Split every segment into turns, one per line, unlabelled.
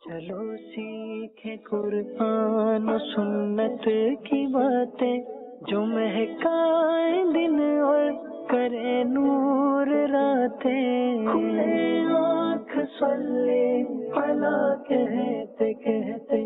چلو سیکھیں قرآن و سنت کی باتیں جو مہکائے دن اور کرے نور راتیں، کھلے آنکھ صلی علی کہتے کہتے۔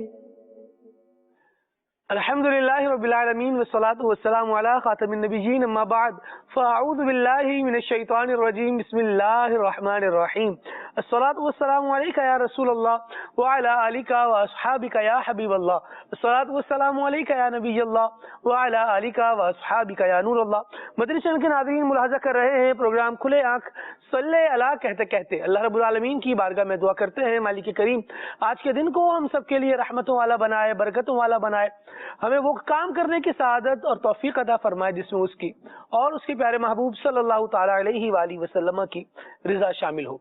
الحمدللہ رب العالمین والصلاة والسلام علی خاتم النبیین، اما بعد فاعوذ باللہ من الشیطان الرجیم، بسم اللہ الرحمن الرحیم۔ الصلاة والسلام علیکہ یا رسول اللہ وعلی آلکہ واصحابکہ یا حبیب اللہ، الصلاة والسلام علیکہ یا نبی اللہ وعلی آلکہ واصحابکہ یا نور اللہ۔ مدنی چینل کے ناظرین، ملاحظہ کر رہے ہیں پروگرام کھلے آنکھ صلی علی کہتے کہتے۔ اللہ رب العالمین کی بارگاہ میں دعا کرتے ہیں مالک کریم آج کے دن کو ہم سب کے لیے رحمتوں والا بنائے، برکتوں والا بنائے، ہمیں وہ کام کرنے کی سعادت اور توفیق عطا فرمائے جس میں اس کی اور اس کے پیارے محبوب صلی اللہ تعالی علیہ وآلہ وسلم کی رضا شامل ہو۔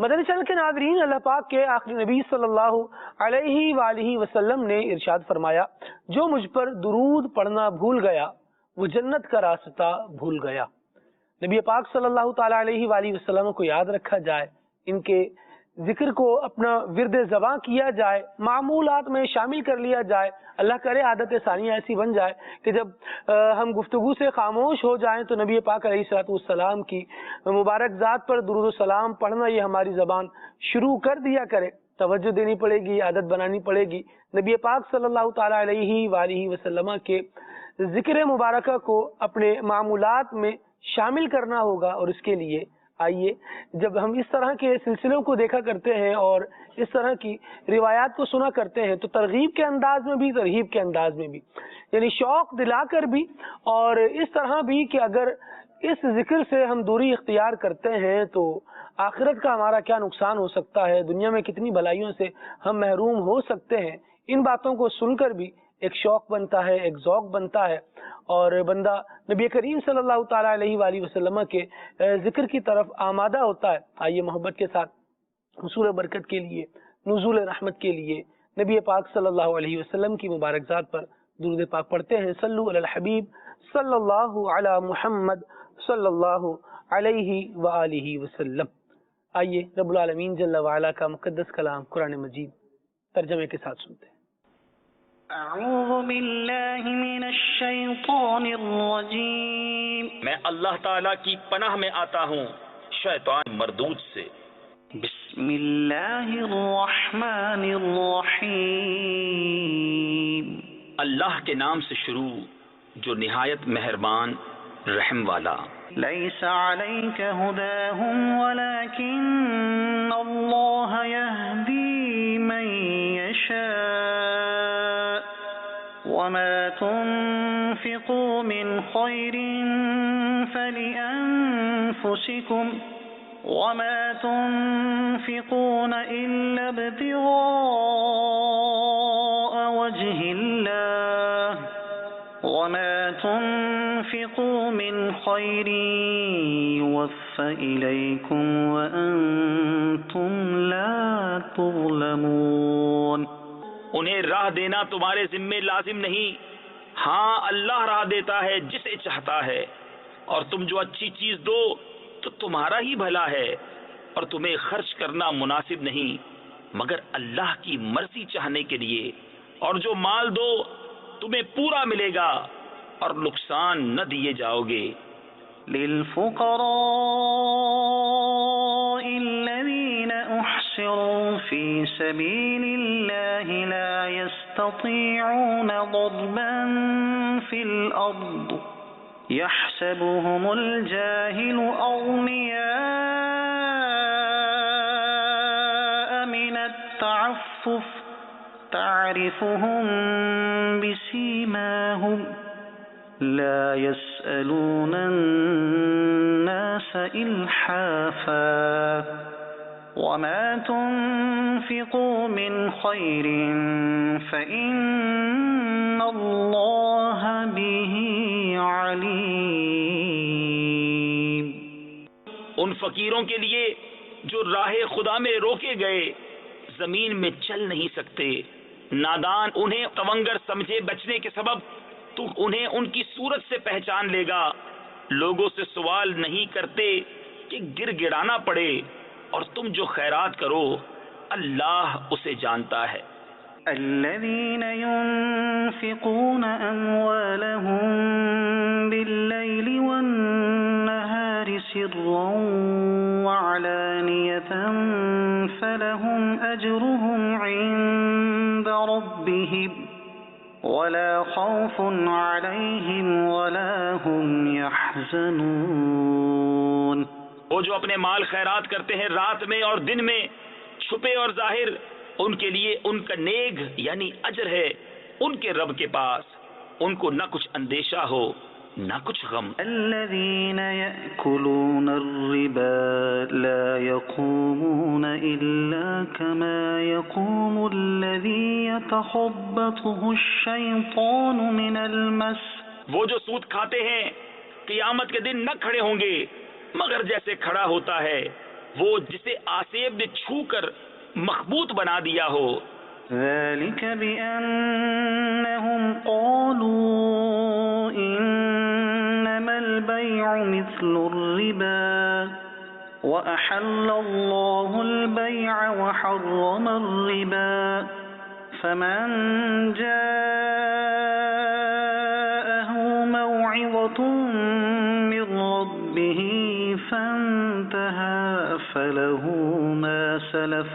مدنی چینل کے ناظرین، اللہ پاک کے آخری نبی صلی اللہ علیہ وآلہ وسلم نے ارشاد فرمایا، جو مجھ پر درود پڑھنا بھول گیا وہ جنت کا راستہ بھول گیا۔ نبی پاک صلی اللہ تعالی علیہ وآلہ وسلم کو یاد رکھا جائے، ان کے ذکر کو اپنا ورد زباں کیا جائے، معمولات میں شامل کر لیا جائے۔ اللہ کرے عادت ثانیہ ایسی بن جائے کہ جب ہم گفتگو سے خاموش ہو جائیں تو نبی پاک علیہ الصلوۃ والسلام کی مبارک ذات پر درود و سلام پڑھنا یہ ہماری زبان شروع کر دیا کرے۔ توجہ دینی پڑے گی، عادت بنانی پڑے گی۔ نبی پاک صلی اللہ تعالی علیہ وآلہ وسلم کے ذکر مبارکہ کو اپنے معمولات میں شامل کرنا ہوگا، اور اس کے لیے آئیے جب ہم اس طرح کے سلسلوں کو دیکھا کرتے ہیں اور اس طرح کی روایات کو سنا کرتے ہیں تو ترغیب کے انداز میں بھی، ترہیب کے انداز میں بھی، یعنی شوق دلا کر بھی اور اس طرح بھی کہ اگر اس ذکر سے ہم دوری اختیار کرتے ہیں تو آخرت کا ہمارا کیا نقصان ہو سکتا ہے، دنیا میں کتنی بھلائیوں سے ہم محروم ہو سکتے ہیں۔ ان باتوں کو سن کر بھی ایک شوق بنتا ہے، ایک ذوق بنتا ہے، اور بندہ نبی کریم صلی اللہ تعالی علیہ وآلہ وسلم کے ذکر کی طرف آمادہ ہوتا ہے۔ آئیے محبت کے ساتھ حصول برکت کے لیے، نزول رحمت کے لیے نبی پاک صلی اللہ علیہ وسلم کی مبارک ذات پر درود پاک پڑھتے ہیں۔ صلو علی الحبیب صلی اللہ علی محمد صلی اللہ علیہ وآلہ وسلم۔ آئیے رب العالمین جل وعلا کا مقدس کلام قرآن مجید ترجمے کے ساتھ سنتے ہیں۔
اعوذ باللہ من الشیطان الرجیم،
میں اللہ تعالیٰ کی پناہ میں آتا ہوں شیطان مردود سے۔
بسم اللہ الرحمن الرحیم،
اللہ کے نام سے شروع جو نہایت مہربان رحم والا۔
لیس علیک ہداہم ولکن اللہ یہدی من یشاء وما تنفقوا من خیر فلأنفسکم وما تنفقون إلا ابتغاء وجه الله وما تنفقوا من خير يوفى إليكم وأنتم لا تظلمون۔
انہیں راہ دینا تمہارے ذمے لازم نہیں، ہاں اللہ راہ دیتا ہے جسے چاہتا ہے، اور تم جو اچھی چیز دو تو تمہارا ہی بھلا ہے، اور تمہیں خرچ کرنا مناسب نہیں مگر اللہ کی مرضی چاہنے کے لیے، اور جو مال دو تمہیں پورا ملے گا اور نقصان نہ دیے جاؤ گے۔
للفقراء الذين احصروا في سبيل الله لا يستطيعون ضربا في الأرض يحسبهم الجاهل أغنياء من التعفف تعرفهم بسيماهم لا يسألون الناس إلحافا وما تنفقوا من خير فإن الله به علیم۔
ان فقیروں کے لیے جو راہ خدا میں روکے گئے زمین میں چل نہیں سکتے، نادان انہیں تونگر سمجھے بچنے کے سبب تو انہیں ان کی صورت سے پہچان لے گا۔ لوگوں سے سوال نہیں کرتے کہ گر گڑانا پڑے، اور تم جو خیرات کرو اللہ اسے جانتا ہے۔
الذين ينفقون أموالهم بالليل والنهار سرا وعلانية فلهم أجرهم عند ربهم ولا خوف عليهم ولا هم يحزنون۔
وہ جو اپنے مال خیرات کرتے ہیں رات میں اور دن میں، چھپے اور ظاہر، ان کے لیے ان کا نیک یعنی اجر ہے ان کے رب کے پاس، ان کو نہ کچھ اندیشہ ہو نہ کچھ غم۔
الذين يأكلون الربا لا يقومون إلا كما يقوم الذي يتخبطه الشيطان من المس۔
وہ جو سود کھاتے ہیں قیامت کے دن نہ کھڑے ہوں گے مگر جیسے کھڑا ہوتا ہے وہ جسے آسیب نے چھو کر مخبوط بنا دیا ہو۔
ذلك بأنهم قالوا إنما البيع مثل الربا وأحل الله البيع وحرم الربا فمن جاءه موعظة من ربه فانتهى فله ما سلف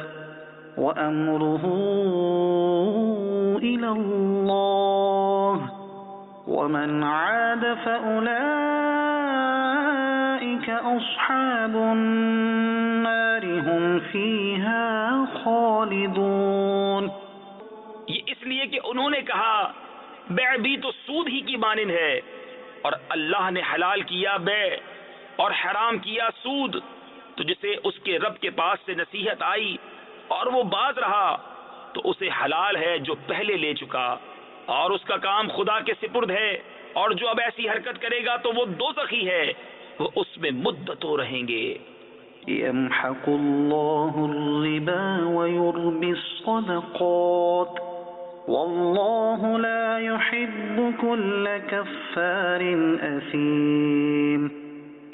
وأمره إلى الله ومن عاد فأولئك أصحاب النار هم فيها خالدون۔
یہ اس لیے کہ انہوں نے کہا بیع بھی تو سود ہی کی مانند ہے، اور اللہ نے حلال کیا بیع اور حرام کیا سود، تو جسے اس کے رب کے پاس سے نصیحت آئی اور وہ باز رہا تو اسے حلال ہے جو پہلے لے چکا، اور اس کا کام خدا کے سپرد ہے، اور جو اب ایسی حرکت کرے گا تو وہ دوزخی ہے، وہ اس میں مدتوں رہیں گے۔
يمحق الله الربا ويربي الصدقات والله لا يحب كل كفار أثيم۔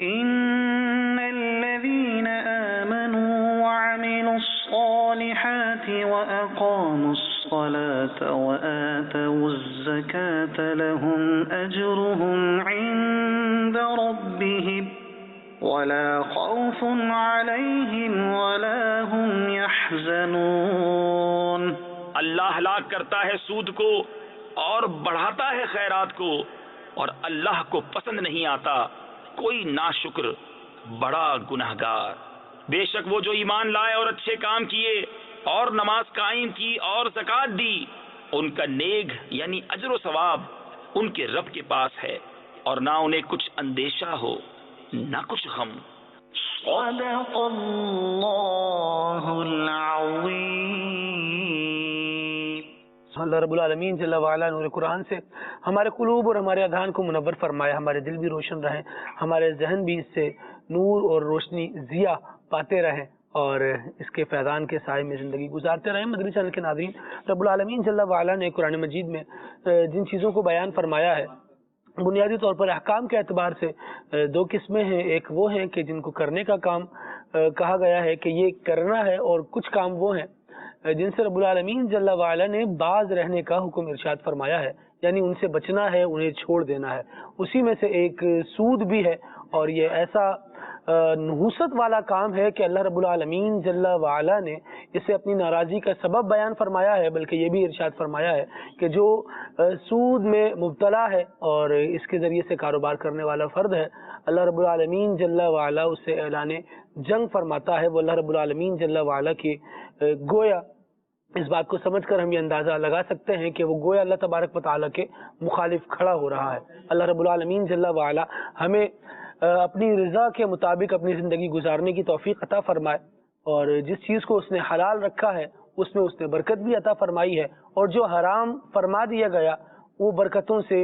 إن الذين آمنوا وعملوا الصالحات وأقاموا الصلاة وآتوا الزكاة لهم أجرهم عند ربهم ولا خوف عليهم ولا هم يحزنون۔
اللہ ہلاک کرتا ہے سود کو اور بڑھاتا ہے خیرات کو، اور اللہ کو پسند نہیں آتا کوئی ناشکر بڑا گنہگار۔ بے شک وہ جو ایمان لائے اور اچھے کام کیے اور نماز قائم کی اور زکوٰۃ دی، ان کا نیک یعنی اجر و ثواب ان کے رب کے پاس ہے، اور نہ انہیں کچھ اندیشہ ہو نہ کچھ غم۔
صدق اللہ العظیم۔
اللہ رب العالمین جل وعلا نور قرآن سے ہمارے قلوب اور ہمارے اذہان کو منور فرمائے، ہمارے دل بھی روشن رہیں، ہمارے ذہن بھی اس سے نور اور روشنی ضیاء پاتے رہیں، اور اس کے فیضان کے سائے میں زندگی گزارتے رہیں۔ مدنی چینل کے ناظرین، رب العالمین جل وعلا نے قرآن مجید میں جن چیزوں کو بیان فرمایا ہے بنیادی طور پر احکام کے اعتبار سے دو قسمیں ہیں۔ ایک وہ ہیں کہ جن کو کرنے کا کام کہا گیا ہے کہ یہ کرنا ہے، اور کچھ کام وہ ہیں جن سے رب العالمین جل وعلا نے باز رہنے کا حکم ارشاد فرمایا ہے، یعنی ان سے بچنا ہے، انہیں چھوڑ دینا ہے۔ اسی میں سے ایک سود بھی ہے، اور یہ ایسا نحوست والا کام ہے کہ اللہ رب العالمین جل وعلا نے اسے اپنی ناراضی کا سبب بیان فرمایا ہے، بلکہ یہ بھی ارشاد فرمایا ہے کہ جو سود میں مبتلا ہے اور اس کے ذریعے سے کاروبار کرنے والا فرد ہے، اللہ رب العالمین جل وعلا اسے اعلان جنگ فرماتا ہے۔ وہ اللہ رب العالمین جل وعلا کی گویا اس بات کو سمجھ کر ہم یہ اندازہ لگا سکتے ہیں کہ وہ گویا اللہ تبارک و تعالیٰ کے مخالف کھڑا ہو رہا ہے۔ اللہ رب العالمین جل وعلا ہمیں اپنی رضا کے مطابق اپنی زندگی گزارنے کی توفیق عطا فرمائے، اور جس چیز کو اس نے حلال رکھا ہے اس میں اس نے برکت بھی عطا فرمائی ہے، اور جو حرام فرما دیا گیا وہ برکتوں سے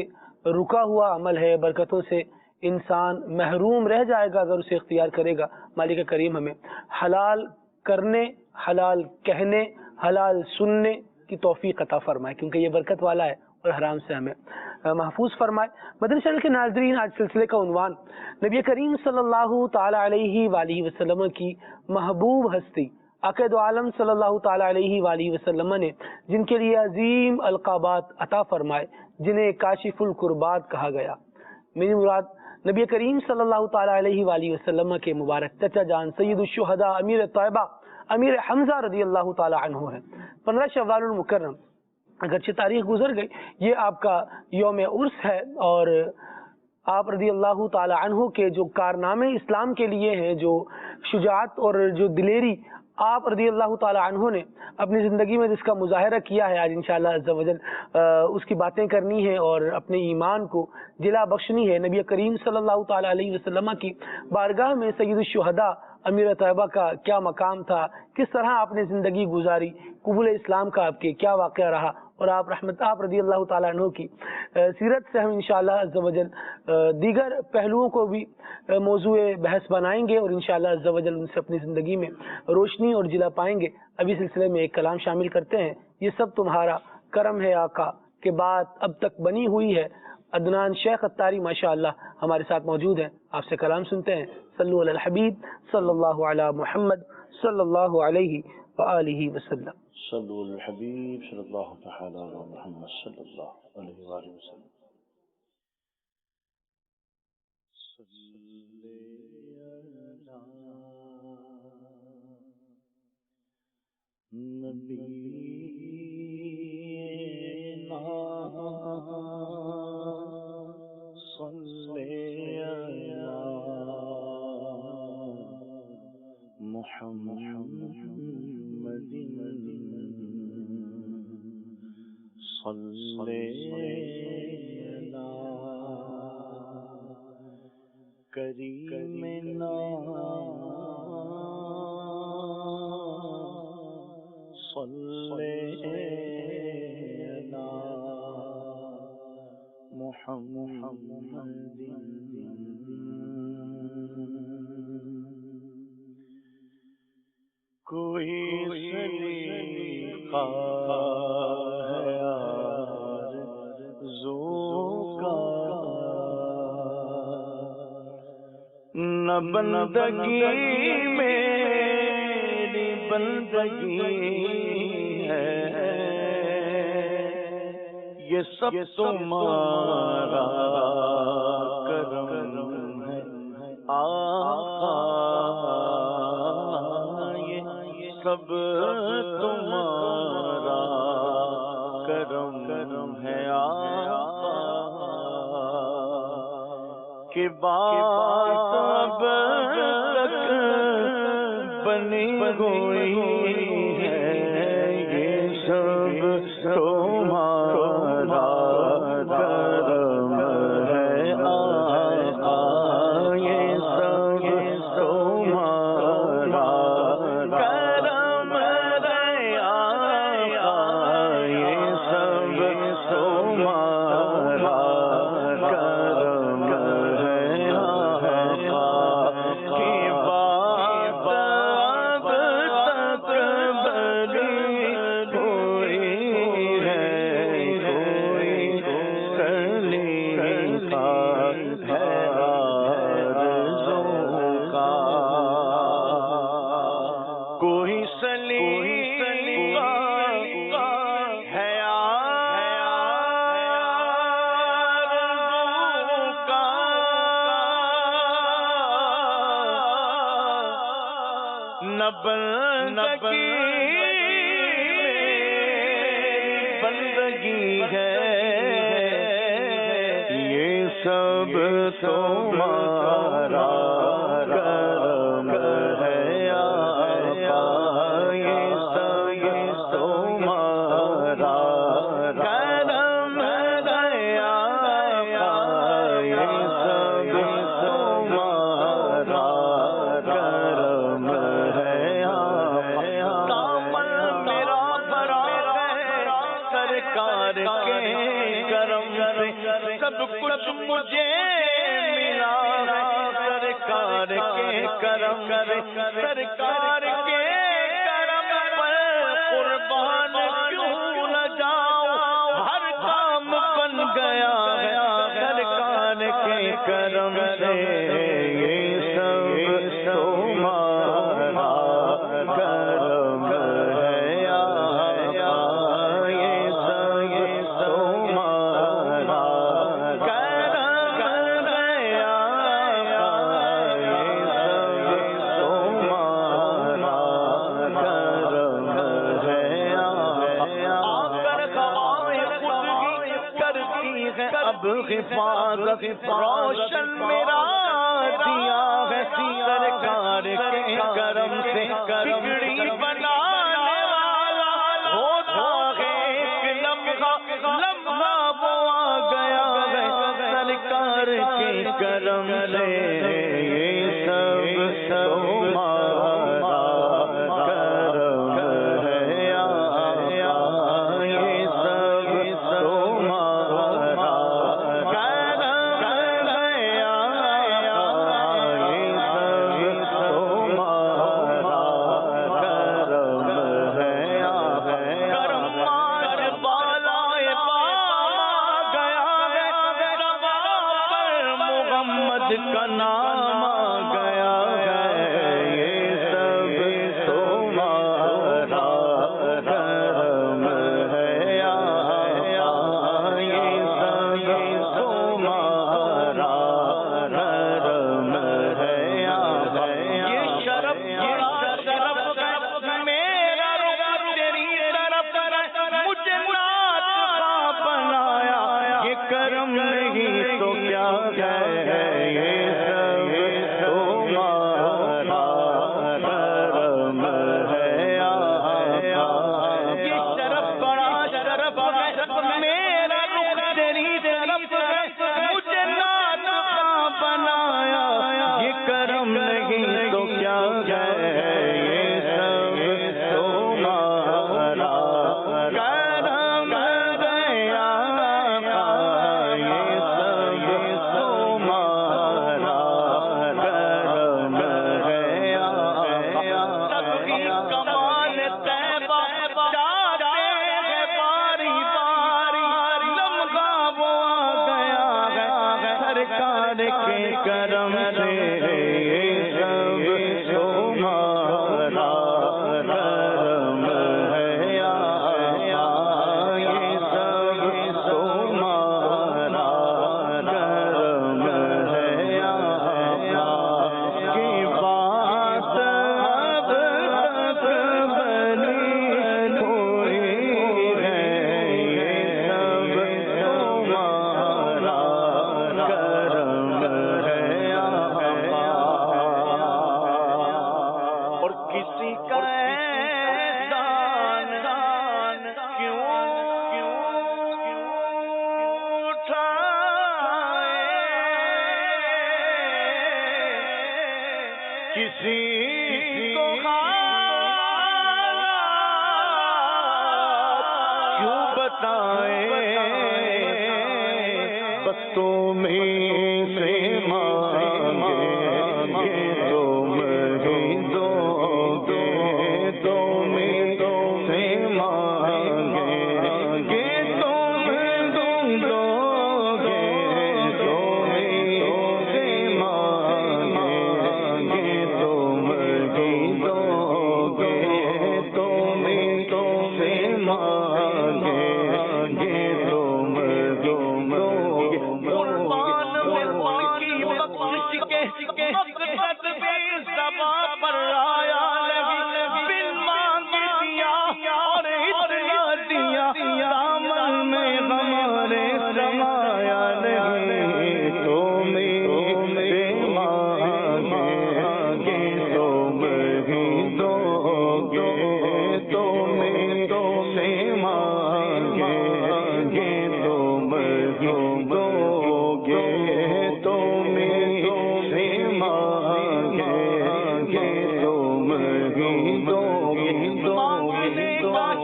رکا ہوا عمل ہے، برکتوں سے انسان محروم رہ جائے گا اگر اسے اختیار کرے گا۔ مالک کریم ہمیں حلال کرنے، حلال کہنے، حلال سننے کی توفیق عطا فرمائے، کیونکہ یہ برکت والا ہے، اور حرام سے ہمیں محفوظ فرمائے۔ مدنی چینل کے ناظرین، آج سلسلے کا عنوان نبی کریم صلی اللہ تعالی علیہ وآلہ وسلم کی محبوب ہستی آقا دو عالم صلی اللہ تعالی علیہ وآلہ وسلم نے جن کے لیے عظیم القابات عطا فرمائے، جنہیں کاشف القربات کہا گیا، میری مراد نبی کریم صلی اللہ تعالی علیہ وآلہ وسلم کے مبارک چچا جان سید الشہداء امیر طیبہ امیر حمزہ رضی اللہ تعالی عنہ ہے۔ 15 شوال المکرم اگرچہ تاریخ گزر گئی، یہ آپ کا یوم عرس ہے، اور آپ رضی اللہ تعالی عنہ کے جو کارنامے اسلام کے لیے ہیں، جو شجاعت اور جو دلیری آپ رضی اللہ تعالی عنہ نے اپنی زندگی میں جس کا مظاہرہ کیا ہے، آج انشاءاللہ عز و جل اس کی باتیں کرنی ہے اور اپنے ایمان کو جلا بخشنی ہے۔ نبی کریم صلی اللہ تعالی علیہ وسلم کی بارگاہ میں سید الشہداء امیر طیبہ کا کیا مقام تھا، کس طرح آپ نے زندگی گزاری، قبول اسلام کا آپ کے کیا واقعہ رہا، اور آپ رضی اللہ تعالیٰ عنہ کی سیرت سے ہم انشاءاللہ عز و جل دیگر پہلوؤں کو بھی موضوع بحث بنائیں گے، اور انشاءاللہ عز و جل ان سے اپنی زندگی میں روشنی اور جلا پائیں گے۔ ابھی سلسلے میں ایک کلام شامل کرتے ہیں، یہ سب تمہارا کرم ہے آقا کہ بات اب تک بنی ہوئی ہے۔ عدنان شیخ اتاری ماشاءاللہ ہمارے ساتھ موجود ہیں، آپ سے کلام سنتے ہیں۔ صلو علی الحبیب صلی اللہ علی محمد صلی اللہ علیہ وآلہ وسلم۔
صلو علی الحبیب صلی اللہ تعالی علی محمد صلی اللہ علیہ وآلہ وسلم۔
کریمنا صلی علی محمد۔ کوئی سلیقہ ہے آرزو کا، نہ بندگی میری بندگی ہے، یہ سب تمہارا کرم ہے آقا، یہ سب تمہارا کرم ہے آقا، کہ بات اب تک بنی ہوئی ہے، یہ سب تمہارا کرم ہے آقا، یہ سب تمہارا کرم ہے آقا، یہ سب تمہارا کرم ہے آقا، کی بات اب تک بنی ہوئی ہے، کوئی سلیقہ ہے آرزو کا، کوئی سلیقہ ہے آرزو کا، نہ بندگی بندگی ہے، یہ سب تمہارا کرم ہے آقا، یہ سب تمہارا کرم ہے آقا، یہ سب تمہارا کرم ہے آقا، کامل میرا بڑا ہے سرکار کے کرم سے، سب کچھ مجھے ملا ہے سرکار کے کرم سے، سرکار کے کرم پر قربان کیوں نہ جاؤں، ہر کام بن گیا ہے سرکار کے کرم سے، یہ سب تمہارا کرم اب حفاظت روشن میرا دیا ہے سرکار کے کرم سے بگڑی بنانے والا ہوتا ہے ایک لمحہ لمحہ وہ آ گیا ہے سرکار کے کرم سے یہ سب تمہارا کرم ہے یا یہ سب تمہارا کرم ہے یا یہ سب تمہارا کرم ہے یا کرم آج بالائے پا گیا ہے ربا پر محمد کا نام آ گیا ہے یہ سب تمہارا کرم ہے یا یہ سب تمہارا کرم ہے یا یہ شرف بڑا شرف ہے میرا رخ تیری طرف مجھے نات کا بنایا یہ کرم نہیں تو کیا ہے یہ سب تمہارا کرم ہے یا یہ شرف بڑا شرف ہے میرا رخ تیری طرف مجھے نات کا بنایا یہ کرم نہیں تو کیا ہے یہ سب تمہارا کرم ہے یا یہ سب تمہارا کرم ہے یا کمال طیبہ جاتے ہیں باری باری لمحہ وہ آ گیا ہے سرکار کے کرم سے یہ سب تمہارا کرم ہے یا یہ سب تمہارا کرم ہے یا کی بات اب تک بنی ہوئی ہے یہ سب تمہارا کرم ہے یا اور کسی کا احسان کیوں اٹھائے کسی کو کیوں بتائے بس تمہیں سے مانگے تم ہی دو گے تمہیں سے مانگے تم دو گے تمہیں سے مانگے تم ہی دو گے تمہیں سے مانگے تم قربان میں ان کی بخشش کے مقصد بھی زباں پر آیا نہیں بن مانگ دیا اور اتنا دیا دامن میں ہمارے سمایا نہیں تمہیں سے مانگے تم ہی دو گے تمہیں سے مانگے تم ہی دو گے تمہیں سے مانگے تم ہی دو گے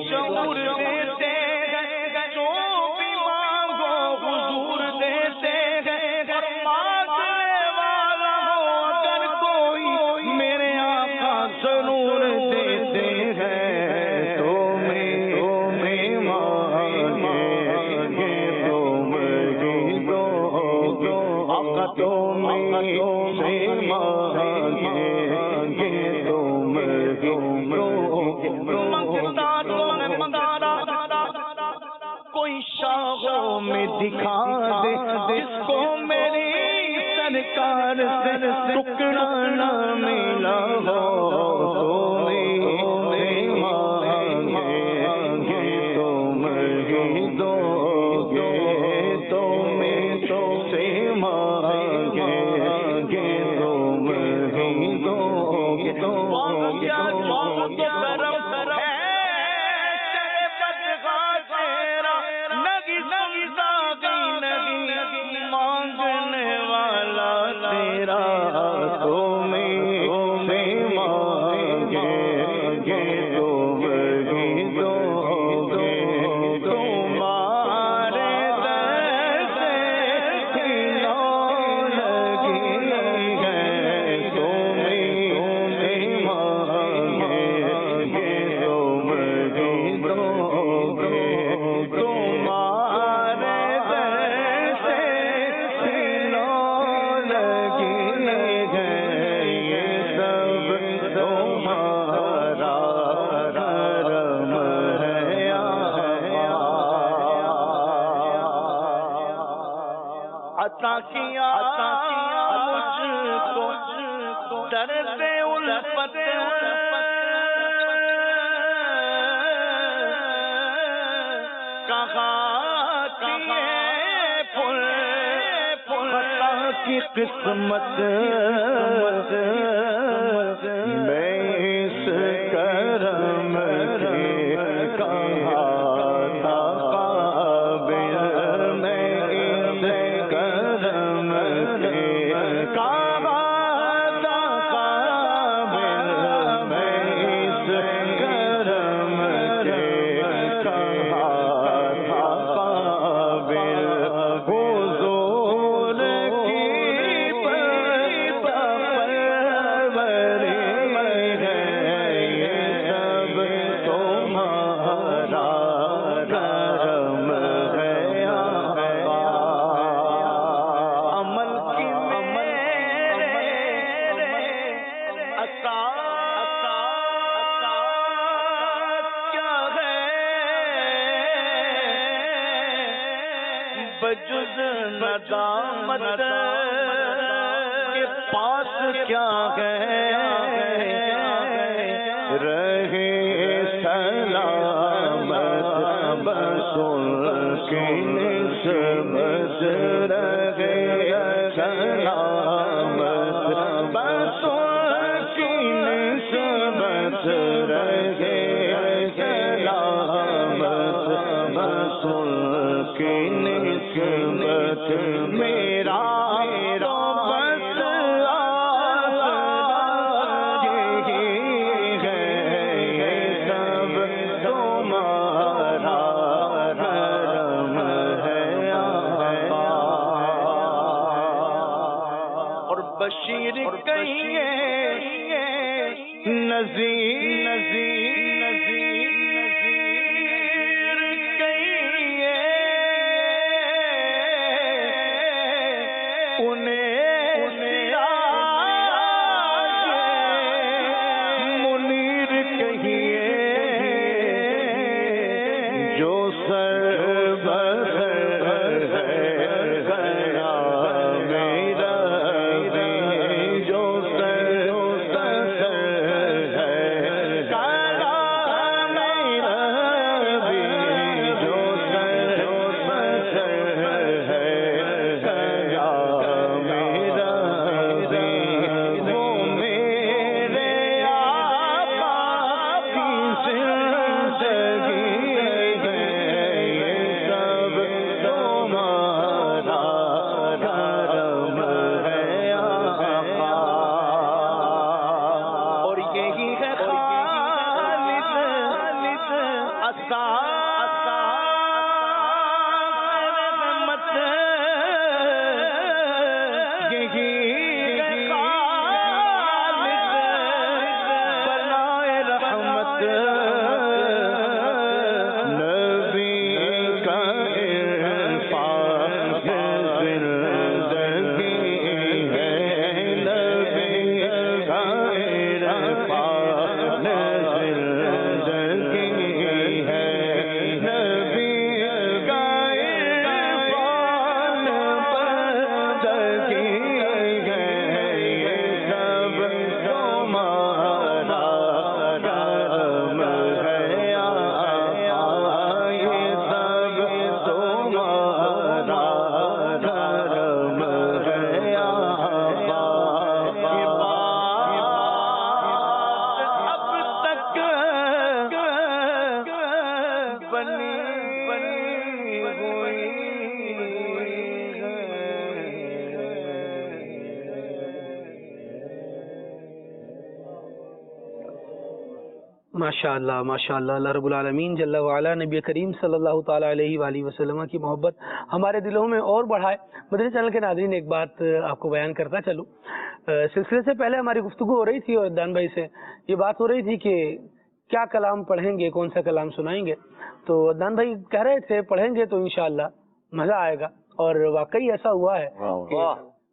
شعور دیتے جو بھی مانگو حضور دیتے اور مانگنے والا ہو اگر کوئی میرے آقا ضرور دیتے ہیں تمہیں مانگے تم ہی دو گے آقا تمہیں سے مانگے تم ہی منگتا تو منگتا کوئی شاہوں میں دکھا دے جس کو میری سرکار سے ٹکڑا نہ ملا ہو تمہیں مانگے تم ہی دو گے تمہیں عطا کیا مجھ کو درد الفت کہاں کی قسمت میں اس کرم کے کہاں تھا قابل میں اس کرم کے کہاں تھا قابل میں اس کرم کے کہاں تھا قابل حضور کی پروری ہے یہ سب تمہارا کرم ہے عمل کی میرے عطا کیا ہے بجز ندامت کے پاس کیا ہے رہے سلامت بس ان کی نسبت رہے سلامت بس ان کی نسبت رہے سلامت بس ان کی نسبت میرا تو بس یہی ہے یہ سب تمہارا کرم ہے اور بشیر کہیے نذیر کہیے منیر کہیے جو سر بسر ہے گیا میرا بھی جو سر بسر ہے گیا میرا بھی جو سر بسر ہے گیا میرا بھی وہ میرے آقا کی زندگی ہے یہ سب تمہارا کرم ہے اور یہی ہے خالص عطا رحمت یہی ہے خالص بلائے رحمت نبی کا عرفان زندگی ہے نبی کا عرفان زندگی ہے نبی کا عرفان بندگی ہے یہ سب تمہارا کرم ہے یہ سب تمہارا کرم ہے اب تک بنی ہوئی
ماشاء اللہ اللہ رب العالمین جل وعلا نبی کریم صلی اللہ تعالیٰ علیہ وآلہ وسلم کی محبت ہمارے دلوں میں اور بڑھائے۔ مدنی چینل کے ناظرین ایک بات آپ کو بیان کرتا چلوں، سلسلے سے پہلے ہماری گفتگو ہو رہی تھی اور عدنان بھائی سے یہ بات ہو رہی تھی کہ کیا کلام پڑھیں گے، کون سا کلام سنائیں گے، تو عدنان بھائی کہہ رہے تھے پڑھیں گے تو انشاءاللہ مزہ آئے گا، اور واقعی ایسا ہوا ہے کہ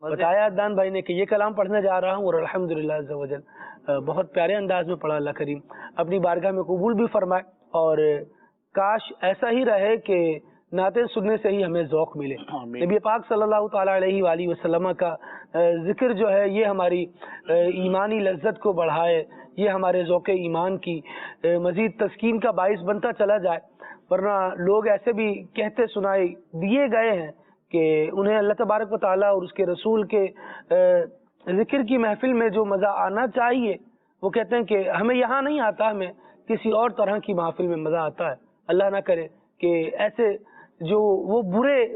بتایا عدنان بھائی نے کہ یہ کلام پڑھنے جا رہا ہوں، اور الحمدللہ عز و جل بہت پیارے انداز میں پڑھا، اللہ کریم اپنی بارگاہ میں قبول بھی فرمائے، اور کاش ایسا ہی رہے کہ نعتیں سننے سے ہی ہمیں ذوق ملے. نبی پاک صلی اللہ تعالیٰ علیہ وآلہ وسلم کا ذکر جو ہے یہ ہماری ایمانی لذت کو بڑھائے, یہ ہمارے ذوق ایمان کی مزید تسکین کا باعث بنتا چلا جائے. ورنہ لوگ ایسے بھی کہتے سنائے دیے گئے ہیں کہ انہیں اللہ تبارک و تعالیٰ اور اس کے رسول کے ذکر کی محفل میں جو مزہ آنا چاہیے وہ کہتے ہیں کہ ہمیں یہاں نہیں آتا, ہمیں کسی اور طرح کی محفل میں مزہ آتا ہے. اللہ نہ کرے کہ ایسے جو وہ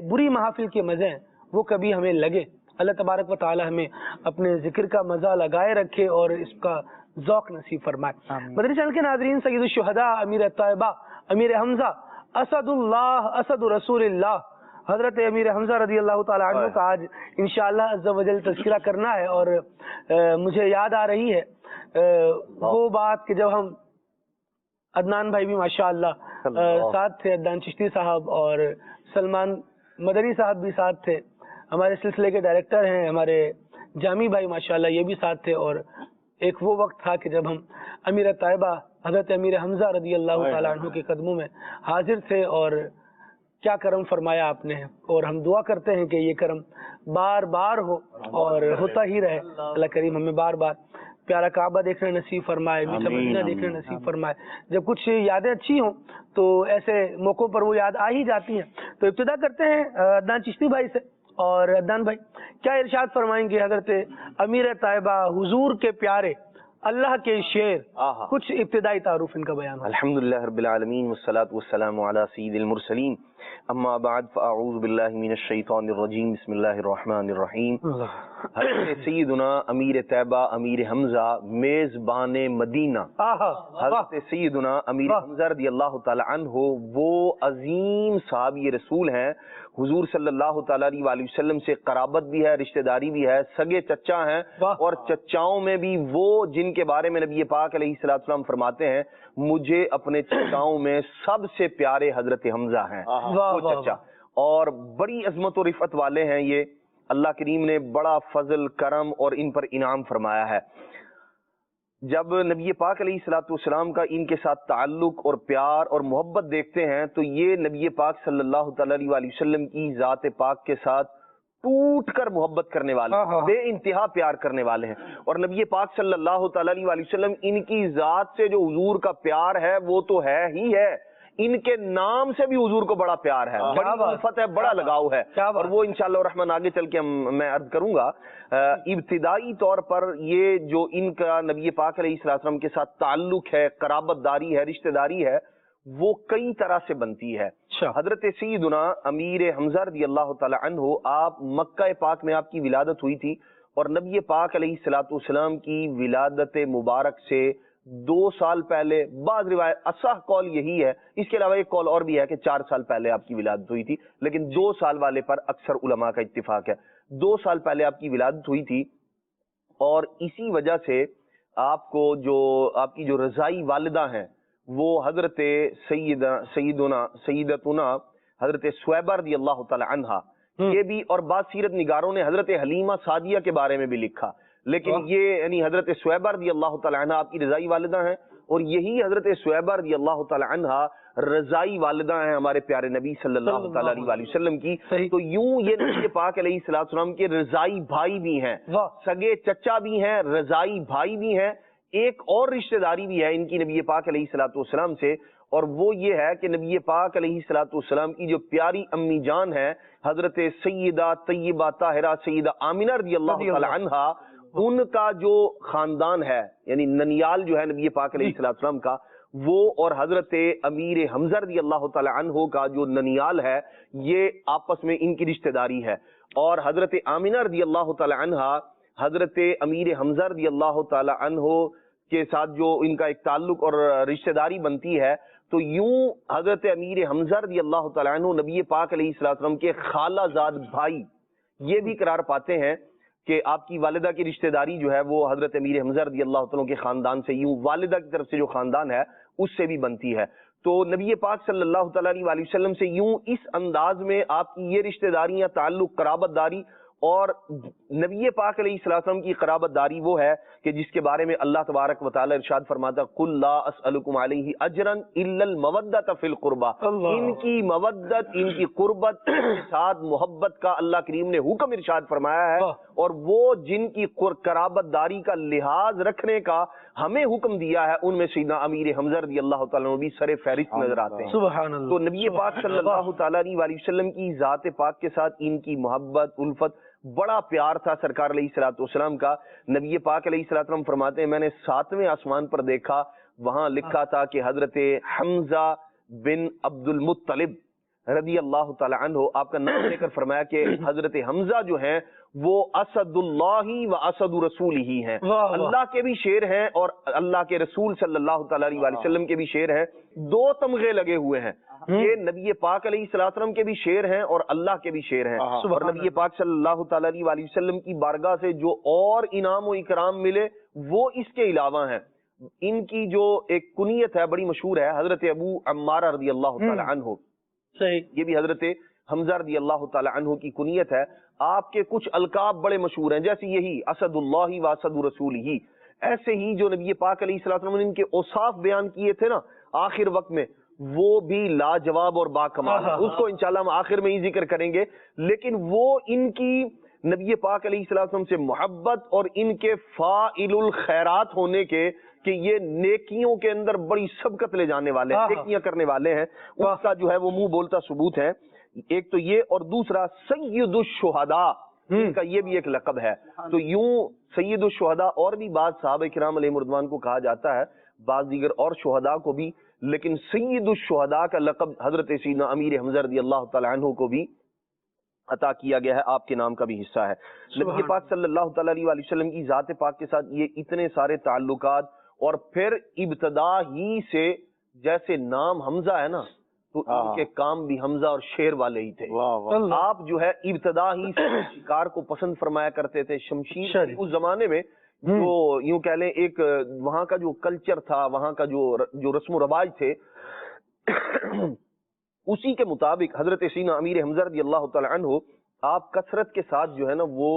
بری محافل کے مزے ہیں وہ کبھی ہمیں لگے. اللہ تبارک و تعالی ہمیں اپنے ذکر کا مزہ لگائے رکھے اور اس کا ذوق نصیب فرمائے. مدنی چینل کے ناظرین, سید الشہداء امیر طیبہ امیر حمزہ اسد اللہ اسد رسول اللہ حضرت امیر حمزہ رضی اللہ تعالیٰ عنہ کا آج انشاءاللہ عز و جل تذکرہ کرنا ہے. اور مجھے یاد آ رہی ہے وہ بات کہ جب ہم عدنان بھائی بھی ماشاءاللہ ساتھ تھے, عدنان چشتی صاحب اور سلمان مدنی صاحب بھی ساتھ تھے, ہمارے سلسلے کے ڈائریکٹر ہیں ہمارے جامی بھائی ماشاءاللہ یہ بھی ساتھ تھے. اور ایک وہ وقت تھا کہ جب ہم امیر طیبہ حضرت امیر حمزہ رضی اللہ تعالیٰ عنہ کے قدموں میں حاضر تھے, اور کیا کرم فرمایا آپ نے, اور ہم دعا کرتے ہیں کہ یہ کرم بار بار ہو اور ہوتا ہی رہے. اللہ کریم ہمیں بار بار پیارا کعبہ دیکھنا نصیب فرمائے, میٹھا مدینہ دیکھنا نصیب فرمائے. جب کچھ یادیں اچھی ہوں تو ایسے موقعوں پر وہ یاد آ ہی جاتی ہیں. تو ابتدا کرتے ہیں عدنان چشتی بھائی سے. اور عدنان بھائی کیا ارشاد فرمائیں گے حضرت امیر طیبہ حضور کے پیارے اللہ کے شعر, کچھ ابتدائی تعارف ان کا بیان.
الحمدللہ رب العالمین والصلاة والسلام علی سید المرسلین, اما بعد فاعوذ باللہ من الشیطان الرجیم, بسم اللہ الرحمن الرحیم. حضرت سیدنا امیر طیبہ امیر حمزہ میزبان مدینہ, حضرت سیدنا امیر حمزہ رضی اللہ تعالی عنہ وہ عظیم صحابی رسول ہیں. حضور صلی اللہ تعالیٰ علیہ وآلہ وسلم سے قرابت بھی ہے, رشتہ داری بھی ہے, سگے چچا ہیں, اور چچاؤں میں بھی وہ جن کے بارے میں نبی پاک علیہ السلام فرماتے ہیں مجھے اپنے چچاؤں میں سب سے پیارے حضرت حمزہ ہیں, وہ چچا. اور بڑی عظمت و رفعت والے ہیں یہ. اللہ کریم نے بڑا فضل کرم اور ان پر انعام فرمایا ہے. جب نبی پاک علیہ السلام کا ان کے ساتھ تعلق اور پیار اور محبت دیکھتے ہیں تو یہ نبی پاک صلی اللہ تعالی علیہ وآلہ وسلم کی ذات پاک کے ساتھ ٹوٹ کر محبت کرنے والے, بے انتہا پیار کرنے والے ہیں. اور نبی پاک صلی اللہ تعالی علیہ وآلہ وسلم ان کی ذات سے جو حضور کا پیار ہے وہ تو ہے ہی ہے, ان کے نام سے بھی حضور کو بڑا پیار ہے, بڑی الفت ہے, بڑا لگاؤ ہے. اور وہ انشاءاللہ الرحمن آگے چل کے میں عرض کروں گا. ابتدائی طور پر یہ جو ان کا نبی پاک علیہ السلام کے ساتھ تعلق ہے, قرابت داری ہے, رشتہ داری ہے, وہ کئی طرح سے بنتی ہے. حضرت سیدنا امیر حمزہ رضی اللہ تعالی عنہ, آپ مکہ پاک میں آپ کی ولادت ہوئی تھی, اور نبی پاک علیہ السلام کی ولادت مبارک سے 2 سال پہلے, بعض روایت اصح قول یہی ہے, اس کے علاوہ ایک قول اور بھی ہے کہ 4 سال پہلے آپ کی ولادت ہوئی تھی, لیکن 2 سال والے پر اکثر علماء کا اتفاق ہے. 2 سال پہلے آپ کی ولادت ہوئی تھی, اور اسی وجہ سے آپ کو جو آپ کی جو رضائی والدہ ہیں وہ حضرت سیدتنا حضرت سویبہ رضی اللہ تعالی عنہا, یہ بھی, اور بعض سیرت نگاروں نے حضرت حلیمہ سعدیہ کے بارے میں بھی لکھا, لیکن یہ یعنی حضرت سویبہ رضی اللہ تعالی عنہا آپ کی رضائی والدہ ہیں, اور یہی حضرت سویبہ رضی اللہ تعالی عنہا رضائی والدہ ہیں ہمارے پیارے نبی صلی اللہ تعالی علیہ وسلم کی. تو یوں یہ نبی پاک علیہ السلام کے رضائی بھائی بھی ہیں, سگے چچا بھی ہیں, رضائی بھائی بھی ہیں. ایک اور رشتہ داری بھی ہے ان کی نبی پاک علیہ السلام سے, اور وہ یہ ہے کہ نبی پاک علیہ السلام کی جو پیاری امی جان ہے حضرت سیدہ طیبہ طاہرہ سیدہ آمنہ رضی اللہ تعالی عنہا, ان کا جو خاندان ہے یعنی ننیال جو ہے نبی پاک علیہ السلام کا, وہ اور حضرت امیر حمزہ رضی اللہ تعالی عنہ کا جو ننیال ہے یہ آپس میں ان کی رشتہ داری ہے. اور حضرت آمنہ رضی اللہ تعالی عنہا حضرت امیر حمزہ رضی اللہ تعالی عنہ کے ساتھ جو ان کا ایک تعلق اور رشتہ داری بنتی ہے, تو یوں حضرت امیر حمزہ رضی اللہ تعالی عنہ نبی پاک علیہ السلام کے خالہ زاد بھائی یہ بھی قرار پاتے ہیں کہ آپ کی والدہ کی رشتہ داری جو ہے وہ حضرت امیر حمزہ رضی اللہ تعالیٰ کے خاندان سے, یوں والدہ کی طرف سے جو خاندان ہے اس سے بھی بنتی ہے. تو نبی پاک صلی اللہ تعالیٰ علیہ وسلم سے یوں اس انداز میں آپ کی یہ رشتہ داریاں, تعلق, قرابت داری اور نبی پاک علیہ السلام کی قرابت داری وہ ہے کہ جس کے بارے میں اللہ تبارک و تعالی ارشاد فرماتا قل لا اسألکم علیہ اجرا الا المودۃ فی القربى، ان کی مودت، ان کی قربت کے ساتھ محبت کا اللہ کریم نے حکم ارشاد فرمایا ہے، اور وہ جن کی قرابت داری کا لحاظ رکھنے کا ہمیں حکم دیا ہے ان میں سیدنا امیر حمزہ رضی اللہ تعالیٰ عنہ بھی سر فہرست نظر آتے ہیں۔
سبحان اللہ۔
تو نبی پاک صلی اللہ تعالیٰ علیہ وسلم کی ذات پاک کے ساتھ ان کی محبت، الفت، بڑا پیار تھا سرکار علیہ الصلوۃ والسلام کا۔ نبی پاک علیہ الصلوۃ والسلام فرماتے ہیں میں نے 7ویں آسمان پر دیکھا، وہاں لکھا تھا کہ حضرت حمزہ بن عبد المطلب رضی اللہ تعالی عنہ، آپ کا نام لے کر فرمایا کہ حضرت حمزہ جو ہیں وہ اسد اللہ و اسد رسول ہی ہیں، اللہ کے بھی شیر ہیں اور اللہ کے رسول صلی اللہ تعالی علیہ وسلم کے بھی شیر ہیں۔ دو تمغے لگے ہوئے ہیں، یہ نبی پاک علیہ السلام کے بھی شیر ہیں اور اللہ کے بھی شیر ہیں، اور نبی پاک صلی اللہ تعالی علیہ وسلم کی بارگاہ سے جو اور انعام و اکرام ملے وہ اس کے علاوہ ہیں۔ ان کی جو ایک کنیت ہے بڑی مشہور ہے، حضرت ابو عمارہ رضی اللہ تعالی عنہ، یہ بھی حضرت حمزہ رضی اللہ تعالی عنہ کی کنیت ہے۔ آپ کے کچھ القاب بڑے مشہور ہیں، جیسے یہی اسد اللہ و اسد رسول ہی، ایسے ہی جو نبی پاک علیہ السلام نے ان کے اوصاف بیان کیے تھے نا آخر وقت میں، وہ بھی لاجواب اور باکمال ہیں، اس کو انشاءاللہ ہم آخر میں ہی ذکر کریں گے۔ لیکن وہ ان کی نبی پاک علیہ السلام سے محبت اور ان کے فاعل الخیرات ہونے کے کہ یہ نیکیوں کے اندر بڑی سبقت لے جانے والے ہیں، نیکیاں کرنے والے ہیں، اس کا جو ہے وہ منہ بولتا ثبوت ہے۔ ایک تو یہ، اور دوسرا سید الشہداء، ان کا یہ بھی ایک لقب ہے۔ تو یوں سید الشہداء اور بھی بعض صحابہ کرام علیہ رضوان کو کہا جاتا ہے، بعض دیگر اور شہداء کو بھی، لیکن سید الشہداء کا لقب حضرت سیدنا امیر حمزہ رضی اللہ تعالی عنہ کو بھی عطا کیا گیا ہے، آپ کے نام کا بھی حصہ ہے۔ نبی پاک صلی اللہ تعالی علیہ وسلم کی ذات پاک کے ساتھ یہ اتنے سارے تعلقات، اور پھر ابتدا ہی سے جیسے نام حمزہ ہے نا تو ان کے کام بھی حمزہ اور شیر والے ہی تھے۔ آپ جو ہے ابتدا ہی سے شکار کو پسند فرمایا کرتے تھے، شمشیر اس زمانے میں جو یوں کہہ لیں ایک وہاں کا جو کلچر تھا، وہاں کا جو رسم و رواج تھے، اسی کے مطابق حضرت سیدنا امیر حمزہ رضی اللہ تعالی عنہ آپ کثرت کے ساتھ جو ہے نا وہ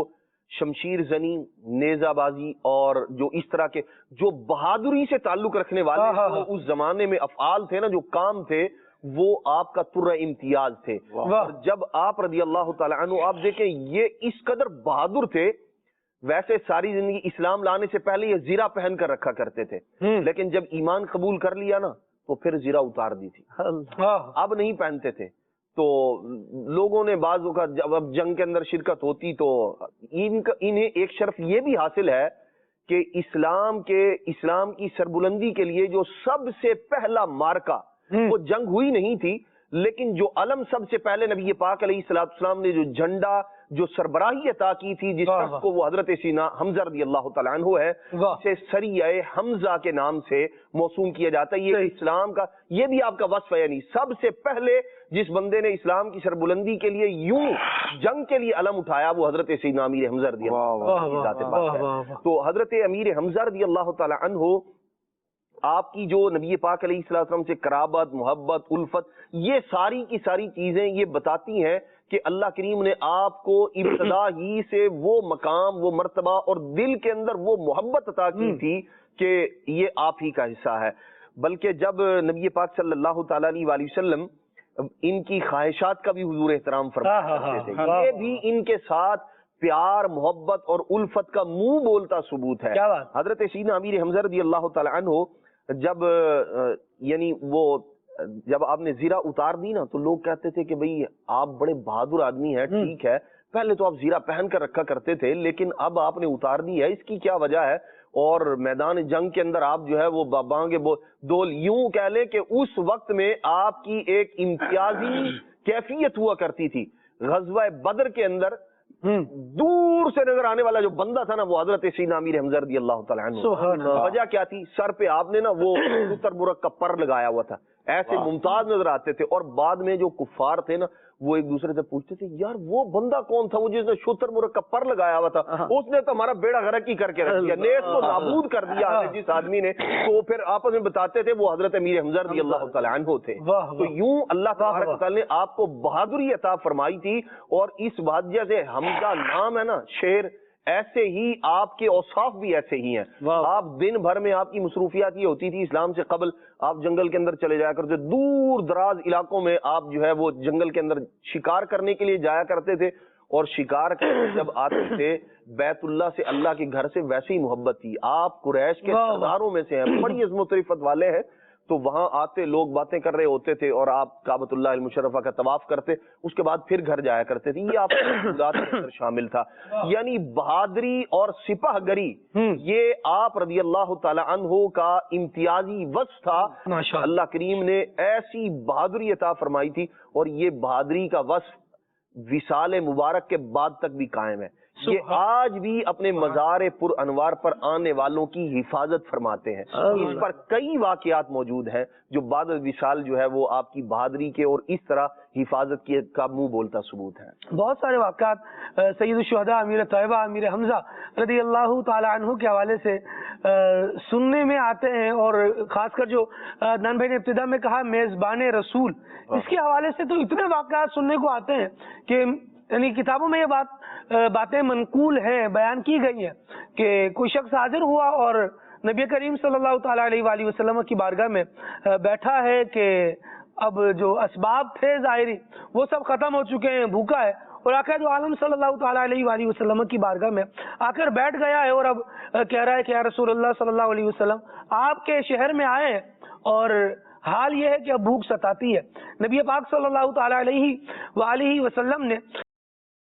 شمشیر زنی، نیزہ بازی اور جو اس طرح کے جو بہادری سے تعلق رکھنے والے جو اس زمانے میں افعال تھے نا، جو کام تھے، وہ آپ کا تر امتیاز تھے۔ اور جب آپ رضی اللہ تعالی عنہ آپ دیکھیں یہ اس قدر بہادر تھے، ویسے ساری زندگی اسلام لانے سے پہلے یہ زرہ پہن کر رکھا کرتے تھے، لیکن جب ایمان قبول کر لیا نا تو پھر زرہ اتار دی تھی، اب نہیں پہنتے تھے۔ تو لوگوں نے بعض اوقات جب اب جنگ کے اندر شرکت ہوتی تو انہیں ایک شرف یہ بھی حاصل ہے کہ اسلام کی سربلندی کے لیے جو سب سے پہلا مارکا، وہ جنگ ہوئی نہیں تھی، لیکن جو علم سب سے پہلے نبی پاک علیہ السلام نے جو جھنڈا، جو سربراہی عطا کی تھی جس شخص کو، وہ حضرت سیدنا حمزہ رضی اللہ تعالیٰ عنہ ہے، اسے سریہ حمزہ کے نام سے موسوم کیا جاتا ہے۔ یہ اسلام کا یہ بھی آپ کا وصف ہے، یعنی سب سے پہلے جس بندے نے اسلام کی سربلندی کے لیے یوں جنگ کے لیے علم اٹھایا وہ حضرت سیدنا امیر حمزہ رضی اللہ عنہ۔ تو حضرت امیر حمزہ رضی اللہ تعالیٰ عنہ آپ کی جو نبی پاک علیہ السلام سے قرابت، محبت، الفت، یہ ساری کی ساری چیزیں یہ بتاتی ہیں کہ اللہ کریم نے آپ کو ابتدا ہی سے وہ مقام، وہ مرتبہ اور دل کے اندر وہ محبت عطا کی تھی کہ یہ آپ ہی کا حصہ ہے۔ بلکہ جب نبی پاک صلی اللہ تعالی علیہ وآلہ وسلم ان کی خواہشات کا بھی حضور احترام فرماتے تھے، یہ بھی ان کے ساتھ پیار، محبت اور الفت کا منہ بولتا ثبوت ہے۔ حضرت سیدنا امیر حمزہ رضی اللہ تعالی عنہ جب یعنی وہ جب آپ نے زیرہ اتار دی نا تو لوگ کہتے تھے کہ بھئی آپ بڑے بہادر آدمی ہیں، ٹھیک ہے، پہلے تو آپ زیرہ پہن کر رکھا کرتے تھے لیکن اب آپ نے اتار دی ہے، اس کی کیا وجہ ہے؟ اور میدان جنگ کے اندر آپ جو ہے وہ بانگے دول، یوں کہہ لیں کہ اس وقت میں آپ کی ایک امتیازی کیفیت ہوا کرتی تھی۔ غزوہ بدر کے اندر دور سے نظر آنے والا جو بندہ تھا نا وہ حضرت سیدنا امیر حمزہ رضی اللہ تعالیٰ عنہ۔ وجہ کیا تھی؟ سر پہ آپ نے نا وہ ستر برق کا پر لگایا ہوا تھا، ایسے ممتاز نظر آتے تھے، اور بعد میں جو کفار تھے نا وہ ایک دوسرے سے پوچھتے تھے یار وہ بندہ کون تھا وہ جس نے شتر مرکب پر لگایا ہوا تھا, اس نے تو ہمارا بیڑا غرق ہی کر کے رکھ دیا, نیز کو نابود کر دیا جس آدمی نے. تو پھر آپس میں بتاتے تھے وہ حضرت امیر حمزہ رضی اللہ تعالیٰ عنہ تھے. تو یوں اللہ تبارک و تعالیٰ نے آپ کو بہادری عطا فرمائی تھی, اور اس وجہ سے حمزہ نام ہے نا شیر, ایسے ہی آپ کے اوصاف بھی ایسے ہی ہیں. آپ دن بھر میں آپ کی مصروفیات یہ ہوتی تھی, اسلام سے قبل آپ جنگل کے اندر چلے جایا کرتے, دور دراز علاقوں میں آپ جو ہے وہ جنگل کے اندر شکار کرنے کے لیے جایا کرتے تھے, اور شکار کرنے جب آتے تھے بیت اللہ سے, اللہ کے گھر سے ویسے ہی محبت تھی. آپ قریش کے سرداروں میں سے ہیں, بڑی عظمت و رفت والے ہیں, تو وہاں آتے لوگ باتیں کر رہے ہوتے تھے اور آپ کعبۃ اللہ المشرفہ کا طواف کرتے, اس کے بعد پھر گھر جایا کرتے تھے. یہ آپ کے اندر شامل تھا. یعنی بہادری اور سپاہ گری یہ آپ رضی اللہ تعالی عنہ کا امتیازی وصف تھا. اللہ کریم نے ایسی بہادری عطا فرمائی تھی, اور یہ بہادری کا وصف وصال مبارک کے بعد تک بھی قائم ہے. یہ آج بھی اپنے مزار پر انوار پر آنے والوں کی حفاظت فرماتے ہیں. اس پر کئی واقعات موجود ہیں جو بعد وصال جو ہے وہ آپ کی بہادری کے اور اس طرح حفاظت کی کا منہ بولتا ثبوت ہے.
بہت سارے واقعات سید الشہداء امیر طیبہ امیر حمزہ رضی اللہ تعالی عنہ کے حوالے سے سننے میں آتے ہیں, اور خاص کر جو نان بھائی نے ابتدا میں کہا میزبان رسول, اس کے حوالے سے تو اتنے واقعات سننے کو آتے ہیں کہ یعنی کتابوں میں یہ باتیں منقول ہیں, بیان کی گئی ہیں کہ کوئی شخص حاضر ہوا اور نبی کریم صلی اللہ تعالی علیہ وآلہ وسلم کی بارگاہ میں بیٹھا ہے کہ اب جو اسباب تھے ظاہری وہ سب ختم ہو چکے ہیں, بھوکا ہے, اور آقا دو عالم صلی اللہ تعالی علیہ وآلہ وسلم کی بارگاہ میں آ کر بیٹھ گیا ہے, اور اب کہہ رہا ہے کہ یا رسول اللہ صلی اللہ علیہ وسلم آپ کے شہر میں آئے ہیں اور حال یہ ہے کہ اب بھوک ستاتی ہے. نبی پاک صلی اللہ تعالی علیہ وآلہ وسلم نے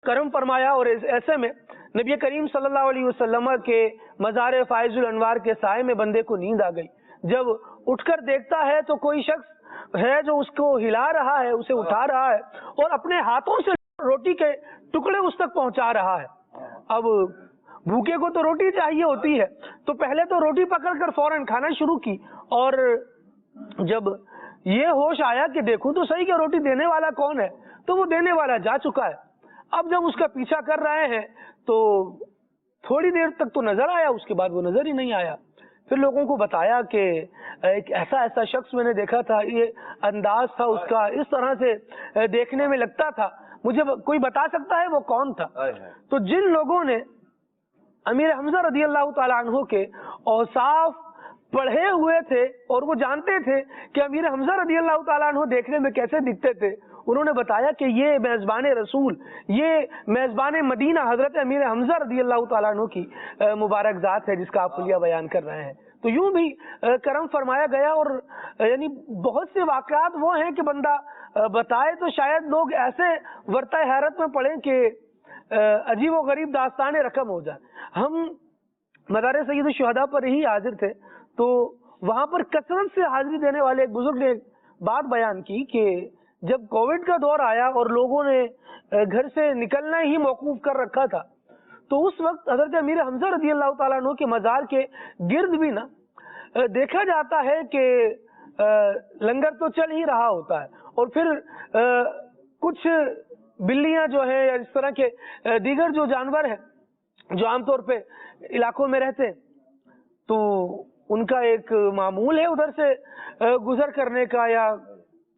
کرم فرمایا, اور ایسے میں نبی کریم صلی اللہ علیہ وسلم کے مزار فائز الانوار کے سائے میں بندے کو نیند آ گئی. جب اٹھ کر دیکھتا ہے تو کوئی شخص ہے جو اس کو ہلا رہا ہے, اسے اٹھا رہا ہے, اور اپنے ہاتھوں سے روٹی کے ٹکڑے اس تک پہنچا رہا ہے. اب بھوکے کو تو روٹی چاہیے ہوتی ہے, تو پہلے تو روٹی پکڑ کر فوراً کھانا شروع کی, اور جب یہ ہوش آیا کہ دیکھوں تو صحیح کہ روٹی دینے والا کون ہے, تو وہ دینے والا جا چکا ہے. اب جب اس کا پیچھا کر رہے ہیں تو تھوڑی دیر تک تو نظر آیا, اس کے بعد وہ نظر ہی نہیں آیا. پھر لوگوں کو بتایا کہ ایک ایسا شخص میں نے دیکھا تھا, یہ انداز تھا اس کا, اس طرح سے دیکھنے میں لگتا تھا, مجھے کوئی بتا سکتا ہے وہ کون تھا؟ تو جن لوگوں نے امیر حمزہ رضی اللہ تعالی عنہ کے اوصاف پڑھے ہوئے تھے اور وہ جانتے تھے کہ امیر حمزہ رضی اللہ تعالیٰ عنہ دیکھنے میں کیسے دکھتے تھے, انہوں نے بتایا کہ یہ میزبان رسول, یہ میزبان مدینہ حضرت امیر حمزہ رضی اللہ تعالیٰ عنہ کی مبارک ذات ہے جس کا آپ حلیہ بیان کر رہے ہیں. تو یوں بھی کرم فرمایا گیا, اور یعنی بہت سے واقعات وہ ہیں کہ بندہ بتائے تو شاید لوگ ایسے ورطہ حیرت میں پڑیں کہ عجیب و غریب داستان رقم ہو جائے. ہم مزار سید الشہداء پر ہی حاضر تھے, تو وہاں پر کثرت سے حاضری دینے والے ایک بزرگ نے بات بیان کی کہ جب کووڈ کا دور آیا اور لوگوں نے گھر سے نکلنا ہی موقوف کر رکھا تھا, تو اس وقت حضرت امیر حمزہ رضی اللہ تعالیٰ عنہ کے مزار کے گرد بھی نا دیکھا جاتا ہے کہ لنگر تو چل ہی رہا ہوتا ہے, اور پھر کچھ بلیاں جو ہیں یا اس طرح کے دیگر جو جانور ہیں جو عام طور پہ علاقوں میں رہتے ہیں, تو ان کا ایک معمول ہے ادھر سے گزر کرنے کا, یا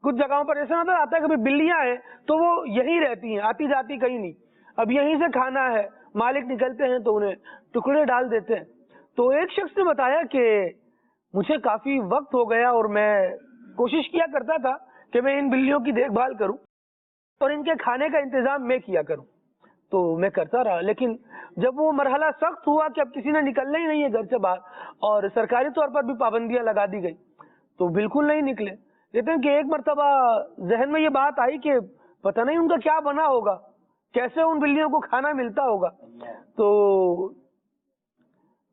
کچھ جگہوں پر ایسا نظر آتا ہے کہ بلیاں ہیں تو وہ یہیں رہتی ہیں, آتی جاتی کہیں نہیں, اب یہیں سے کھانا ہے, مالک نکلتے ہیں تو انہیں ٹکڑے ڈال دیتے ہیں. تو ایک شخص نے بتایا کہ مجھے کافی وقت ہو گیا اور میں کوشش کیا کرتا تھا کہ میں ان بلیوں کی دیکھ بھال کروں اور ان کے کھانے کا انتظام میں کیا کروں, تو میں کرتا رہا, لیکن جب وہ مرحلہ سخت ہوا کہ اب کسی نے نکلنا ہی نہیں ہے گھر سے باہر, اور سرکاری طور پر بھی پابندیاں لگا دی گئی, تو بالکل نہیں نکلے. کہتے ہیں کہ ایک مرتبہ ذہن میں یہ بات آئی کہ پتہ نہیں ان کا کیا بنا ہوگا, کیسے ان بلیوں کو کھانا ملتا ہوگا. تو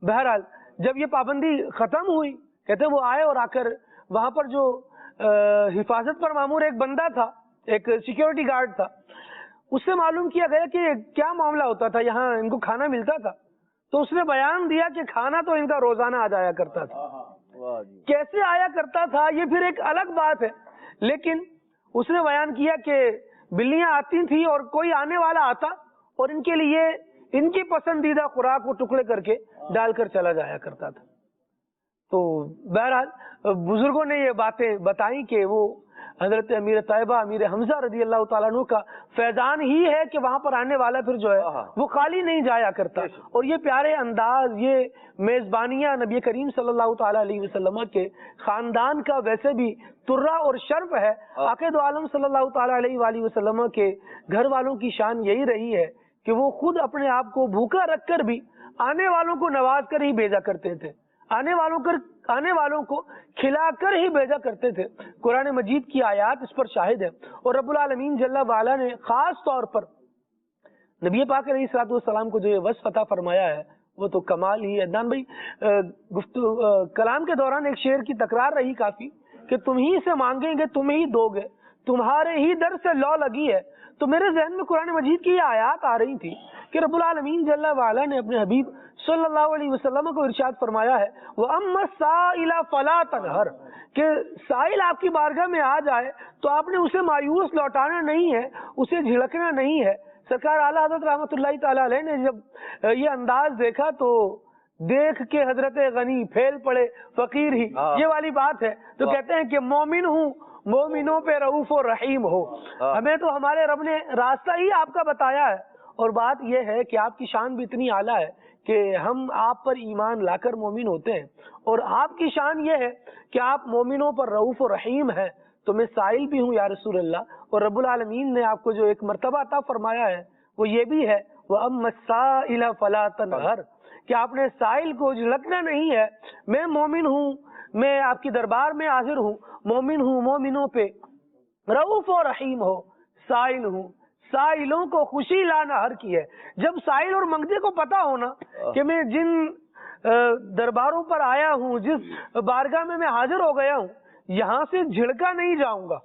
بہرحال جب یہ پابندی ختم ہوئی, کہتے ہیں وہ آئے اور آ کر وہاں پر جو حفاظت پر مامور ایک بندہ تھا, ایک سیکیورٹی گارڈ تھا, اس سے معلوم کیا گیا کہ کیا معاملہ ہوتا تھا, یہاں ان کو کھانا ملتا تھا. تو اس نے بیان دیا کہ کھانا تو ان کا روزانہ آ جایا کرتا تھا. کیسے آیا کرتا تھا یہ پھر ایک الگ بات ہے, لیکن اس نے بیان کیا کہ بلیاں آتی تھیں اور کوئی آنے والا آتا اور ان کے لیے ان کی پسندیدہ خوراک کو ٹکڑے کر کے ڈال کر چلا جایا کرتا تھا. تو بہرحال بزرگوں نے یہ باتیں بتائیں کہ وہ حضرت امیر طیبہ امیر حمزہ رضی اللہ تعالیٰ عنہ کا فیضان ہی ہے کہ وہاں پر آنے والا پھر جو ہے وہ خالی نہیں جایا کرتا. اور یہ پیارے انداز، یہ میزبانیاں نبی کریم صلی اللہ تعالیٰ علیہ وسلم کے خاندان کا ویسے بھی ترہ اور شرف ہے. آقا دو عالم صلی اللہ تعالیٰ علیہ وآلہ وسلم کے گھر والوں کی شان یہی رہی ہے کہ وہ خود اپنے آپ کو بھوکا رکھ کر بھی آنے والوں کو نواز کر ہی بھیجا کرتے تھے، آنے والوں کو کھلا کر ہی بھیجا کرتے تھے. قرآن مجید کی آیات اس پر شاہد ہے. اور رب العالمین جل وعلا نے خاص طور پر نبی پاک علیہ الصلوۃ والسلام کو جو یہ وصف عطا فرمایا ہے وہ تو کمال ہی ہے. عدنان بھائی کلام کے دوران ایک شعر کی تکرار رہی کافی کہ تم ہی سے مانگیں گے تم ہی دو گے، تمہارے ہی در سے لو لگی ہے. تو میرے ذہن میں قرآن مجید کی یہ آیات آ رہی تھی کہ رب العالمین جل وعلا نے اپنے حبیب صلی اللہ علیہ وسلم کو ارشاد فرمایا ہے وَأَمَّا السَّائِلَ فَلَا تَنْهَرْ، کہ سائل آپ کی بارگاہ میں آ جائے تو آپ نے اسے مایوس لوٹانا نہیں ہے، اسے جھڑکنا نہیں ہے. سرکار اعلیٰ حضرت رحمۃ اللہ تعالیٰ علیہ نے جب یہ انداز دیکھا تو دیکھ کے حضرت غنی پھیل پڑے فقیر ہی، یہ والی بات ہے. تو کہتے ہیں کہ مومن ہوں مومنوں پہ رؤوف و رحیم ہو. ہمیں تو ہمارے رب نے راستہ ہی آپ کا بتایا ہے. اور بات یہ ہے کہ آپ کی شان بھی اتنی اعلیٰ ہے کہ ہم آپ پر ایمان لا کر مومن ہوتے ہیں، اور آپ کی شان یہ ہے کہ آپ مومنوں پر رؤوف و رحیم ہیں. تو میں سائل بھی ہوں یا رسول اللہ، اور رب العالمین نے آپ کو جو ایک مرتبہ عطا فرمایا ہے وہ یہ بھی ہے وَأَمَّا السَّائِلَ فَلَا تَنْهَرْ، کہ آپ نے سائل کو جھڑکنا نہیں ہے. میں مومن ہوں، میں آپ کی دربار میں حاضر ہوں، مومن ہوں، مومنوں پہ رؤوف و رحیم ہو. سائل ہوں، سائلوں کو خوشی لانا ہر کی ہے. جب سائل اور منگتے کو پتا ہونا کہ میں جن درباروں پر آیا ہوں، جس بارگاہ میں حاضر ہو گیا ہوں، یہاں سے جھڑکا نہیں جاؤں گا،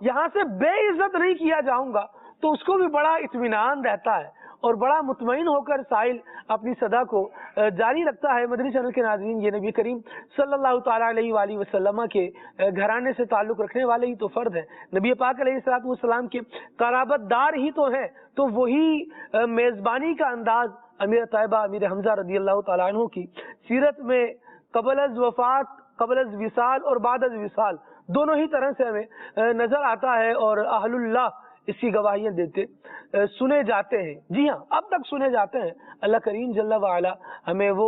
یہاں سے بے عزت نہیں کیا جاؤں گا، تو اس کو بھی بڑا اطمینان رہتا ہے اور بڑا مطمئن ہو کر سائل اپنی صدا کو جاری رکھتا ہے. مدنی چینل کے ناظرین، یہ نبی کریم صلی اللہ تعالیٰ علیہ وآلہ وسلم کے گھرانے سے تعلق رکھنے والے ہی تو فرد ہیں. نبی پاک علیہ الصلوۃ والسلام کے قرابت دار ہی تو ہیں. تو وہی میزبانی کا انداز امیر طیبہ امیر حمزہ رضی اللہ تعالیٰ عنہ کی سیرت میں قبل از وفات، قبل از وصال اور بعد از وصال دونوں ہی طرح سے ہمیں نظر آتا ہے، اور اہل اللہ اس کی گواہیاں دیتے سنے جاتے ہیں. جی ہاں، اب تک سنے جاتے ہیں. اللہ کریم جل وعلا ہمیں وہ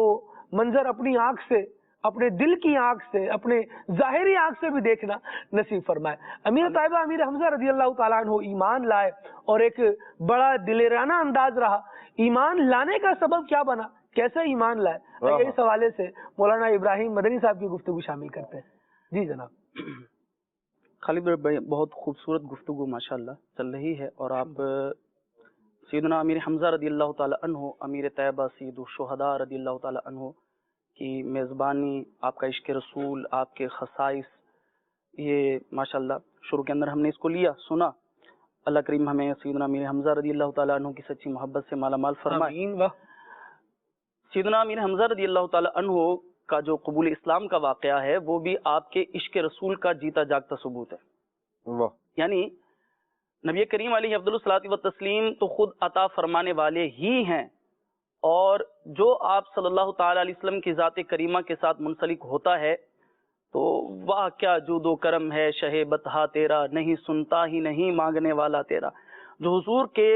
منظر اپنی آنکھ سے، اپنے دل کی آنکھ سے، اپنے ظاہری آنکھ سے بھی دیکھنا نصیب فرمائے. امیر طیبہ امیر حمزہ رضی اللہ تعالیٰ عنہ ایمان لائے، اور ایک بڑا دلیرانہ انداز رہا. ایمان لانے کا سبب کیا بنا، کیسے ایمان لائے، اس حوالے سے مولانا ابراہیم مدنی صاحب کی گفتگو شامل کرتے ہیں. جی جناب.
خالد بھائی، بہت خوبصورت گفتگو ماشاءاللہ چل رہی ہے، اور آپ سیدنا امیر حمزہ رضی اللہ تعالیٰ عنہ، امیر طیبہ سید الشہداء رضی اللہ تعالیٰ عنہ کی میزبانی، آپ کا عشق رسول، آپ کے خصائص، یہ ماشاءاللہ شروع کے اندر ہم نے اس کو لیا، سنا. اللہ کریم ہمیں سیدنا امیر حمزہ رضی اللہ تعالیٰ عنہ کی سچی محبت سے مالا مال فرمائے. سیدنا امیر حمزہ رضی اللہ تعالیٰ عنہ کا جو قبول اسلام کا واقعہ ہے وہ بھی آپ کے عشق رسول کا جیتا جاگتا ثبوت ہے. یعنی نبی کریم علیہ افضل الصلاۃ والتسلیم تو خود عطا فرمانے والے ہی ہیں، اور جو آپ صلی اللہ تعالی علیہ وسلم کی ذات کریمہ کے ساتھ منسلک ہوتا ہے تو واہ کیا جود و کرم ہے شہ بتہا تیرا، نہیں سنتا ہی نہیں مانگنے والا تیرا. جو حضور کے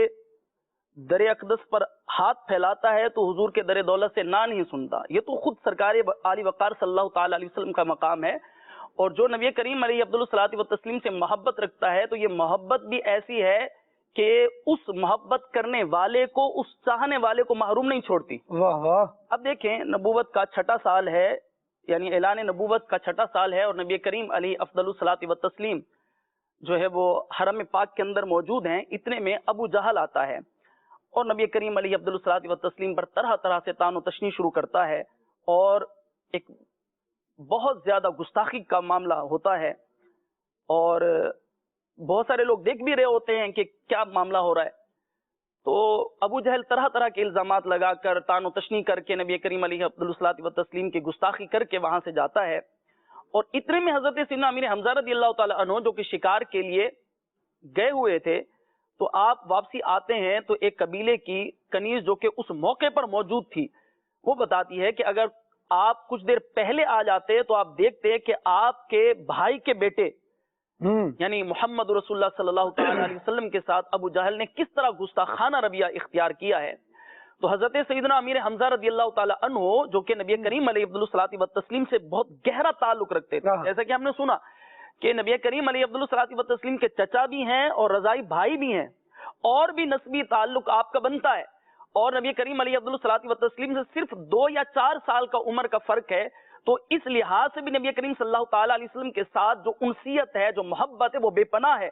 در اقدس پر ہاتھ پھیلاتا ہے تو حضور کے در دولت سے نہ نہیں سنتا. یہ تو خود سرکار عالی وقار صلی اللہ تعالی علیہ وسلم کا مقام ہے. اور جو نبی کریم علیہ افضل الصلاۃ والتسلیم سے محبت رکھتا ہے تو یہ محبت بھی ایسی ہے کہ اس محبت کرنے والے کو، اس چاہنے والے کو محروم نہیں چھوڑتی.
واہ واہ.
اب دیکھیں، نبوت کا 6واں سال ہے، یعنی اعلان نبوت کا 6واں سال ہے، اور نبی کریم علیہ افضل الصلاۃ والتسلیم جو ہے وہ حرم پاک کے اندر موجود ہیں. اتنے میں ابو جہل آتا ہے اور نبی کریم علیہ افضل الصلاۃ والتسلیم پر طرح طرح سے طعن و تشنیع شروع کرتا ہے، اور ایک بہت زیادہ گستاخی کا معاملہ ہوتا ہے، اور بہت سارے لوگ دیکھ بھی رہے ہوتے ہیں کہ کیا معاملہ ہو رہا ہے. تو ابو جہل طرح طرح کے الزامات لگا کر طعن و تشنیع کر کے نبی کریم علیہ افضل الصلاۃ والتسلیم کی گستاخی کر کے وہاں سے جاتا ہے. اور اتنے میں حضرت سیدنا امیر حمزہ رضی اللہ تعالیٰ عنہ جو کہ شکار کے لیے گئے ہوئے تھے، تو آپ واپسی آتے ہیں تو ایک قبیلے کی کنیز جو کہ اس موقع پر موجود تھی وہ بتاتی ہے کہ اگر آپ کچھ دیر پہلے آ جاتے تو آپ دیکھتے کہ آپ کے بھائی کے بیٹے یعنی محمد رسول اللہ صلی اللہ تعالی علیہ وسلم کے ساتھ ابو جہل نے کس طرح گستاخانہ رویہ اختیار کیا ہے. تو حضرت سیدنا امیر حمزہ رضی اللہ تعالی عنہ جو کہ نبی کریم علیہ الصلوۃ والتسلیم سے بہت گہرا تعلق رکھتے تھے, جیسا کہ ہم نے سنا کہ نبی کریم علیہ الصلوۃ والتسلیم کے چچا بھی ہیں اور رضائی بھائی بھی ہیں, اور بھی نسبی تعلق آپ کا بنتا ہے, اور نبی کریم علیہ الصلوۃ والتسلیم سے صرف 2 یا 4 سال کا عمر کا فرق ہے. تو اس لحاظ سے بھی نبی کریم صلی اللہ تعالی علیہ وسلم کے ساتھ جو انسیت ہے, جو محبت ہے, وہ بے پناہ ہے.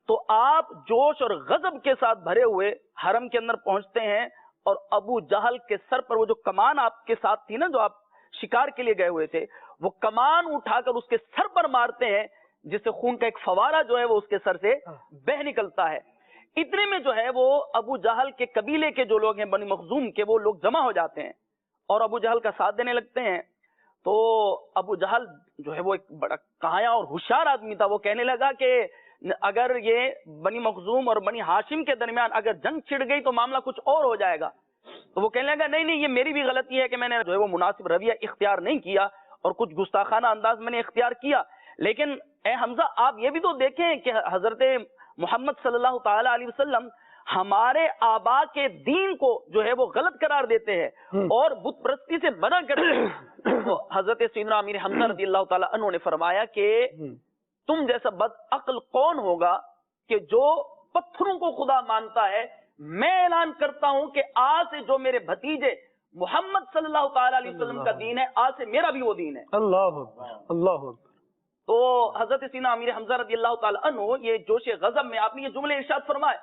تو آپ جوش اور غضب کے ساتھ بھرے ہوئے حرم کے اندر پہنچتے ہیں, اور ابو جہل کے سر پر وہ جو کمان آپ کے ساتھ تھی نا, جو آپ شکار کے لیے گئے ہوئے تھے, وہ کمان اٹھا کر اس کے سر پر مارتے ہیں, جس سے خون کا ایک فوارہ جو ہے وہ اس کے سر سے بہ نکلتا ہے. اتنے میں جو ہے وہ ابو جہل کے قبیلے کے جو لوگ ہیں بنی مخزوم کے, وہ لوگ جمع ہو جاتے ہیں اور ابو جہل کا ساتھ دینے لگتے ہیں. تو ابو جہل جو ہے وہ ایک بڑا کہایا اور ہوشیار آدمی تھا. وہ کہنے لگا کہ اگر یہ بنی مخزوم اور بنی ہاشم کے درمیان اگر جنگ چھڑ گئی تو معاملہ کچھ اور ہو جائے گا. تو وہ کہنے لگا نہیں یہ میری بھی غلطی ہے کہ میں نے جو ہے وہ مناسب رویہ اختیار نہیں کیا اور کچھ گستاخانہ انداز میں نے اختیار کیا. لیکن اے حمزہ آپ یہ بھی تو دیکھیں کہ حضرت محمد صلی اللہ تعالی علیہ وسلم ہمارے آبا کے دین کو جو ہے وہ غلط قرار دیتے ہیں اور بت پرستی سے منع کرتے ہیں. تو حضرت سیدنا امیر حمزہ رضی اللہ تعالی عنہ نے فرمایا کہ تم جیسا بد عقل کون ہوگا کہ جو پتھروں کو خدا مانتا ہے. میں اعلان کرتا ہوں کہ آج سے جو میرے بھتیجے محمد صلی اللہ تعالی علیہ وسلم کا دین ہے, آج سے میرا بھی وہ دین ہے.
اللہ اللہ.
تو حضرت سیدنا امیر حمزہ رضی اللہ تعالی عنہ یہ جوش غضب میں آپ نے یہ جملے ارشاد فرمائے.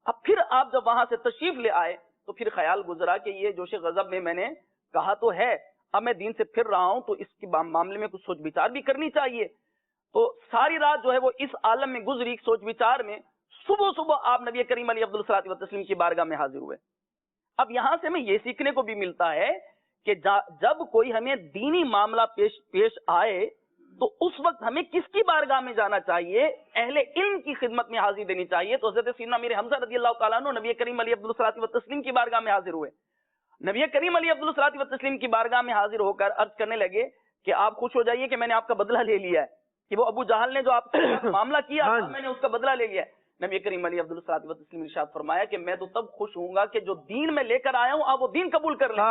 اب پھر آپ جب وہاں سے تشریف لے آئے تو پھر خیال گزرا کہ یہ جوش غضب میں نے کہا تو ہے, اب میں دین سے پھر رہا ہوں تو اس کے معاملے میں کچھ سوچ بچار بھی کرنی چاہیے. تو ساری رات جو ہے وہ اس عالم میں گزری سوچ بچار میں. صبح صبح آپ نبی کریم علیہ الصلوۃ والتسلیم کی بارگاہ میں حاضر ہوئے. اب یہاں سے ہمیں یہ سیکھنے کو بھی ملتا ہے کہ جب کوئی ہمیں دینی معاملہ پیش آئے تو اس وقت ہمیں کس کی بارگاہ میں جانا چاہیے, اہل علم کی خدمت میں حاضری دینی چاہیے. تو حضرت سیدنا امیر حمزہ رضی اللہ تعالیٰ عنہ نبی کریم علیہ الصلوۃ والتسلیم کی بارگاہ میں حاضر ہوئے. نبی کریم علیہ الصلوۃ والتسلیم کی بارگاہ میں حاضر ہو کر عرض کرنے لگے کہ آپ خوش ہو جائیے کہ میں نے آپ کا بدلہ لے لیا ہے, کہ وہ ابو جہل نے جو آپ کا معاملہ کیا میں نے اس کا بدلہ لے لیا ہے. نبی کریم علیہ الصلوۃ والتسلیم ارشاد فرمایا کہ میں تو تب خوش ہوں گا کہ جو دین میں لے کر آیا ہوں آپ وہ دین قبول کر لیں.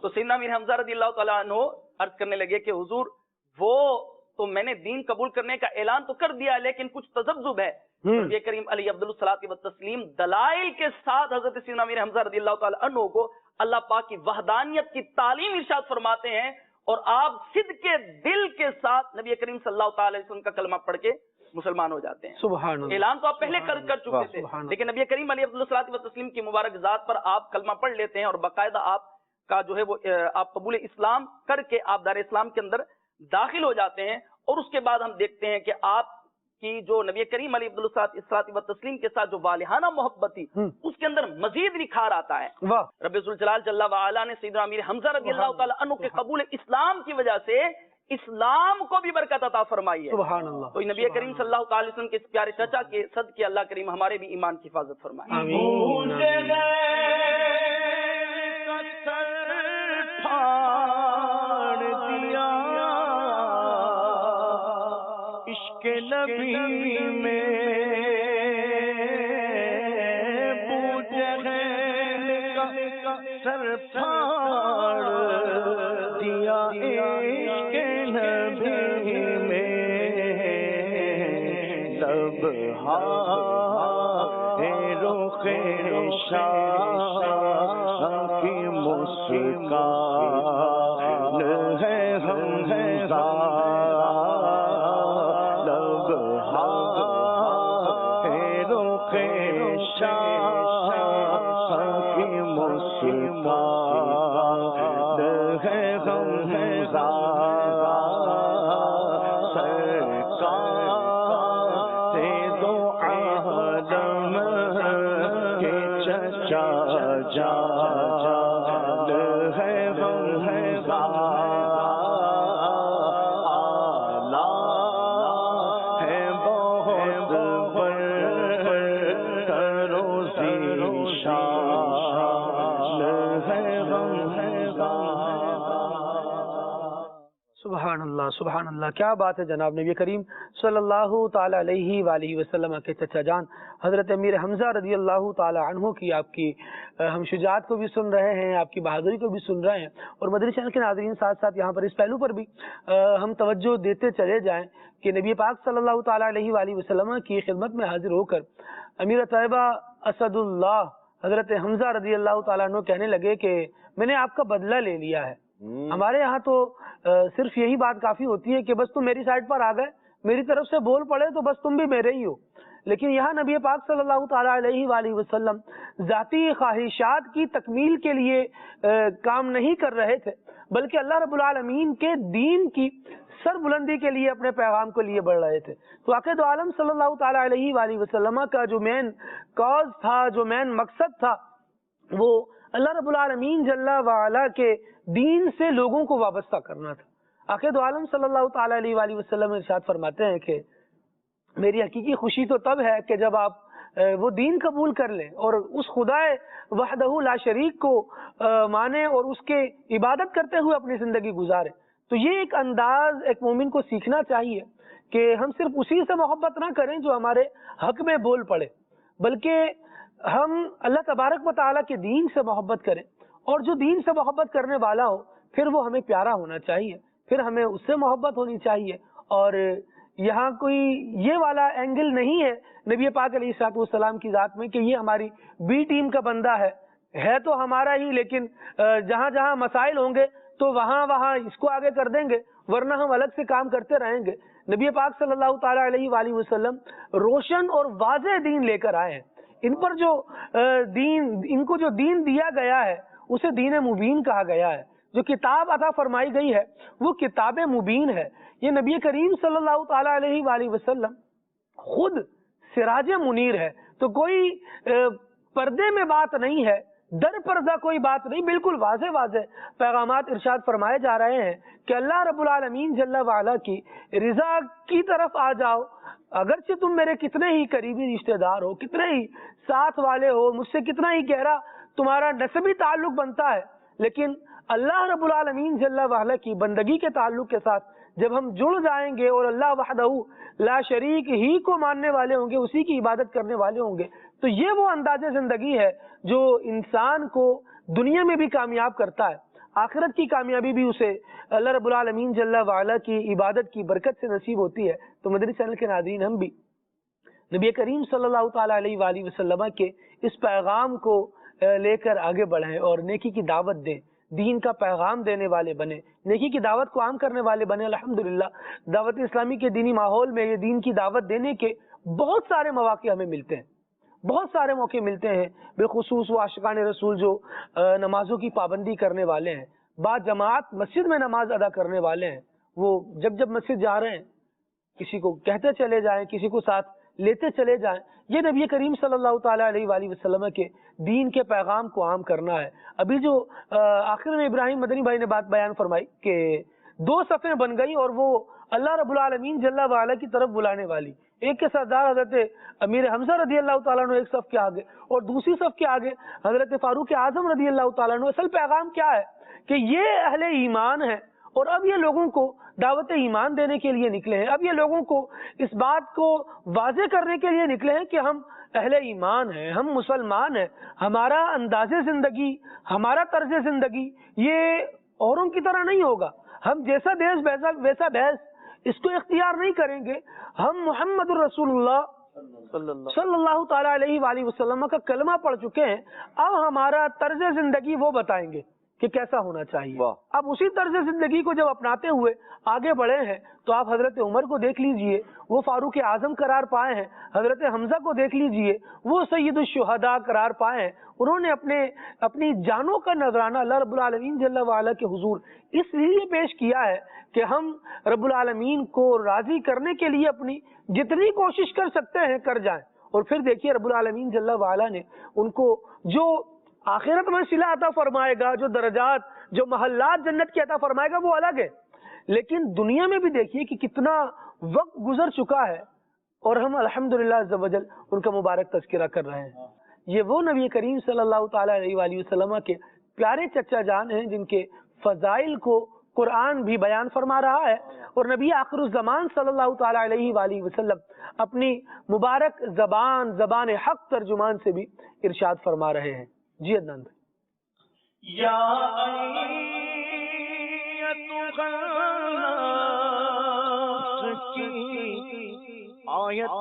تو سیدنا امیر حمزہ رضی اللہ تعالیٰ عنہ عرض کرنے لگے کہ حضور وہ تو میں نے دین قبول کرنے کا اعلان تو کر دیا لیکن کچھ تذبذب ہے. نبی کریم علیہ الصلوۃ والتسلیم دلائل کے ساتھ حضرت سیدنا امیر حمزہ رضی اللہ تعالیٰ عنہ کو اللہ پاک کی وحدانیت کی تعلیم ارشاد فرماتے ہیں, اور آپ صدق کے دل کے ساتھ نبی کریم صلی اللہ تعالی علیہ وسلم کا کلمہ پڑھ کے مسلمان ہو جاتے ہیں. سبحان اللہ. اعلان تو آپ پہلے کر چکے تھے لیکن نبی کریم علیہ الصلوۃ والتسلیم کی مبارک ذات پر آپ کلمہ پڑھ لیتے ہیں اور باقاعدہ آپ کا جو ہے وہ آپ قبول اسلام کر کے آپ دار اسلام کے اندر داخل ہو جاتے ہیں. اور اس کے بعد ہم دیکھتے ہیں کہ آپ کی جو نبی کریم علیہ الصلوۃ والتسلیم کے ساتھ جو والہانہ محبت تھی اس کے اندر مزید نکھار آتا ہے. رب ذوالجلال جل وعلا نے سیدنا امیر حمزہ رضی اللہ تعالی عنہ کے قبول اسلام کی وجہ سے اسلام کو بھی برکت عطا فرمائی ہے. سبحان اللہ. تو نبی کریم صلی اللہ تعالی وسلم کے اس پیارے چچا کے صدقے اللہ کریم ہمارے بھی ایمان کی حفاظت فرمائے. آمین.
کے نبی میں سر پھاڑ دیا, عشق نبی میں لب رخ شاہ کی مسکان ہے حمزہ, کرو
سبحان اللہ، کیا بات ہے جناب. نبی کریم صلی اللہ تعالی علیہ وآلہ وسلم کے چچا جان حضرت امیر حمزہ رضی اللہ تعالی عنہ کی آپ کی ہم شجاعت کو بھی سن رہے ہیں، آپ کی بہادری کو بھی سن رہے ہیں، اور مدنی چینل کے ناظرین ساتھ ساتھ یہاں پر اس پہلو پر بھی ہم توجہ دیتے چلے جائیں کہ نبی پاک صلی اللہ تعالی علیہ وآلہ وسلم کی خدمت میں حاضر ہو کر امیر طیبہ اسد اللہ حضرت حمزہ رضی اللہ تعالیٰ عنہ کہنے لگے کہ میں نے آپ کا بدلہ لے لیا ہے. ہمارے یہاں تو صرف یہی بات کافی ہوتی ہے کہ بس تم میری سائڈ پر آ گئے، میری طرف سے بول پڑے تو بس تم بھی میرے ہی ہو. لیکن یہاں نبی پاک صلی اللہ تعالی علیہ وآلہ وسلم ذاتی خواہشات کی تکمیل کے لیے کام نہیں کر رہے تھے، بلکہ اللہ رب العالمین کے دین کی سر بلندی کے لیے اپنے پیغام کو لیے بڑھ رہے تھے. تو عقید عالم صلی اللہ تعالی علیہ وآلہ وسلم کا جو مین کاز تھا، جو مین مقصد تھا، وہ اللہ رب العالمین جل وعلا کے دین سے لوگوں کو وابستہ کرنا تھا. عقید عالم صلی اللہ تعالی علیہ وآلہ وسلم ارشاد فرماتے ہیں کہ میری حقیقی خوشی تو تب ہے کہ جب آپ وہ دین قبول کر لیں اور اس خدا وحدہ لا شریک کو مانیں اور اس کے عبادت کرتے ہوئے اپنی زندگی گزاریں. تو یہ ایک انداز ایک مومن کو سیکھنا چاہیے کہ ہم صرف اسی سے محبت نہ کریں جو ہمارے حق میں بول پڑے، بلکہ ہم اللہ تبارک و تعالیٰ کے دین سے محبت کریں، اور جو دین سے محبت کرنے والا ہو پھر وہ ہمیں پیارا ہونا چاہیے، پھر ہمیں اس سے محبت ہونی چاہیے. اور یہاں کوئی یہ والا اینگل نہیں ہے نبی پاک علیہ الصلوۃ والسلام کی ذات میں کہ یہ ہماری بی ٹیم کا بندہ ہے تو ہمارا ہی، لیکن جہاں جہاں مسائل ہوں گے تو وہاں اس کو آگے کر دیں گے، ورنہ ہم الگ سے کام کرتے رہیں گے. نبی پاک صلی اللہ تعالی علیہ وآلہ وسلم روشن اور واضح دین لے کر آئے ہیں. ان پر ان کو جو دین دیا گیا ہے اسے دین مبین کہا گیا ہے. جو کتاب عطا فرمائی گئی ہے وہ کتاب مبین ہے. یہ نبی کریم صلی اللہ تعالی علیہ وآلہ وسلم خود سراج منیر ہے. تو کوئی پردے میں بات نہیں ہے، در پردہ کوئی بات نہیں، بالکل واضح پیغامات ارشاد فرمائے جا رہے ہیں کہ اللہ رب العالمین جل وعلا کی رضا کی طرف آ جاؤ. اگرچہ تم میرے کتنے ہی قریبی رشتہ دار ہو، کتنے ہی ساتھ والے ہو، مجھ سے کتنا ہی گہرا تمہارا نسبی تعلق بنتا ہے، لیکن اللہ رب العالمین جل وعلا کی بندگی کے تعلق کے ساتھ جب ہم جڑ جائیں گے اور اللہ وحدہ لا شریک ہی کو ماننے والے ہوں گے، اسی کی عبادت کرنے والے ہوں گے، تو یہ وہ انداز زندگی ہے جو انسان کو دنیا میں بھی کامیاب کرتا ہے، آخرت کی کامیابی بھی اسے اللہ رب العالمین جل وعلا کی عبادت کی برکت سے نصیب ہوتی ہے. تو مدنی چینل کے ناظرین ہم بھی نبی کریم صلی اللہ تعالی علیہ وآلہ وسلم کے اس پیغام کو لے کر آگے بڑھیں اور نیکی کی دعوت دیں، دین کا پیغام دینے والے بنے، نیکی کی دعوت کو عام کرنے والے بنے. الحمدللہ دعوت اسلامی کے دینی ماحول میں یہ دین کی دعوت دینے کے بہت سارے مواقع ہمیں ملتے ہیں، بہت سارے موقع ملتے ہیں، بالخصوص وہ عاشقان رسول جو نمازوں کی پابندی کرنے والے ہیں، بعض جماعت مسجد میں نماز ادا کرنے والے ہیں، وہ جب مسجد جا رہے ہیں کسی کو کہتے چلے جائیں، کسی کو ساتھ لیتے چلے جائیں. یہ نبی کریم صلی اللہ تعالی علیہ وآلہ وسلم کے دین کے پیغام کو عام کرنا ہے. ابھی جو آخر میں ابراہیم مدنی بھائی نے بات بیان فرمائی کہ 2 صفیں بن گئی اور وہ اللہ رب العالمین جل وعلا کی طرف بلانے والی. ایک کے سردار حضرت امیر حمزہ رضی اللہ تعالیٰ عنہ ایک صف کے آگے، اور دوسری صف کے آگے حضرت فاروق اعظم رضی اللہ تعالیٰ عنہ. اصل پیغام کیا ہے کہ یہ اہل ایمان ہے، اور اب یہ لوگوں کو دعوت ایمان دینے کے لیے نکلے ہیں، اب یہ لوگوں کو اس بات کو واضح کرنے کے لیے نکلے ہیں کہ ہم اہل ایمان ہیں، ہم مسلمان ہیں، ہمارا انداز زندگی، ہمارا طرز زندگی یہ اوروں کی طرح نہیں ہوگا، ہم جیسا دیش ویسا بھیس اس کو اختیار نہیں کریں گے. ہم محمد الرسول اللہ صلی اللہ تعالی علیہ وآلہ وسلم کا کلمہ پڑھ چکے ہیں، اب ہمارا طرز زندگی وہ بتائیں گے کہ کیسا ہونا چاہیے. اب اسی طرز زندگی کو جب اپناتے ہوئے آگے بڑھے ہیں تو آپ حضرت عمر کو دیکھ لیجئے، وہ فاروق اعظم قرار پائے ہیں. حضرت حمزہ کو دیکھ لیجئے، وہ سید الشہداء قرار پائے ہیں. انہوں نے اپنی جانوں کا نذرانہ اللہ رب العالمین جل وعلا کے حضور اس لیے پیش کیا ہے کہ ہم رب العالمین کو راضی کرنے کے لیے اپنی جتنی کوشش کر سکتے ہیں کر جائیں. اور پھر دیکھیے رب العالمین جل وعلا نے ان کو جو آخرت میں صلہ عطا فرمائے گا، جو درجات، جو محلات جنت کی عطا فرمائے گا وہ الگ ہے، لیکن دنیا میں بھی دیکھیے کہ کتنا وقت گزر چکا ہے اور ہم الحمدللہ عز و جل ان کا مبارک تذکرہ کر رہے ہیں. یہ وہ نبی کریم صلی اللہ تعالی علیہ وآلہ وسلم کے پیارے چچا جان ہیں جن کے فضائل کو قرآن بھی بیان فرما رہا ہے، اور نبی آخر الزمان صلی اللہ تعالی علیہ وآلہ وسلم اپنی مبارک زبان حق ترجمان سے بھی ارشاد فرما رہے ہیں. جی عدنان بھائی.
یا آیت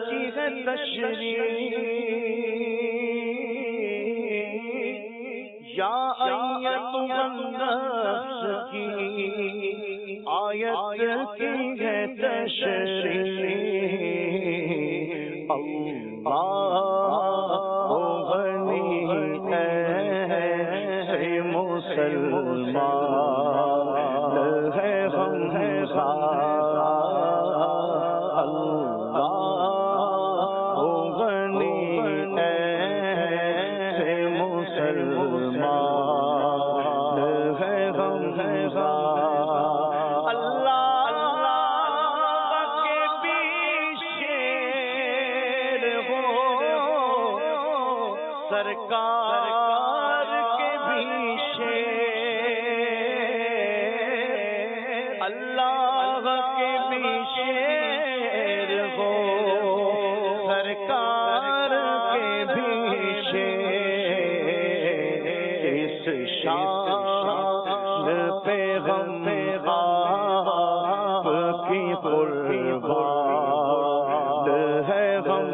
کی ہے تشریح، یا آیت النفس کی آیت کی ہے تشریح. اللہ غنی ہے مسلمان ہے غم سرکار کے بھی شیر، اللہ کے بھی شیر ہو، سرکار کے بھی شیر. اس شان پہ غم آپ کی قربان ہے غم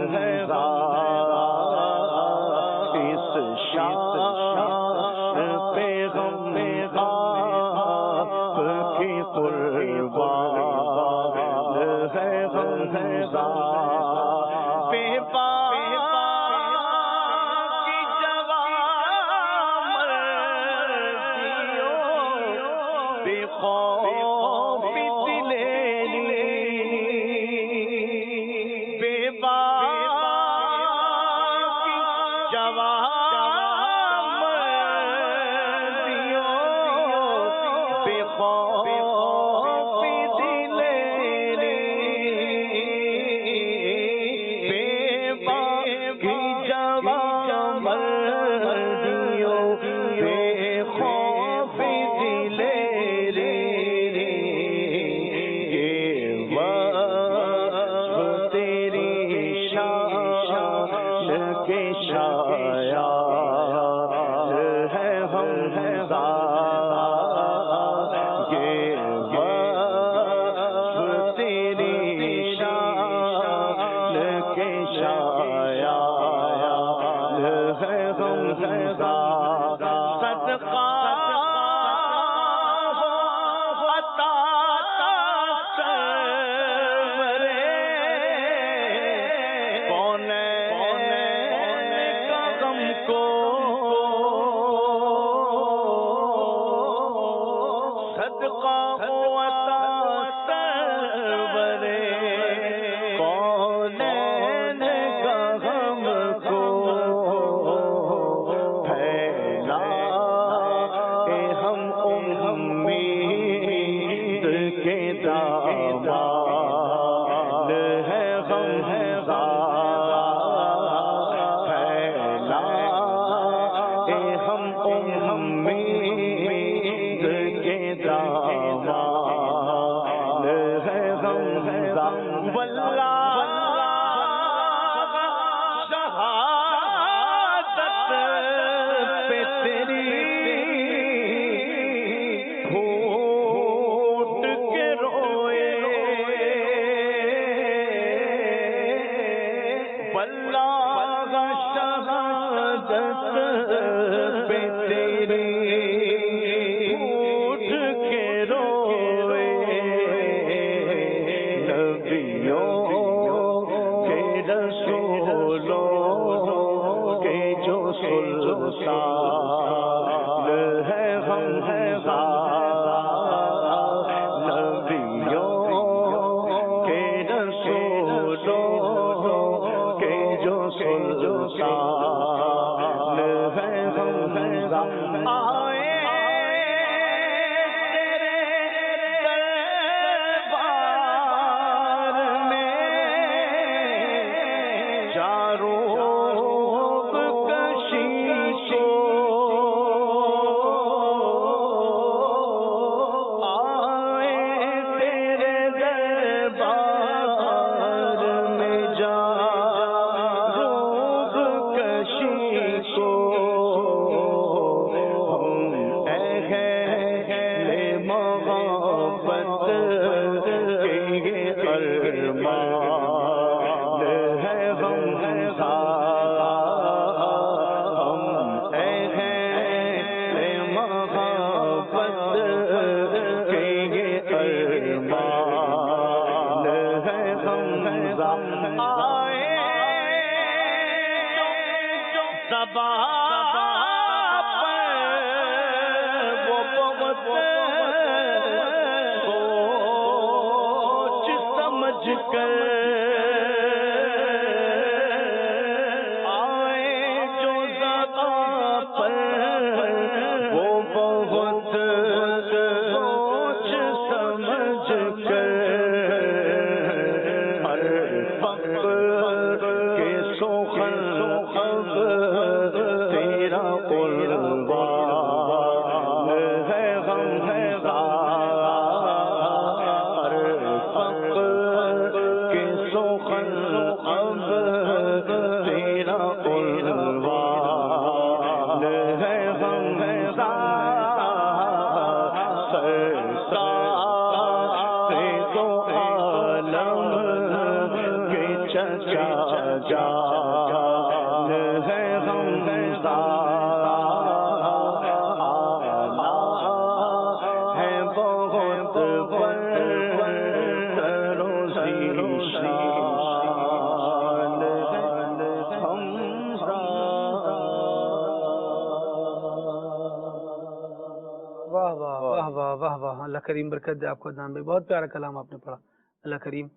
اللہ کریم برکت دے آپ کو عدنان بھائی، بہت پیارا کلام آپ نے پڑھا. اللہ کریم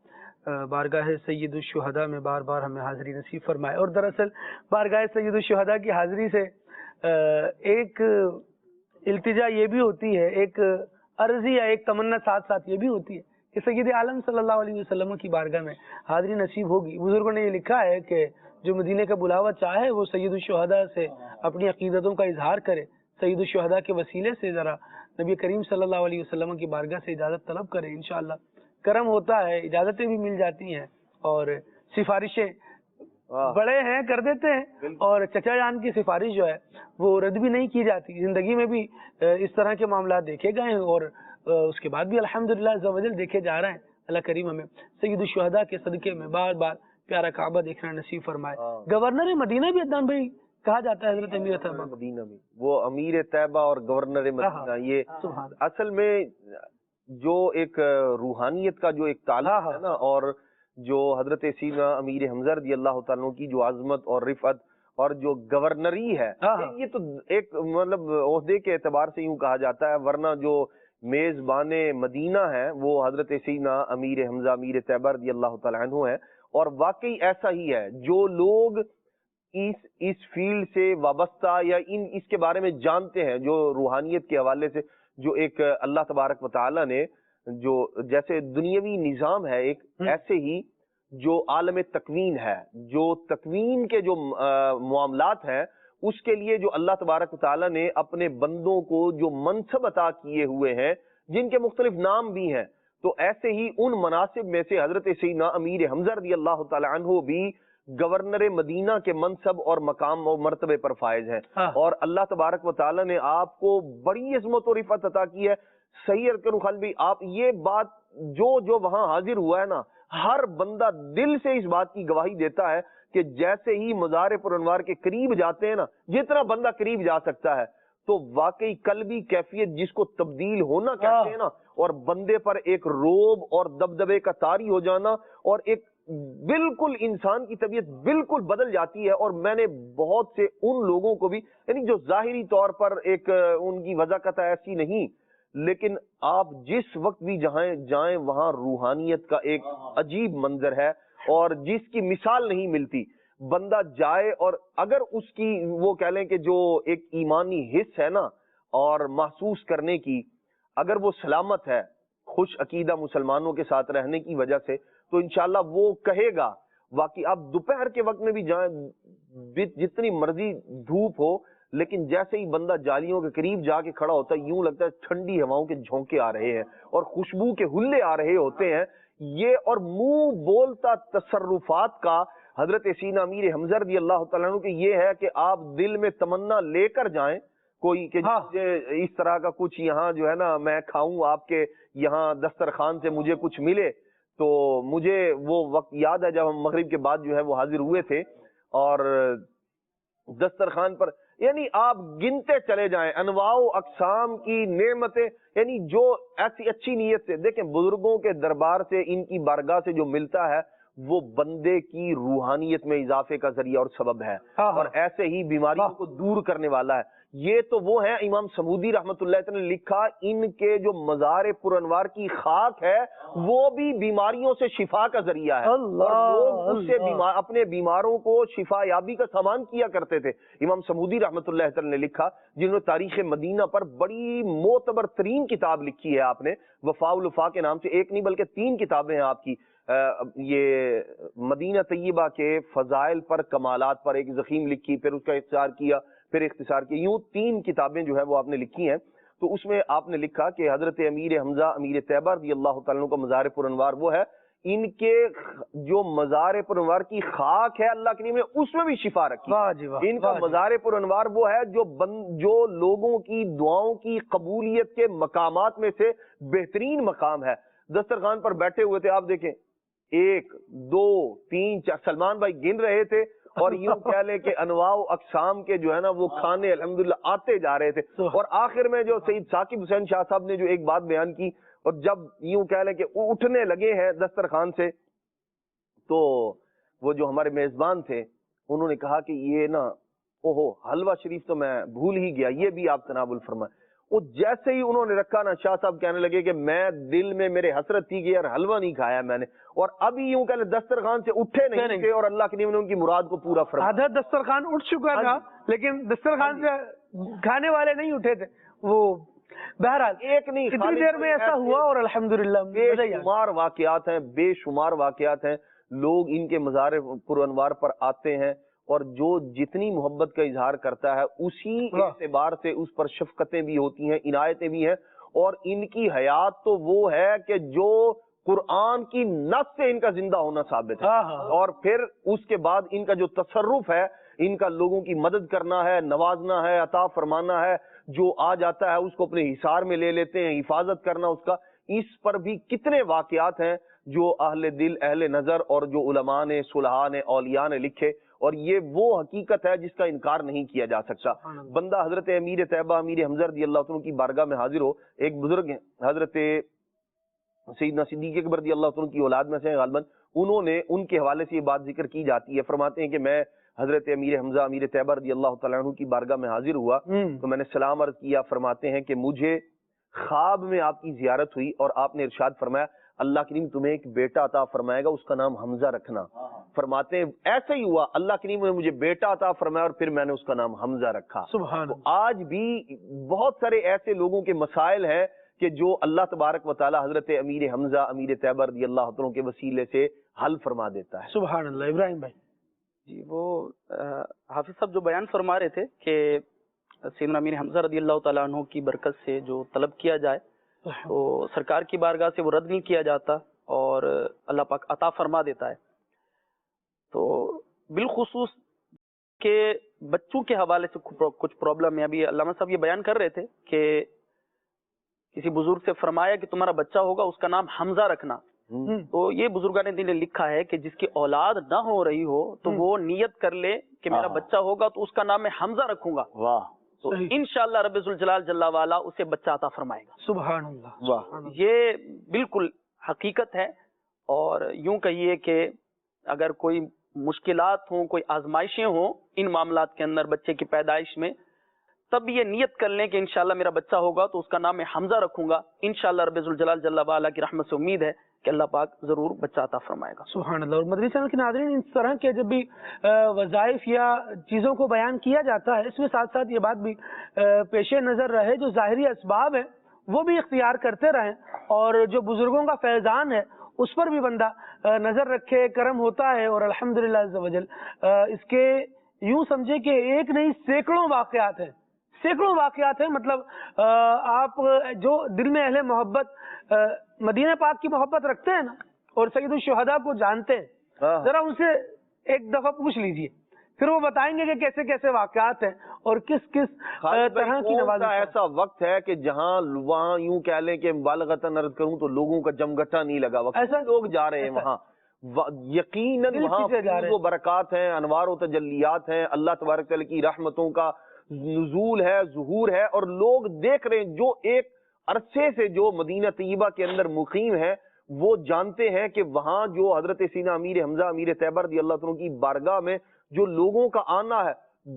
بارگاہ سید الشہداء میں بار بار ہمیں حاضری نصیب فرمائے. اور دراصل بارگاہ سید الشہداء کی حاضری سے ایک التجا یہ بھی ہوتی ہے، ایک عرضی یا ایک تمنا ساتھ ساتھ یہ بھی ہوتی ہے کہ سید عالم صلی اللہ علیہ وسلم کی بارگاہ میں حاضری نصیب ہوگی. بزرگوں نے یہ لکھا ہے کہ جو مدینے کا بلاوا چاہے وہ سید الشہداء سے اپنی عقیدتوں کا اظہار کرے، سید الشہداء کے وسیلے سے ذرا نبی کریم صلی اللہ علیہ وسلم کی بارگاہ سے اجازت طلب کرے. انشاءاللہ کرم ہوتا ہے، اجازتیں بھی مل جاتی ہیں اور سفارشیں بڑے ہیں کر دیتے ہیں، اور چچا جان کی سفارش جو ہے وہ رد بھی نہیں کی جاتی. زندگی میں بھی اس طرح کے معاملات دیکھے گئے ہیں اور اس کے بعد بھی الحمدللہ عز و جل دیکھے جا رہے ہیں. اللہ کریم ہمیں سید الشہداء کے صدقے میں بار بار پیارا کعبہ دیکھنا نصیب فرمائے. گورنر مدینہ بھی عدنان بھائی کہا جاتا ہے حضرت امیر طیبہ
مدینہ میں، وہ امیر طیبہ اور گورنر مدینہ، یہ اصل میں جو ایک روحانیت کا جو ایک تعلق ہے نا، اور جو حضرت سیدنا امیر حمزہ رضی اللہ تعالیٰ کی جو عظمت اور رفعت اور جو گورنری ہے، یہ تو ایک مطلب عہدے کے اعتبار سے یوں کہا جاتا ہے، ورنہ جو میزبان مدینہ ہے وہ حضرت سیدنا امیر حمزہ امیر طیبہ رضی اللہ تعالیٰ عنہ ہے. اور واقعی ایسا ہی ہے، جو لوگ اس فیلڈ سے وابستہ یا اس کے بارے میں جانتے ہیں، جو روحانیت کے حوالے سے جو ایک اللہ تبارک و تعالیٰ نے جو جیسے دنیاوی نظام ہے ایک، ایسے ہی جو عالم تکوین ہے، جو تکوین کے جو معاملات ہیں، اس کے لیے جو اللہ تبارک و تعالیٰ نے اپنے بندوں کو جو منصب عطا کیے ہوئے ہیں، جن کے مختلف نام بھی ہیں، تو ایسے ہی ان مناصب میں سے حضرت سیدنا امیر حمزہ رضی اللہ تعالیٰ عنہ بھی گورنر مدینہ کے منصب اور مقام و مرتبے پر فائز ہیں. اور اللہ تبارک و تعالیٰ نے آپ کو بڑی عظمت و رفعت عطا کی ہے. صحیح ارکن خالد بھی آپ یہ بات جو وہاں حاضر ہوا ہے نا، ہر بندہ دل سے اس بات کی گواہی دیتا ہے کہ جیسے ہی مزار پر انوار کے قریب جاتے ہیں نا، جتنا بندہ قریب جا سکتا ہے، تو واقعی قلبی کیفیت جس کو تبدیل ہونا کہتے ہیں نا، اور بندے پر ایک روب اور دبدبے کا طاری ہو جانا، اور ایک بالکل انسان کی طبیعت بالکل بدل جاتی ہے. اور میں نے بہت سے ان لوگوں کو بھی، یعنی جو ظاہری طور پر ایک ان کی وضاحت ایسی نہیں، لیکن آپ جس وقت بھی جہاں جائیں وہاں روحانیت کا ایک عجیب منظر ہے، اور جس کی مثال نہیں ملتی. بندہ جائے اور اگر اس کی وہ کہہ لیں کہ جو ایک ایمانی حص ہے نا اور محسوس کرنے کی، اگر وہ سلامت ہے خوش عقیدہ مسلمانوں کے ساتھ رہنے کی وجہ سے، تو انشاءاللہ وہ کہے گا. واقعی آپ دوپہر کے وقت میں بھی جائیں، جتنی مرضی دھوپ ہو، لیکن جیسے ہی بندہ جالیوں کے قریب جا کے کھڑا ہوتا ہے، یوں لگتا ہے ٹھنڈی ہواؤں کے جھونکے آ رہے ہیں اور خوشبو کے ہلے آ رہے ہوتے ہیں. یہ اور منہ بولتا تصرفات کا حضرت سیدنا امیر حمزہ رضی اللہ تعالیٰ عنہ کہ یہ ہے کہ آپ دل میں تمنا لے کر جائیں کوئی کہ اس طرح کا کچھ یہاں جو ہے نا میں کھاؤں، آپ کے یہاں دسترخوان سے مجھے کچھ ملے. تو مجھے وہ وقت یاد ہے جب ہم مغرب کے بعد جو ہے وہ حاضر ہوئے تھے، اور دسترخوان پر یعنی آپ گنتے چلے جائیں انواع و اقسام کی نعمتیں، یعنی جو ایسی اچھی نیت سے دیکھیں بزرگوں کے دربار سے ان کی بارگاہ سے جو ملتا ہے وہ بندے کی روحانیت میں اضافے کا ذریعہ اور سبب ہے، اور ایسے ہی بیماریوں کو دور کرنے والا ہے۔ یہ تو وہ ہیں امام سمودی رحمت اللہ علیہ نے لکھا ان کے جو مزار پر انوار کی خاک ہے وہ بھی بیماریوں سے شفا کا ذریعہ ہے، اور لوگ اس سے اپنے بیماروں کو شفا یابی کا سامان کیا کرتے تھے۔ امام سمودی رحمت اللہ علیہ نے لکھا، جنہوں نے تاریخ مدینہ پر بڑی معتبر ترین کتاب لکھی ہے، آپ نے وفاء الوفا کے نام سے، ایک نہیں بلکہ 3 کتابیں ہیں آپ کی، یہ مدینہ طیبہ کے فضائل پر کمالات پر ایک ضخیم لکھی، پھر اس کا اختصار کیا، پھر اختصار کیا، یوں 3 کتابیں جو ہے وہ آپ نے لکھی ہیں۔ تو اس میں آپ نے لکھا کہ حضرت امیر حمزہ امیر طیبہ رضی اللہ تعالیٰ عنہ کا مزار پر انوار وہ ہے، ان کے جو مزار پر انوار کی خاک ہے اللہ کے نیم نے اس میں بھی شفا رکھی۔ ان کا مزار پر انوار وہ ہے جو لوگوں کی دعاؤں کی قبولیت کے مقامات میں سے بہترین مقام ہے۔ دسترخوان پر بیٹھے ہوئے تھے، آپ دیکھیں 1 2 3 4 سلمان بھائی گن رہے تھے، اور یوں کہہ لیں کہ انواع و اقسام کے جو ہے نا وہ کھانے الحمدللہ آتے جا رہے تھے، اور آخر میں جو سید ثاقب حسین شاہ صاحب نے جو ایک بات بیان کی، اور جب یوں کہہ لیں کہ اٹھنے لگے ہیں دسترخوان سے، تو وہ جو ہمارے میزبان تھے انہوں نے کہا کہ یہ نا اوہو حلوہ شریف تو میں بھول ہی گیا، یہ بھی آپ تناول فرمائیں۔ وہ جیسے ہی انہوں نے رکھا نا، شاہ صاحب کہنے لگے کہ میں دل میں میرے حسرت تھی کہ یار حلوہ نہیں کھایا میں نے، اور ابھی یوں کہنے دسترخوان سے اٹھے نہیں تھے، اور اللہ کے نیم نے ان کی مراد کو پورا فرمایا۔
آدھا دسترخوان اٹھ چکا تھا لیکن دسترخوان سے کھانے والے نہیں اٹھے تھے۔ وہ بہرحال
ایک نہیں،
اتنی دیر میں ایسا ہوا، اور الحمدللہ
بے شمار واقعات ہیں، بے شمار واقعات ہیں، لوگ ان کے مزار پر انوار پر آتے ہیں، اور جو جتنی محبت کا اظہار کرتا ہے اسی اعتبار سے اس پر شفقتیں بھی ہوتی ہیں، عنایتیں بھی ہیں، اور ان کی حیات تو وہ ہے کہ جو قرآن کی نص سے ان کا زندہ ہونا ثابت ہے، اور پھر اس کے بعد ان کا جو تصرف ہے، ان کا لوگوں کی مدد کرنا ہے، نوازنا ہے، عطا فرمانا ہے، جو آ جاتا ہے اس کو اپنے حصار میں لے لیتے ہیں، حفاظت کرنا اس کا، اس پر بھی کتنے واقعات ہیں جو اہل دل اہل نظر اور جو علماء نے صلحاء نے اولیاء نے لکھے، اور یہ وہ حقیقت ہے جس کا انکار نہیں کیا جا سکتا۔ بندہ حضرت امیر طیبہ امیر حمزہ رضی اللہ عنہ کی بارگاہ میں حاضر ہو، ایک بزرگ ہیں حضرت سیدنا صدیق اکبر رضی اللہ عنہ کی اولاد میں سے غالباً، انہوں نے ان کے حوالے سے یہ بات ذکر کی جاتی ہے، فرماتے ہیں کہ میں حضرت امیر حمزہ امیر طیبہ رضی اللہ تعالیٰ عنہ کی بارگاہ میں حاضر ہوا تو میں نے سلام عرض کیا، فرماتے ہیں کہ مجھے خواب میں آپ کی زیارت ہوئی اور آپ نے ارشاد فرمایا اللہ کریم تمہیں ایک بیٹا عطا فرمائے گا، اس کا نام حمزہ رکھنا۔ فرماتے ہیں ایسے ہی ہوا، اللہ کریم نے مجھے بیٹا عطا فرمایا اور پھر میں نے اس کا نام حمزہ رکھا۔
سبحان
اللہ۔ آج بھی بہت سارے ایسے لوگوں کے مسائل ہیں کہ جو اللہ تبارک و تعالی حضرت امیر حمزہ امیر طیبہ رضی اللہ عنہ کے وسیلے سے حل فرما دیتا ہے۔
سبحان اللہ۔ ابراہیم بھائی
جی، وہ حافظ صاحب جو بیان فرما رہے تھے کہ سیدنا امیر حمزہ رضی اللہ تعالیٰ عنہ کی برکت سے جو طلب کیا جائے تو سرکار کی بارگاہ سے وہ رد نہیں کیا جاتا اور اللہ پاک عطا فرما دیتا ہے۔ تو بالخصوص کہ بچوں کے حوالے سے کچھ پرابلم ہے۔ ابھی علامہ صاحب یہ بیان کر رہے تھے کہ کسی بزرگ سے فرمایا کہ تمہارا بچہ ہوگا اس کا نام حمزہ رکھنا، تو یہ بزرگان دین نے لکھا ہے کہ جس کی اولاد نہ ہو رہی ہو تو وہ نیت کر لے کہ میرا بچہ ہوگا تو اس کا نام میں حمزہ رکھوں گا، تو انشاءاللہ رب ذوالجلال جل والا اسے بچہ عطا فرمائے گا۔
سبحان اللہ۔
یہ بالکل حقیقت ہے، اور یوں کہیے کہ اگر کوئی مشکلات ہوں، کوئی آزمائشیں ہوں ان معاملات کے اندر بچے کی پیدائش میں، تب یہ نیت کر لیں کہ انشاءاللہ میرا بچہ ہوگا تو اس کا نام میں حمزہ رکھوں گا، انشاءاللہ رب ذوالجلال جل وعلا کی رحمت سے امید ہے کہ اللہ پاک ضرور بچہ عطا فرمائے گا۔
سبحان اللہ۔ اور مدنی چینل کے ناظرین، اس طرح کے جب بھی وظائف یا چیزوں کو بیان کیا جاتا ہے، اس میں ساتھ ساتھ یہ بات بھی پیش نظر رہے جو ظاہری اسباب ہیں وہ بھی اختیار کرتے رہیں، اور جو بزرگوں کا فیضان ہے اس پر بھی بندہ نظر رکھے، کرم ہوتا ہے، اور الحمدللہ عز و جل اس کے یوں سمجھے کہ ایک نہیں سینکڑوں واقعات ہیں، سینکڑوں واقعات ہیں۔ مطلب آپ جو دل میں اہل محبت مدینہ پاک کی محبت رکھتے ہیں نا، اور سید الشہداء کو جانتے ہیں، ذرا ان سے ایک دفعہ پوچھ لیجئے، پھر وہ بتائیں گے کہ کیسے کیسے واقعات ہیں اور کس کس طرح کی نوازش۔
ایسا وقت ہے کہ جہاں وہاں یوں کہہ لیں کہ مبالغتاً عرض کروں تو لوگوں کا جمگٹا نہیں لگا، وقت ایسا لوگ جا رہے ہیں وہاں، یقیناً وہاں فیض و برکات ہیں، انوار و تجلیات ہیں، اللہ تبارک تعالیٰ کی رحمتوں کا نزول ہے، ظہور ہے، اور لوگ دیکھ رہے ہیں جو ایک عرصے سے جو مدینہ طیبہ کے اندر مقیم ہے وہ جانتے ہیں کہ وہاں جو حضرت سیدنا امیر حمزہ امیر طیبہ رضی اللہ عنہ کی بارگاہ میں جو لوگوں کا آنا ہے،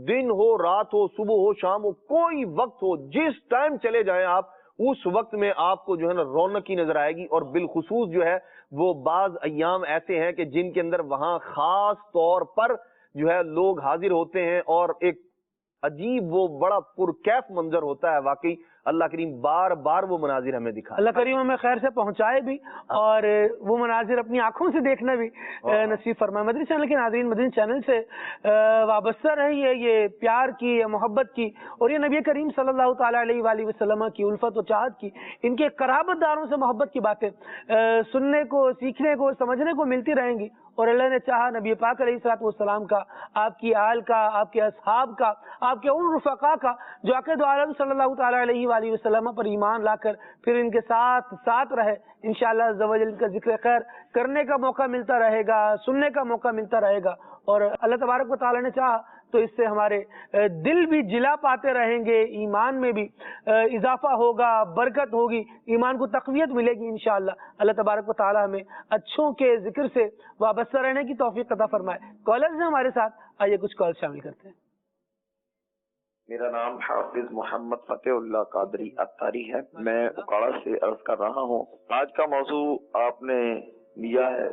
دن ہو رات ہو صبح ہو شام ہو کوئی وقت ہو، جس ٹائم چلے جائیں آپ اس وقت میں آپ کو جو ہے نا رونق کی نظر آئے گی. اور بالخصوص جو ہے وہ بعض ایام ایسے ہیں کہ جن کے اندر وہاں خاص طور پر جو ہے لوگ حاضر ہوتے ہیں اور ایک عجیب وہ بڑا پرکیف منظر ہوتا ہے. واقعی اللہ کریم بار بار وہ مناظر ہمیں دکھا،
اللہ کریم ہمیں خیر سے پہنچائے بھی اور وہ مناظر اپنی آنکھوں سے دیکھنا بھی نصیب فرمائے. مدنی چینل کے ناظرین، مدنی چینل سے وابستہ رہیے، یہ پیار کی، یہ محبت کی، اور یہ نبی کریم صلی اللہ تعالیٰ علیہ وآلہ وسلم کی الفت و چاہت کی، ان کے قرابت داروں سے محبت کی باتیں سننے کو، سیکھنے کو، سمجھنے کو ملتی رہیں گی. اور اللہ نے چاہا نبی پاک علیہ الصلوۃ والسلام کا، آپ کی آل کا، آپ کے اصحاب کا، آپ کے ان رفقا کا جو عقید عالم صلی اللہ تعالیٰ علیہ وآلہ وسلم پر ایمان لا کر پھر ان کے ساتھ رہے. انشاءاللہ عز و جل ان کا ذکر خیر کرنے کا موقع ملتا رہے گا، سننے کا موقع ملتا رہے گا، اور اللہ تبارک و تعالیٰ نے چاہا تو اس سے ہمارے دل بھی جلا پاتے رہیں گے، ایمان میں بھی اضافہ ہوگا، برکت ہوگی، ایمان کو تقویت ملے گی انشاءاللہ. اللہ تبارک و تعالیٰ ہمیں اچھوں کے ذکر سے وابستہ رہنے کی توفیق عطا فرمائے. کالرز ہیں ہمارے ساتھ، آئیے کچھ کال شامل کرتے ہیں.
میرا نام حافظ محمد فتح اللہ قادری اتاری ہے، میں اکاڑا سے عرض کر رہا ہوں. آج کا موضوع آپ نے لیا ہے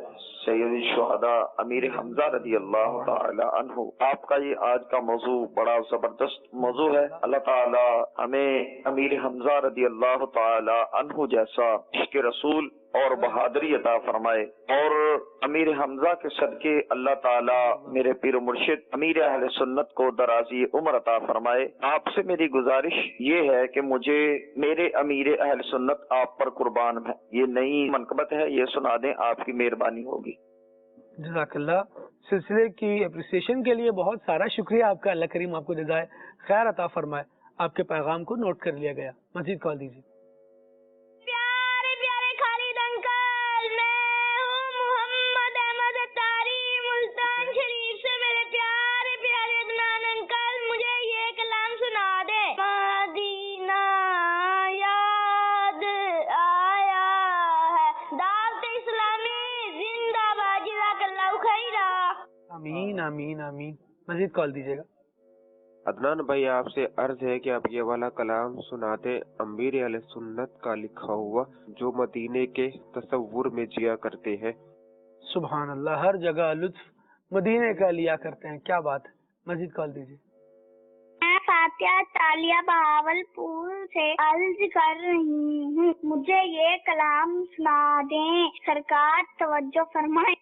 سید الشہداء امیر حمزہ رضی اللہ تعالی عنہ. آپ کا یہ آج کا موضوع بڑا زبردست موضوع ہے. اللہ تعالی ہمیں امیر حمزہ رضی اللہ تعالی عنہ جیسا عشق رسول اور بہادری عطا فرمائے، اور امیر حمزہ کے صدقے اللہ تعالی میرے پیر و مرشد امیر اہل سنت کو درازی عمر عطا فرمائے. آپ سے میری گزارش یہ ہے کہ مجھے میرے امیر اہل سنت آپ پر قربان ہے، یہ نئی منقبت ہے، یہ سنا دیں، آپ کی مہربانی ہوگی.
جزاک اللہ. سلسلے کی اپریسیشن کے لیے بہت سارا شکریہ آپ کا. اللہ کریم آپ کو جزائے خیر عطا فرمائے. آپ کے پیغام کو نوٹ کر لیا گیا. مزید کال دیجیے.
پیارے پیارے خالد انکل، میں ہوں محمد احمد اتاری ملتان شریف سے. میرے پیارے پیارے عدنان انکل، مجھے یہ کلام سنا دے. مدینہ یاد آیا ہے، دعوت اسلامی زندہ باد. جزاک اللہ خیرا.
آمین آمین آمین. مزید کال دیجیے گا.
عدنان بھائی، آپ سے عرض ہے کہ آپ یہ والا کلام سناتے امیر اہل سنت کا لکھا ہوا جو مدینے کے تصور میں جیا کرتے ہیں.
سبحان اللہ، ہر جگہ لطف مدینے کا لیا کرتے ہیں. کیا بات ہے. مزید کال دیجیے.
میں فاتحہ تالیہ بہاول پور سے عرض کر رہی ہوں، مجھے یہ کلام سنا دیں. سرکار توجہ فرمائیں.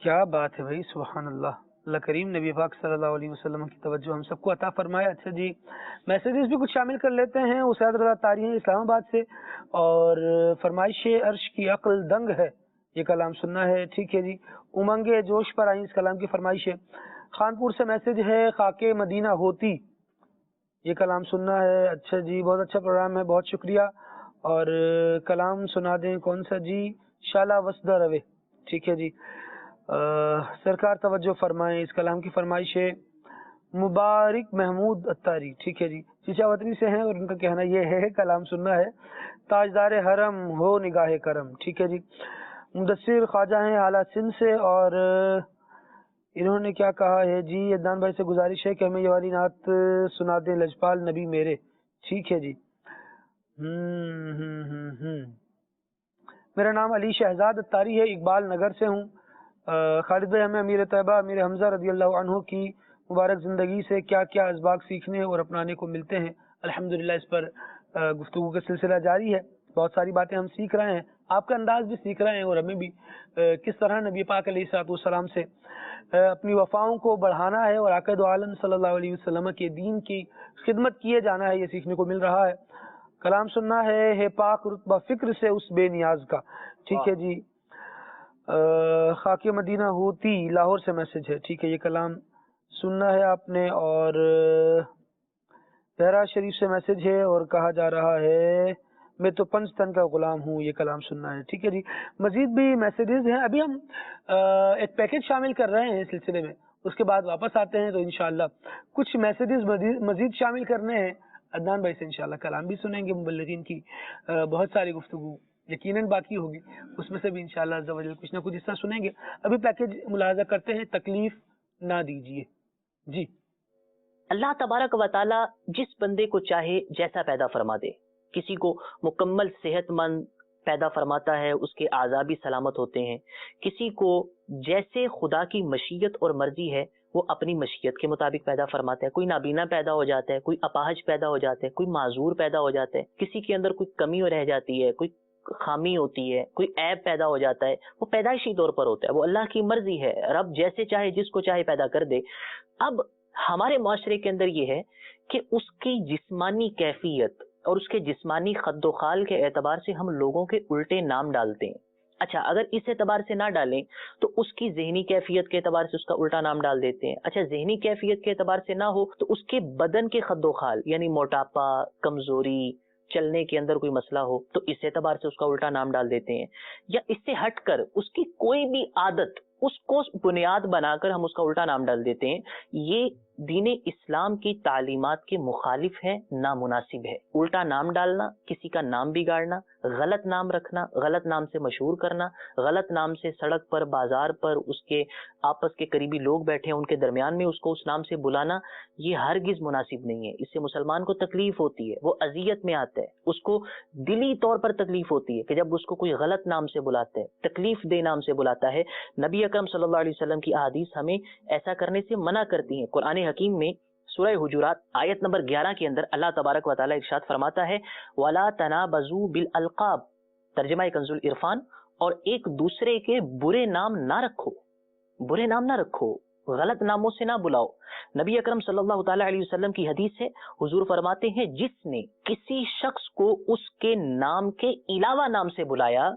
کیا بات ہے بھائی. سبحان اللہ. اللہ کریم نبی پاک صلی اللہ علیہ وسلم کی توجہ ہم سب کو عطا فرمائے. اچھا جی، میسیجز بھی کچھ شامل کر لیتے ہیں. اسید رضا طاری ہیں اسلام آباد سے، اور فرمائش عرش کی عقل دنگ ہے، یہ کلام سننا ہے. ٹھیک ہے جی. امنگ جوش پر آئی اس کلام کی فرمائش ہے. خانپور سے میسج ہے، خاک مدینہ ہوتی، یہ کلام سننا ہے. اچھا جی، بہت اچھا پروگرام ہے، بہت شکریہ. اور کلام سنا دیں. کون سا جی؟ شالا وسدہ روے. ٹھیک ہے جی. سرکار توجہ فرمائیں. اس کلام کی فرمائش ہے مبارک محمود اتاری. ٹھیک ہے جی، چیچا وطنی سے ہیں، اور ان کا کہنا یہ ہے کلام سننا ہے. تاجدار حرم ہو نگاہ کرم. ٹھیک ہے جی. مدثر خواجہ ہیں اعلیٰ سندھ سے، اور انہوں نے کیا کہا ہے جی؟ عدنان بھائی سے گزارش ہے کہ ہمیں یہ والی نعت سنا دیں، لجپال نبی میرے. ٹھیک ہے جی. میرا نام علی شہزاد اتاری ہے، اقبال نگر سے ہوں. خالد بھائی، ہمیں امیر طیبہ امیر حمزہ رضی اللہ عنہ کی مبارک زندگی سے کیا کیا اسباق سیکھنے اور اپنانے کو ملتے ہیں؟ الحمدللہ اس پر گفتگو کا سلسلہ جاری ہے. بہت ساری باتیں ہم سیکھ رہے ہیں، آپ کا انداز بھی سیکھ رہے ہیں، اور ہمیں بھی کس طرح نبی پاک علیہ الصلوۃ والسلام سے اپنی وفاؤں کو بڑھانا ہے، اور عقائد عالم صلی اللہ علیہ وسلم کے دین کی خدمت کیے جانا ہے، یہ سیکھنے کو مل رہا ہے. کلام سننا ہے پاک رتبہ فکر سے اس بے نیاز کا. ٹھیک ہے جی. خاک مدینہ ہوتی لاہور سے میسج ہے. ٹھیک ہے، یہ کلام سننا ہے آپ نے. اور بہرا شریف سے میسج ہے، اور کہا جا رہا ہے میں تو پنج تن کا غلام ہوں، یہ کلام سننا ہے. ٹھیک ہے جی. مزید بھی میسیجز ہیں. ابھی ہم ایک پیکج شامل کر رہے ہیں اس سلسلے میں، اس کے بعد واپس آتے ہیں. تو انشاءاللہ کچھ میسیجز مزید شامل کرنے ہیں. عدنان بھائی سے انشاءاللہ کلام بھی سنیں گے. مبلغین کی بہت ساری گفتگو یقیناً باقی ہوگی، اس میں سے بھی انشاءاللہ عز و جل کچھ نہ کچھ حصہ سنیں گے. ابھی پیکج ملاحظہ کرتے ہیں. تکلیف نہ دیجیے. جی.
اللہ تبارک و تعالی جس بندے کو چاہے جیسا پیدا فرما دے. کسی کو مکمل صحت مند پیدا فرماتا ہے، اس کے اعضاء بھی سلامت ہوتے ہیں. کسی کو جیسے خدا کی مشیت اور مرضی ہے وہ اپنی مشیت کے مطابق پیدا فرماتا ہے. کوئی نابینا پیدا ہو جاتا ہے، کوئی اپاہج پیدا ہو جاتا ہے، کوئی معذور پیدا ہو جاتا ہے، کسی کے اندر کوئی کمی رہ جاتی ہے، کوئی خامی ہوتی ہے، کوئی عیب پیدا ہو جاتا ہے. وہ پیدائشی طور پر ہوتا ہے، وہ اللہ کی مرضی ہے. رب جیسے چاہے جس کو چاہے پیدا کر دے. اب ہمارے معاشرے کے اندر یہ ہے کہ اس کی جسمانی کیفیت اور اس کے جسمانی خد و خال کے اعتبار سے ہم لوگوں کے الٹے نام ڈالتے ہیں. اچھا اگر اس اعتبار سے نہ ڈالیں تو اس کی ذہنی کیفیت کے اعتبار سے اس کا الٹا نام ڈال دیتے ہیں. اچھا ذہنی کیفیت کے اعتبار سے نہ ہو تو اس کے بدن کے خد و خال یعنی موٹاپا، کمزوری، چلنے کے اندر کوئی مسئلہ ہو تو اس اعتبار سے اس کا الٹا نام ڈال دیتے ہیں. یا اس سے ہٹ کر اس کی کوئی بھی عادت اس کو بنیاد بنا کر ہم اس کا الٹا نام ڈال دیتے ہیں. یہ دین اسلام کی تعلیمات کے مخالف ہے، نامناسب ہے. الٹا نام ڈالنا، کسی کا نام بگاڑنا، غلط نام رکھنا، غلط نام سے مشہور کرنا، غلط نام سے سڑک پر، بازار پر اس کے آپس کے قریبی لوگ بیٹھے ہیں ان کے درمیان میں اس کو اس نام سے بلانا، یہ ہرگز مناسب نہیں ہے. اس سے مسلمان کو تکلیف ہوتی ہے، وہ اذیت میں آتا ہے، اس کو دلی طور پر تکلیف ہوتی ہے کہ جب اس کو کوئی غلط نام سے بلاتا ہے، تکلیف دہ نام سے بلاتا ہے. نبی اکرم صلی اللہ علیہ وسلم کی احادیث ہمیں ایسا کرنے سے منع کرتی ہیں. قرآن حکیم میں سورہ حجرات آیت نمبر 11 کے اندر اللہ تبارک و تعالی ارشاد فرماتا ہے وَلَا تَنَابَزُوا بِالْأَلْقَابِ، ترجمہ کنز العرفان، اور ایک دوسرے کے برے نام نہ رکھو، برے نام نہ رکھو، غلط ناموں سے نہ بلاؤ. نبی اکرم صلی اللہ تعالی علیہ وسلم کی حدیث ہے، حضور فرماتے ہیں جس نے کسی شخص کو اس کے نام کے علاوہ نام سے بلایا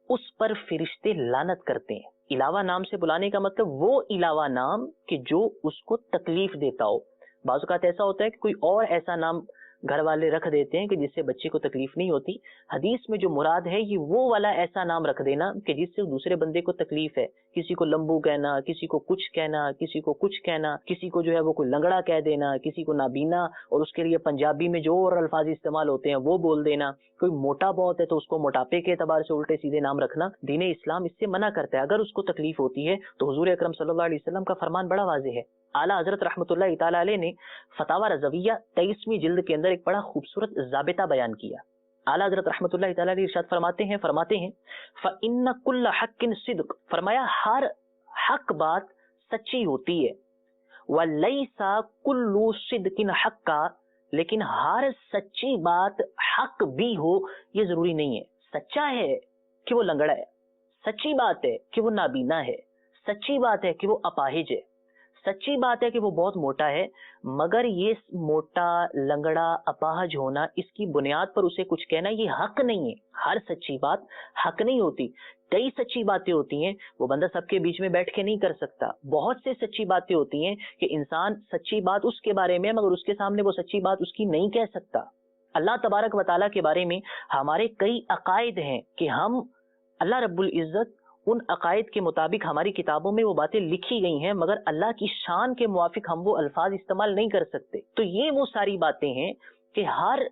اس پر فرشتے لعنت کرتے ہیں. علاوہ نام سے بلانے کا مطلب وہ علاوہ نام کہ جو اس کو تکلیف دیتا ہو. بعض اوقات ایسا ہوتا ہے کہ کوئی اور ایسا نام گھر والے رکھ دیتے ہیں کہ جس سے بچے کو تکلیف نہیں ہوتی. حدیث میں جو مراد ہے یہ وہ والا ایسا نام رکھ دینا کہ جس سے دوسرے بندے کو تکلیف ہے. کسی کو لمبو کہنا، کسی کو کچھ کہنا، کسی کو کچھ کہنا، کسی کو جو ہے وہ کوئی لنگڑا کہہ دینا، کسی کو نابینا اور اس کے لیے پنجابی میں جو اور الفاظ استعمال ہوتے ہیں وہ بول دینا. کوئی موٹا بہت ہے تو اس کو موٹاپے کے اعتبار سے الٹے سیدھے نام رکھنا دین اسلام اس سے منع کرتا ہے. اگر اس کو تکلیف ہوتی ہے تو حضور اکرم صلی اللہ علیہ وسلم کا فرمان بڑا واضح ہے. اعلیٰ حضرت رحمۃ اللہ تعالی علیہ نے فتاوی رضویہ 23ویں جلد کے اندر ایک بڑا خوبصورت ضابطہ بیان کیا. اعلیٰ حضرت رحمۃ اللہ تعالی علیہ ارشاد فرماتے ہیں فَإِنَّ كُلَّ حَقٍّ صِدْقٍ، فرمایا ہر حق بات سچی ہوتی ہے. وَلَيْسَ كُلُّ صِدْقٍ حَقًّا، لیکن ہر سچی بات حق بھی ہو یہ ضروری نہیں ہے. سچا ہے کہ وہ لنگڑا ہے، سچی بات ہے کہ وہ نابینا ہے، سچی بات ہے کہ وہ اپاہج ہے، سچی بات ہے کہ وہ بہت موٹا ہے، مگر یہ موٹا، لنگڑا، اپاہج ہونا اس کی بنیاد پر اسے کچھ کہنا یہ حق نہیں ہے. ہر سچی بات حق نہیں ہوتی. کئی سچی باتیں ہوتی ہیں وہ بندہ سب کے بیچ میں بیٹھ کے نہیں کر سکتا. بہت سے سچی باتیں ہوتی ہیں کہ انسان سچی بات اس کے بارے میں مگر اس کے سامنے وہ سچی بات اس کی نہیں کہہ سکتا. اللہ تبارک و تعالیٰ کے بارے میں ہمارے کئی عقائد ہیں کہ ہم اللہ رب العزت ان عقائد کے مطابق ہماری کتابوں میں وہ باتیں لکھی گئی ہیں مگر اللہ کی شان کے موافق ہم وہ الفاظ استعمال نہیں کر سکتے. تو یہ وہ ساری باتیں ہیں کہ ہر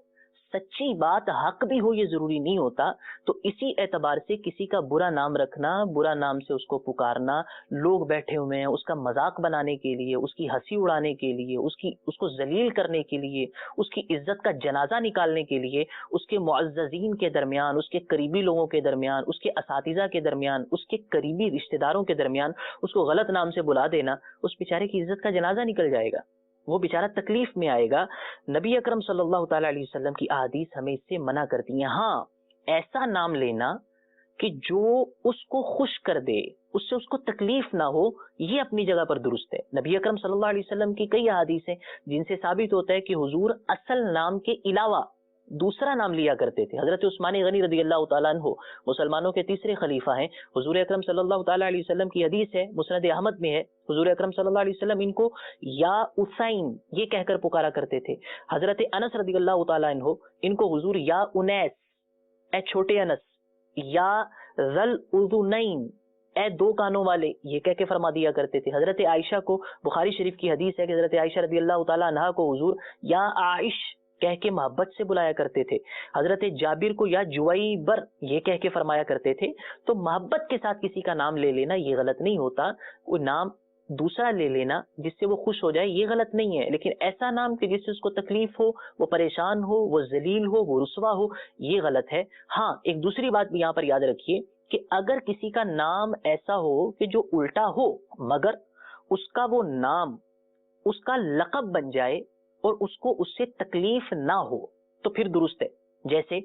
سچی بات حق بھی ہو یہ ضروری نہیں ہوتا. تو اسی اعتبار سے کسی کا برا نام رکھنا، برا نام سے اس کو پکارنا، لوگ بیٹھے ہوئے ہیں اس کا مذاق بنانے کے لیے، اس کی ہنسی اڑانے کے لیے، اس کو ذلیل کرنے کے لیے، اس کی عزت کا جنازہ نکالنے کے لیے، اس کے معززین کے درمیان، اس کے قریبی لوگوں کے درمیان، اس کے اساتذہ کے درمیان، اس کے قریبی رشتہ داروں کے درمیان اس کو غلط نام سے بلا دینا، اس بیچارے کی عزت کا جنازہ نکل جائے گا، وہ بیچارہ تکلیف میں آئے گا. نبی اکرم صلی اللہ تعالی علیہ وسلم کی احادیث ہمیں اس سے منع کرتی ہیں. ہاں ایسا نام لینا کہ جو اس کو خوش کر دے، اس سے اس کو تکلیف نہ ہو، یہ اپنی جگہ پر درست ہے. نبی اکرم صلی اللہ علیہ وسلم کی کئی احادیث ہیں جن سے ثابت ہوتا ہے کہ حضور اصل نام کے علاوہ دوسرا نام لیا کرتے تھے. حضرت عثمان غنی رضی اللہ تعالیٰ عنہ مسلمانوں کے تیسرے خلیفہ ہیں. حضور اکرم صلی اللہ تعالیٰ علیہ وسلم کی حدیث ہے، مسند احمد میں ہے، حضور اکرم صلی اللہ علیہ وسلم ان کو یا اسین یہ کہہ کر پکارا کرتے تھے. حضرت انس رضی اللہ تعالیٰ عنہ ان کو حضور یا انیس اے چھوٹے انس، یا ذل اذنین، اے دو کانوں والے، یہ کہہ کے فرما دیا کرتے تھے۔ حضرت عائشہ کو، بخاری شریف کی حدیث ہے کہ حضرت عائشہ رضی اللہ تعالیٰ عنہا کو حضور یا عائش کہہ کے محبت سے بلایا کرتے تھے۔ حضرت جابر کو یا جویبر یہ کہہ کے فرمایا کرتے تھے۔ تو محبت کے ساتھ کسی کا نام لے لینا یہ غلط نہیں ہوتا، وہ نام دوسرا لے لینا جس سے وہ خوش ہو جائے یہ غلط نہیں ہے، لیکن ایسا نام کہ جس سے اس کو تکلیف ہو، وہ پریشان ہو، وہ ذلیل ہو، وہ رسوا ہو، یہ غلط ہے۔ ہاں ایک دوسری بات بھی یہاں پر یاد رکھیے کہ اگر کسی کا نام ایسا ہو کہ جو الٹا ہو مگر اس کا وہ نام اس کا لقب بن جائے اور اس کو اس سے تکلیف نہ ہو تو پھر درست ہے۔ جیسے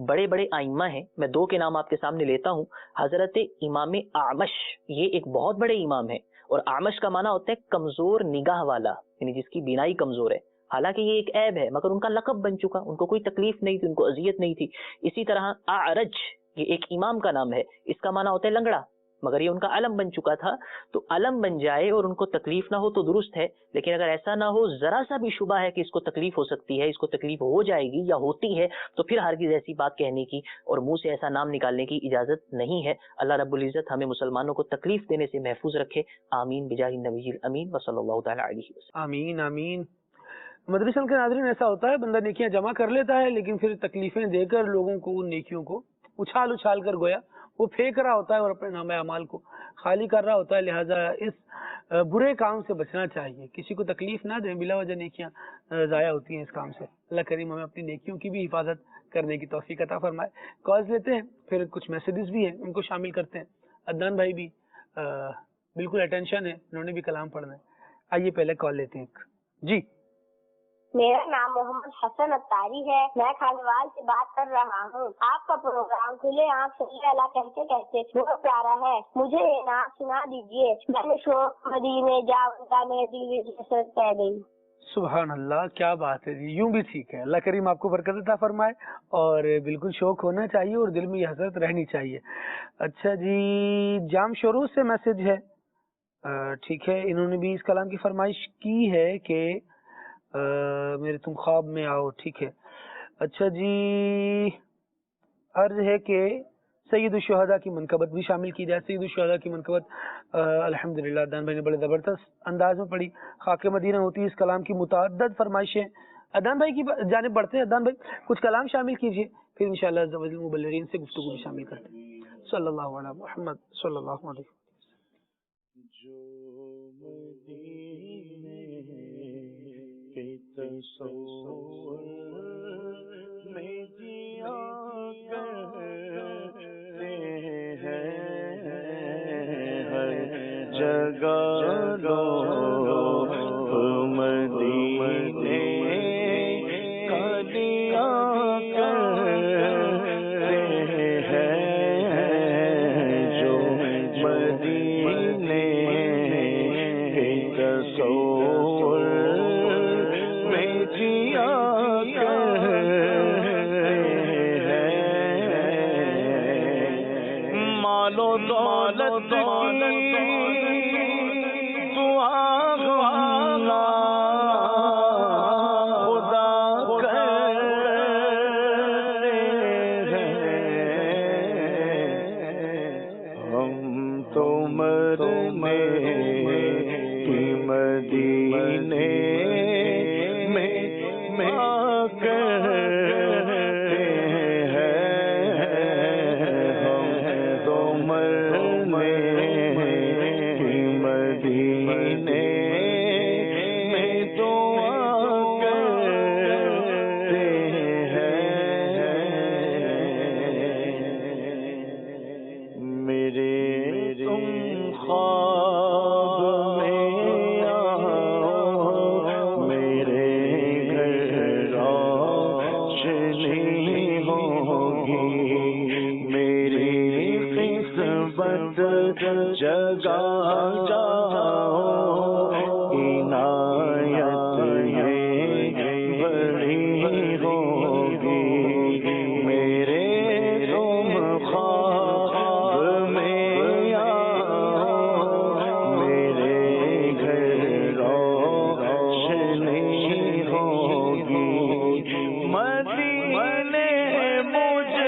بڑے بڑے آئمہ ہیں، میں دو کے نام آپ کے سامنے لیتا ہوں۔ حضرت امام اعمش، یہ ایک بہت بڑے امام ہیں، اور اعمش کا معنی ہوتا ہے کمزور نگاہ والا، یعنی جس کی بینائی کمزور ہے۔ حالانکہ یہ ایک عیب ہے مگر ان کا لقب بن چکا، ان کو کوئی تکلیف نہیں تھی، ان کو اذیت نہیں تھی۔ اسی طرح اعرج، یہ ایک امام کا نام ہے، اس کا معنی ہوتا ہے لنگڑا، مگر یہ ان کا علم بن چکا تھا۔ تو علم بن جائے اور ان کو تکلیف نہ ہو تو درست ہے، لیکن اگر ایسا نہ ہو، ذرا سا بھی شبہ ہے کہ اس کو تکلیف ہو سکتی ہے، اس کو تکلیف ہو جائے گی یا ہوتی ہے، تو پھر ہرگز ایسی بات کہنے کی اور منہ سے ایسا نام نکالنے کی اجازت نہیں ہے۔ اللہ رب العزت ہمیں مسلمانوں کو تکلیف دینے سے محفوظ رکھے، آمین بجاہ النبی الامین وصلی اللہ تعالی علیہ وسلم۔
آمین آمین۔ مدرسہ کے ناظرین، ایسا ہوتا ہے بندہ نیکیاں جمع کر لیتا ہے لیکن پھر تکلیفیں دے کر لوگوں کو ان نیکیوں کو اچھال اچھال کر گویا وہ پھینک رہا ہوتا ہے اور اپنے نام اعمال کو خالی کر رہا ہوتا ہے۔ لہٰذا اس برے کام سے بچنا چاہیے، کسی کو تکلیف نہ دیں، بلا وجہ نیکیاں ضائع ہوتی ہیں اس کام سے۔ اللہ کریم ہمیں اپنی نیکیوں کی بھی حفاظت کرنے کی توفیق عطا فرمائے۔ کالز لیتے ہیں، پھر کچھ میسیجز بھی ہیں ان کو شامل کرتے ہیں۔ عدنان بھائی بھی بالکل اٹینشن ہے، انہوں نے بھی کلام پڑھنا ہے۔ آئیے پہلے کال لیتے ہیں۔ جی،
میرا نام محمد حسن اتاری ہے، میں کھانوال سے بات کر رہا ہوں۔ آپ کا پروگرام کھلے آنکھ صلی اللہ کہتے کہتے بہت پیارا ہے، مجھے یہ نام سنا دیجیے۔ میں نے شوق مدینے جاؤں میرے دل میں حسرت پہ گئی۔
سبحان اللہ، کیا بات ہے جی، یوں بھی ٹھیک ہے۔ اللہ کریم آپ کو برکت عطا فرمائے، اور بالکل شوق ہونا چاہیے اور دل میں یہ حسرت رہنی چاہیے۔ اچھا جی، جام شروع سے میسج ہے، ٹھیک ہے، انہوں نے بھی اس کلام کی فرمائش کی ہے کہ میرے تم خواب میں آؤ، ٹھیک ہے۔ اچھا جی، عرض ہے کہ سید الشہداء کی منقبت بھی شامل کی جائے۔ سید الشہداء کی منقبت الحمدللہ دان بھائی نے بڑے زبردست انداز میں پڑھی۔ خاک مدینہ ہوتی ہے اس کلام کی متعدد فرمائشیں۔ ادان بھائی کی جانب بڑھتے ہیں۔ ادان بھائی کچھ کلام شامل کیجیے، پھر انشاءاللہ مبلغین سے گفتگو بھی شامل کرتے ہیں۔ صلی اللہ علیہ محمد صلی اللہ علیہ وسلم۔
تصور میں جیا کرتے ہیں، ہر جگہ لوگ مدینے کا دیا کرتے ہیں، جو مدینے کے تصور دولت ہم تو مرنے کی مدینے میں آ کر جگہ جاؤ، عنایت یہ بڑی ہوگی، میرے تم خواب میں آؤ، میرے گھر روشنی ہوگی، مدینے مجھ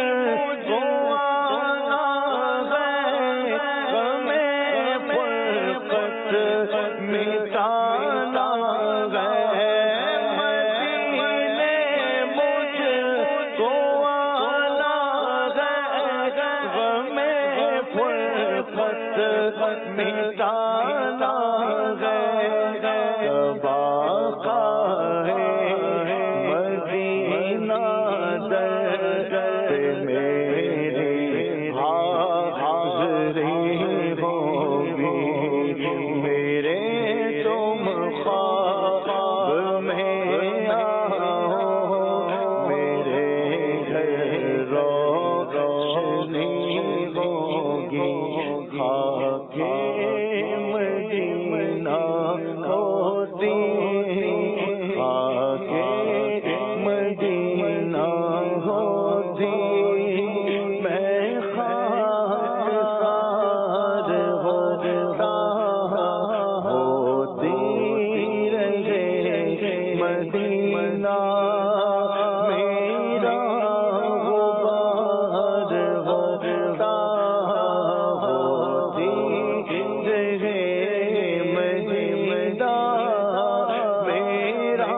مٹانا باقا ہے مدینہ در میری حاضری ہوگی میرے تم خواب میں آؤ میرے گھر روشنی ہوگی خاک مدینہ ہوتی خاک مدینہ ہوتی میں خاک سار ہوتا ہوتی رہے مدینہ میرا غبار ہوتا ہوتی رہے مدینہ میرا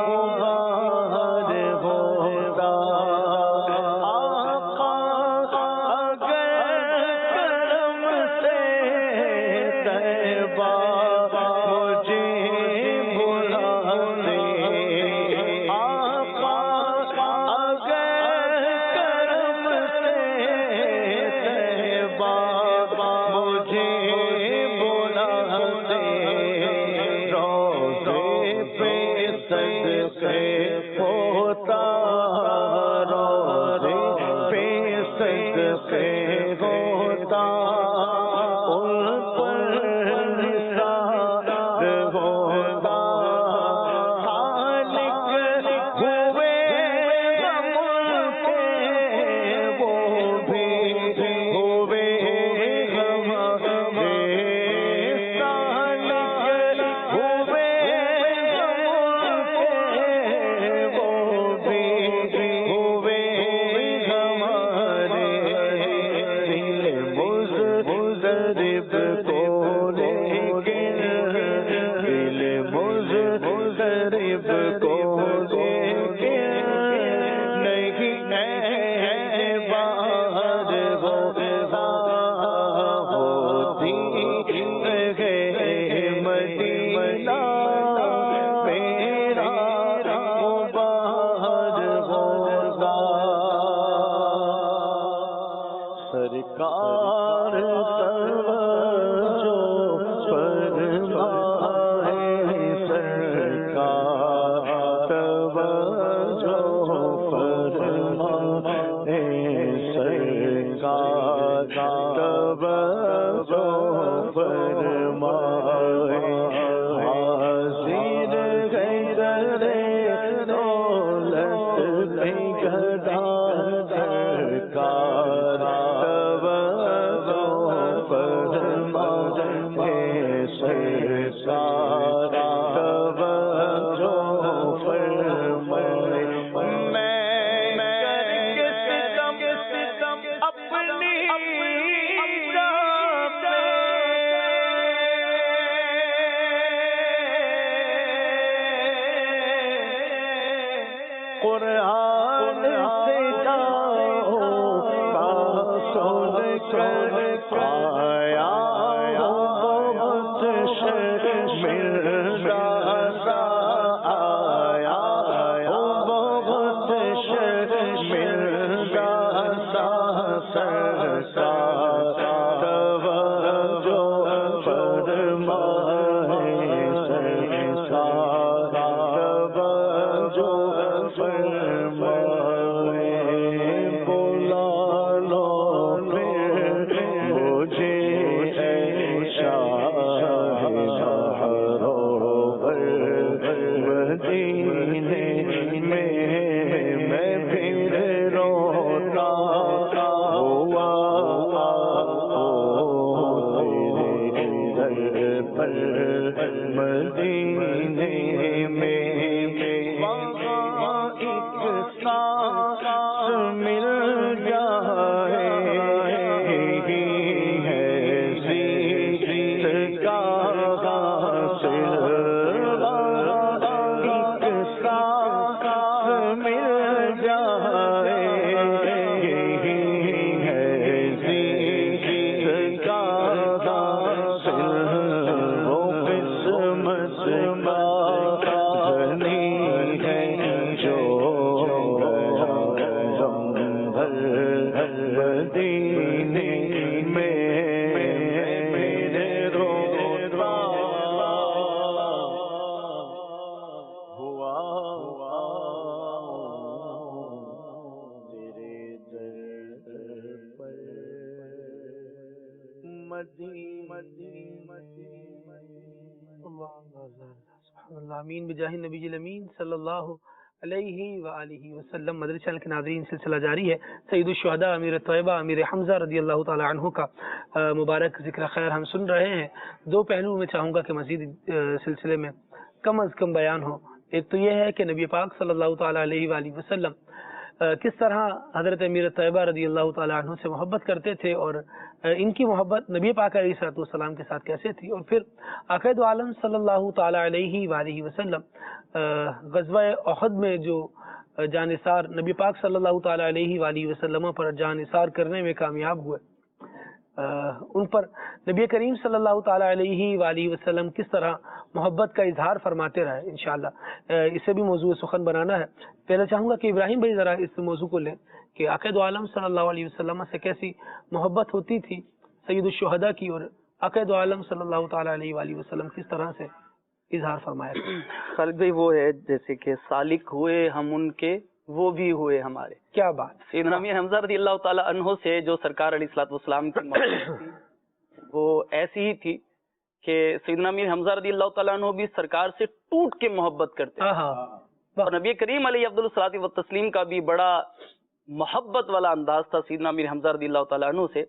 غبار ہوتا آقا اگر کرم سے طیبہ مجھے بلا دے آقا اگر کرم سے طیبہ مجھے بلا دے روضے پہ صدقے ہوتا روضے پہ صدقے ہوتا ان پر نثار ہوتا خالق ہوئے غم کے وہ بھی ہوئے غم کے خالق ہوئے غم کے وہ بھی ہوئے ہمارے دل مضطرب کو لیکن دل مضطرب کو لیکن نہیں ہے بار ہوتا ہوتی رہے مدینہ میرا غبار ہوتا سرکار توجہ فرمائے سرکار توجہ فرمائے سرکار توجہ فرمائے حاضر غیر دولت میں گدا سرکار توجہ فرمائے سرکار توجہ فرمائے میں کر کے ستم اپنی جان پہ قرآن سے جاؤ سن کر آیا بہت شرمندہ سا آیا بہت شرمندہ سا سرکار توجہ فرمائے سرکار توجہ فرمائے بلا لو پھر مجھے اے شاہ سہروور مدینے میں پھر روتا ہوا تیرے در پر مدینے میں وہاں ایک سانس مل جائے ہے زیت کا حاصل ایک سانس تیرے در پر
سبحان اللہ، آمین بجاہ نبی الامین صلی اللہ علیہ وآلہ وسلم۔ مدری چینل کے ناظرین، سلسلہ جاری ہے سید الشہداء امیر طیبہ امیر حمزہ رضی اللہ تعالی عنہ کا مبارک ذکر خیر ہم سن رہے ہیں۔ دو پہلو میں چاہوں گا کہ مزید سلسلے میں کم از کم بیان ہو۔ ایک تو یہ ہے کہ نبی پاک صلی اللہ تعالی علیہ وآلہ وسلم کس طرح حضرت امیر طیبہ رضی اللہ تعالی عنہ سے محبت کرتے تھے، اور ان کی محبت نبی پاک علیہ الصلوۃ والسلام کے ساتھ کیسے تھی، اور پھر آقا دو عالم صلی اللہ تعالی علیہ وآلہ وسلم غزوہ احد میں جو جانثار نبی پاک صلی اللہ تعالی علیہ وآلہ وسلم پر جانثار کرنے میں کامیاب ہوئے، ان پر نبی کریم صلی اللہ تعالی علیہ وآلہ وسلم کس طرح محبت کا اظہار فرماتے رہے۔ انشاءاللہ اسے بھی موضوع سخن بنانا ہے۔ پہلے چاہوں گا کہ ابراہیم بھائی ذرا اس موضوع کو لیں کہ آقا دو عالم صلی اللہ علیہ وسلم سے کیسی محبت ہوتی تھی سید الشہداء کی، اور آقا دو عالم صلی اللہ تعالی علیہ وآلہ وسلم کس طرح سے اظہار فرمایا۔
خالد بھائی وہ ہے جیسے کہ سالک ہوئے ہم ان کے، وہ بھی ہوئے ہمارے۔
کیا بات!
سیدنا امیر حمزہ رضی اللہ تعالی عنہ سے جو سرکار علیہ الصلوۃ والسلام کی محبت تھی وہ ایسی ہی تھی کہ سیدنا امیر حمزہ رضی اللہ تعالیٰ عنہ بھی سرکار سے ٹوٹ کے محبت کرتے تھے، اور نبی کریم علیہ افضل الصلاۃ والتسلیم کا بھی بڑا محبت والا انداز تھا سیدنا امیر حمزہ رضی اللہ تعالیٰ عنہ سے۔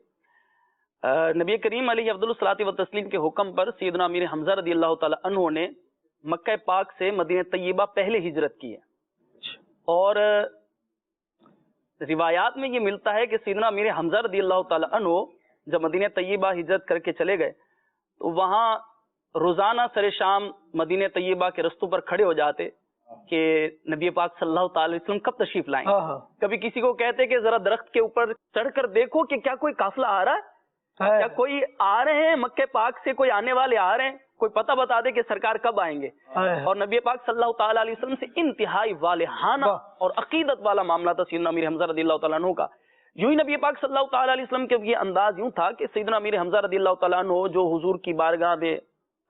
نبی کریم علیہ افضل الصلاۃ والتسلیم کے حکم پر سیدنا امیر حمزہ رضی اللہ تعالیٰ عنہ نے مکہ پاک سے مدینہ طیبہ پہلے ہجرت کی ہے، اور روایات میں یہ ملتا ہے کہ سیدنا امیر حمزہ رضی اللہ تعالیٰ عنہ جب مدینہ طیبہ ہجرت کر کے چلے گئے تو وہاں روزانہ سر شام مدینہ طیبہ کے رستوں پر کھڑے ہو جاتے کہ نبی پاک صلی اللہ تعالی وسلم کب تشریف لائیں گے۔ کبھی کسی کو کہتے کہ ذرا درخت کے اوپر چڑھ کر دیکھو کہ کیا کوئی قافلہ آ رہا ہے، کیا کوئی آ رہے ہیں مکہ پاک سے، کوئی آنے والے آ رہے ہیں، کوئی پتہ بتا دے کہ سرکار کب آئیں گے۔ اور نبی پاک صلی اللہ تعالی علیہ وسلم سے انتہائی والہانہ اور عقیدت والا معاملہ تھا سیدنا امیر حمزہ رضی اللہ تعالیٰ عنہ کا۔ یوں ہی نبی پاک صلی اللہ تعالی علیہ وسلم کے یہ انداز یوں تھا کہ سیدنا امیر حمزہ رضی اللہ تعالیٰ عنہ جو حضور کی بارگاہ میں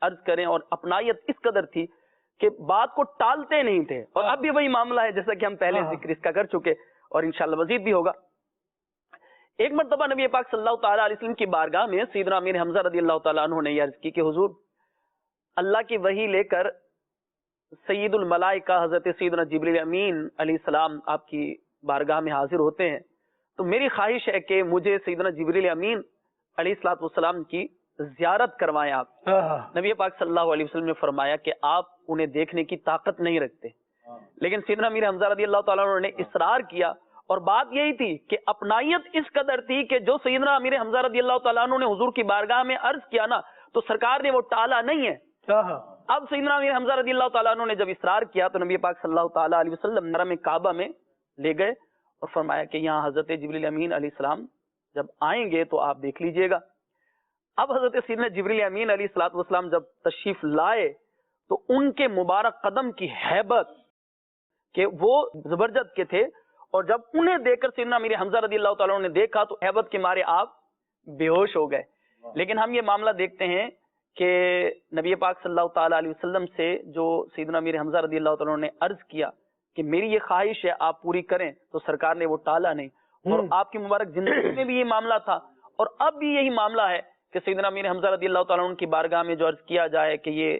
عرض کریں، اور اپنائیت اس قدر تھی کہ بات کو ٹالتے نہیں تھے، اور اب بھی وہی معاملہ ہے جیسا کہ ہم پہلے ذکر اس کا کر چکے، اور انشاءاللہ مزید بھی ہوگا۔ ایک مرتبہ نبی پاک صلی اللہ تعالی علیہ وسلم کی بارگاہ میں سیدنا امیر حمزہ رضی اللہ تعالیٰ عنہ نے یہ عرض کی کہ حضور اللہ کی وحی لے کر سید الملائکہ حضرت سیدنا جبریل امین علیہ السلام آپ کی بارگاہ میں حاضر ہوتے ہیں، تو میری خواہش ہے کہ مجھے سیدنا جبریل امین علیہ الصلوۃ والسلام کی زیارت کروائیں آپ۔ نبی پاک صلی اللہ علیہ وسلم نے فرمایا کہ آپ انہیں دیکھنے کی طاقت نہیں رکھتے، لیکن سیدنا امیر حمزہ رضی اللہ تعالیٰ عنہ نے اصرار کیا، اور بات یہی تھی کہ اپنائیت اس قدر تھی کہ جو سیدنا امیر حمزہ رضی اللہ تعالیٰ عنہ نے حضور کی بارگاہ میں عرض کیا نا تو سرکار نے وہ ٹالا نہیں ہے۔ اب سیدنا امیر حمزہ رضی اللہ تعالیٰ عنہ نے جب اصرار کیا تو نبی پاک صلی اللہ تعالیٰ علیہ وسلم حرم کعبہ میں لے گئے اور فرمایا کہ یہاں حضرت جبریل امین علیہ السلام جب آئیں گے تو آپ دیکھ لیجئے گا۔ اب حضرت سیدنا جبریل امین علیہ الصلوۃ والسلام جب تشریف لائے تو ان کے مبارک قدم کی ہیبت کہ وہ زبرجد کے تھے، اور جب انہیں دیکھ کر سیدنا امیر حمزہ رضی اللہ تعالیٰ عنہ نے دیکھا تو ہیبت کے مارے آپ بے ہوش ہو گئے۔ لیکن ہم یہ معاملہ دیکھتے ہیں کہ نبی پاک صلی اللہ تعالیٰ علیہ وسلم سے جو سیدنا امیر حمزہ رضی اللہ تعالیٰ عنہ نے عرض کیا کہ میری یہ خواہش ہے آپ پوری کریں، تو سرکار نے وہ ٹالا نہیں، اور آپ کی مبارک زندگی میں بھی یہ معاملہ تھا، اور اب بھی یہی معاملہ ہے کہ سیدنا امیر حمزہ رضی اللہ تعالیٰ عنہ کی بارگاہ میں جو عرض کیا جائے کہ یہ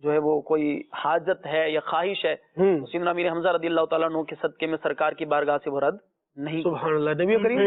جو ہے وہ کوئی حاجت ہے یا خواہش ہے، تو سیدنا امیر حمزہ رضی اللہ تعالیٰ عنہ کے صدقے میں سرکار کی بارگاہ سے وہ رد نہیں۔
سبحان اللہ۔ نبی کریم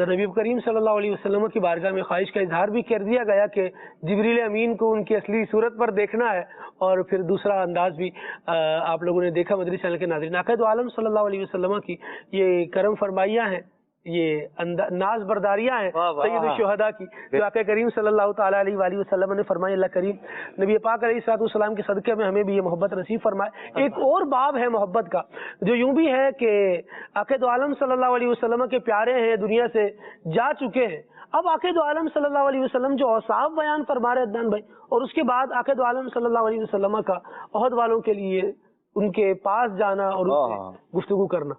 نبی کریم صلی اللہ علیہ وسلم کی بارگاہ میں خواہش کا اظہار بھی کر دیا گیا کہ جبریل امین کو ان کی اصلی صورت پر دیکھنا ہے، اور پھر دوسرا انداز بھی آپ لوگوں نے دیکھا مدری چینل کے ناظرین۔ آقا دو عالم صلی اللہ علیہ وسلم کی یہ کرم فرمائیاں ہیں، یہ ناز برداریاں ہیں سید الشہداء کی جو آقا کریم صلی اللہ تعالیٰ علیہ وآلہ وسلم نے فرمائی. اللہ کریم نبی پاک علیہ الصلوۃ والسلام کے صدقے میں ہمیں بھی یہ محبت نصیب فرمائے. ایک اور باب ہے محبت کا جو یوں بھی ہے کہ آقا دو عالم صلی اللہ علیہ وسلم کے پیارے ہیں, دنیا سے جا چکے ہیں. اب آقا دو عالم صلی اللہ علیہ وسلم جو اوصاف بیان فرما رہے عدنان بھائی, اور اس کے بعد آقا دو عالم صلی اللہ علیہ وسلم کا احد والوں کے لیے ان کے پاس جانا اور ان سے گفتگو کرنا.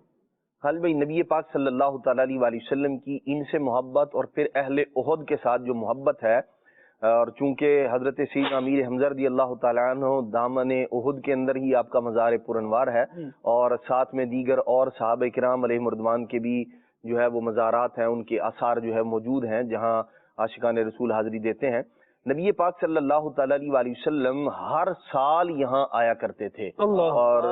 خالد بھائی, نبی پاک صلی اللہ تعالیٰ علیہ وآلہ وسلم کی ان سے محبت اور پھر اہل احد کے ساتھ جو محبت ہے, اور چونکہ حضرت سیدنا امیر حمزہ رضی اللہ تعالیٰ عنہ دامن احد کے اندر ہی آپ کا مزار پرانوار ہے, اور ساتھ میں دیگر اور صحابہ کرام علیہ رضوان کے بھی جو ہے وہ مزارات ہیں, ان کے آثار جو ہے موجود ہیں جہاں عاشقان رسول حاضری دیتے ہیں. نبی پاک صلی اللہ تعالیٰ علیہ وآلہ وسلم ہر سال یہاں آیا کرتے تھے, اور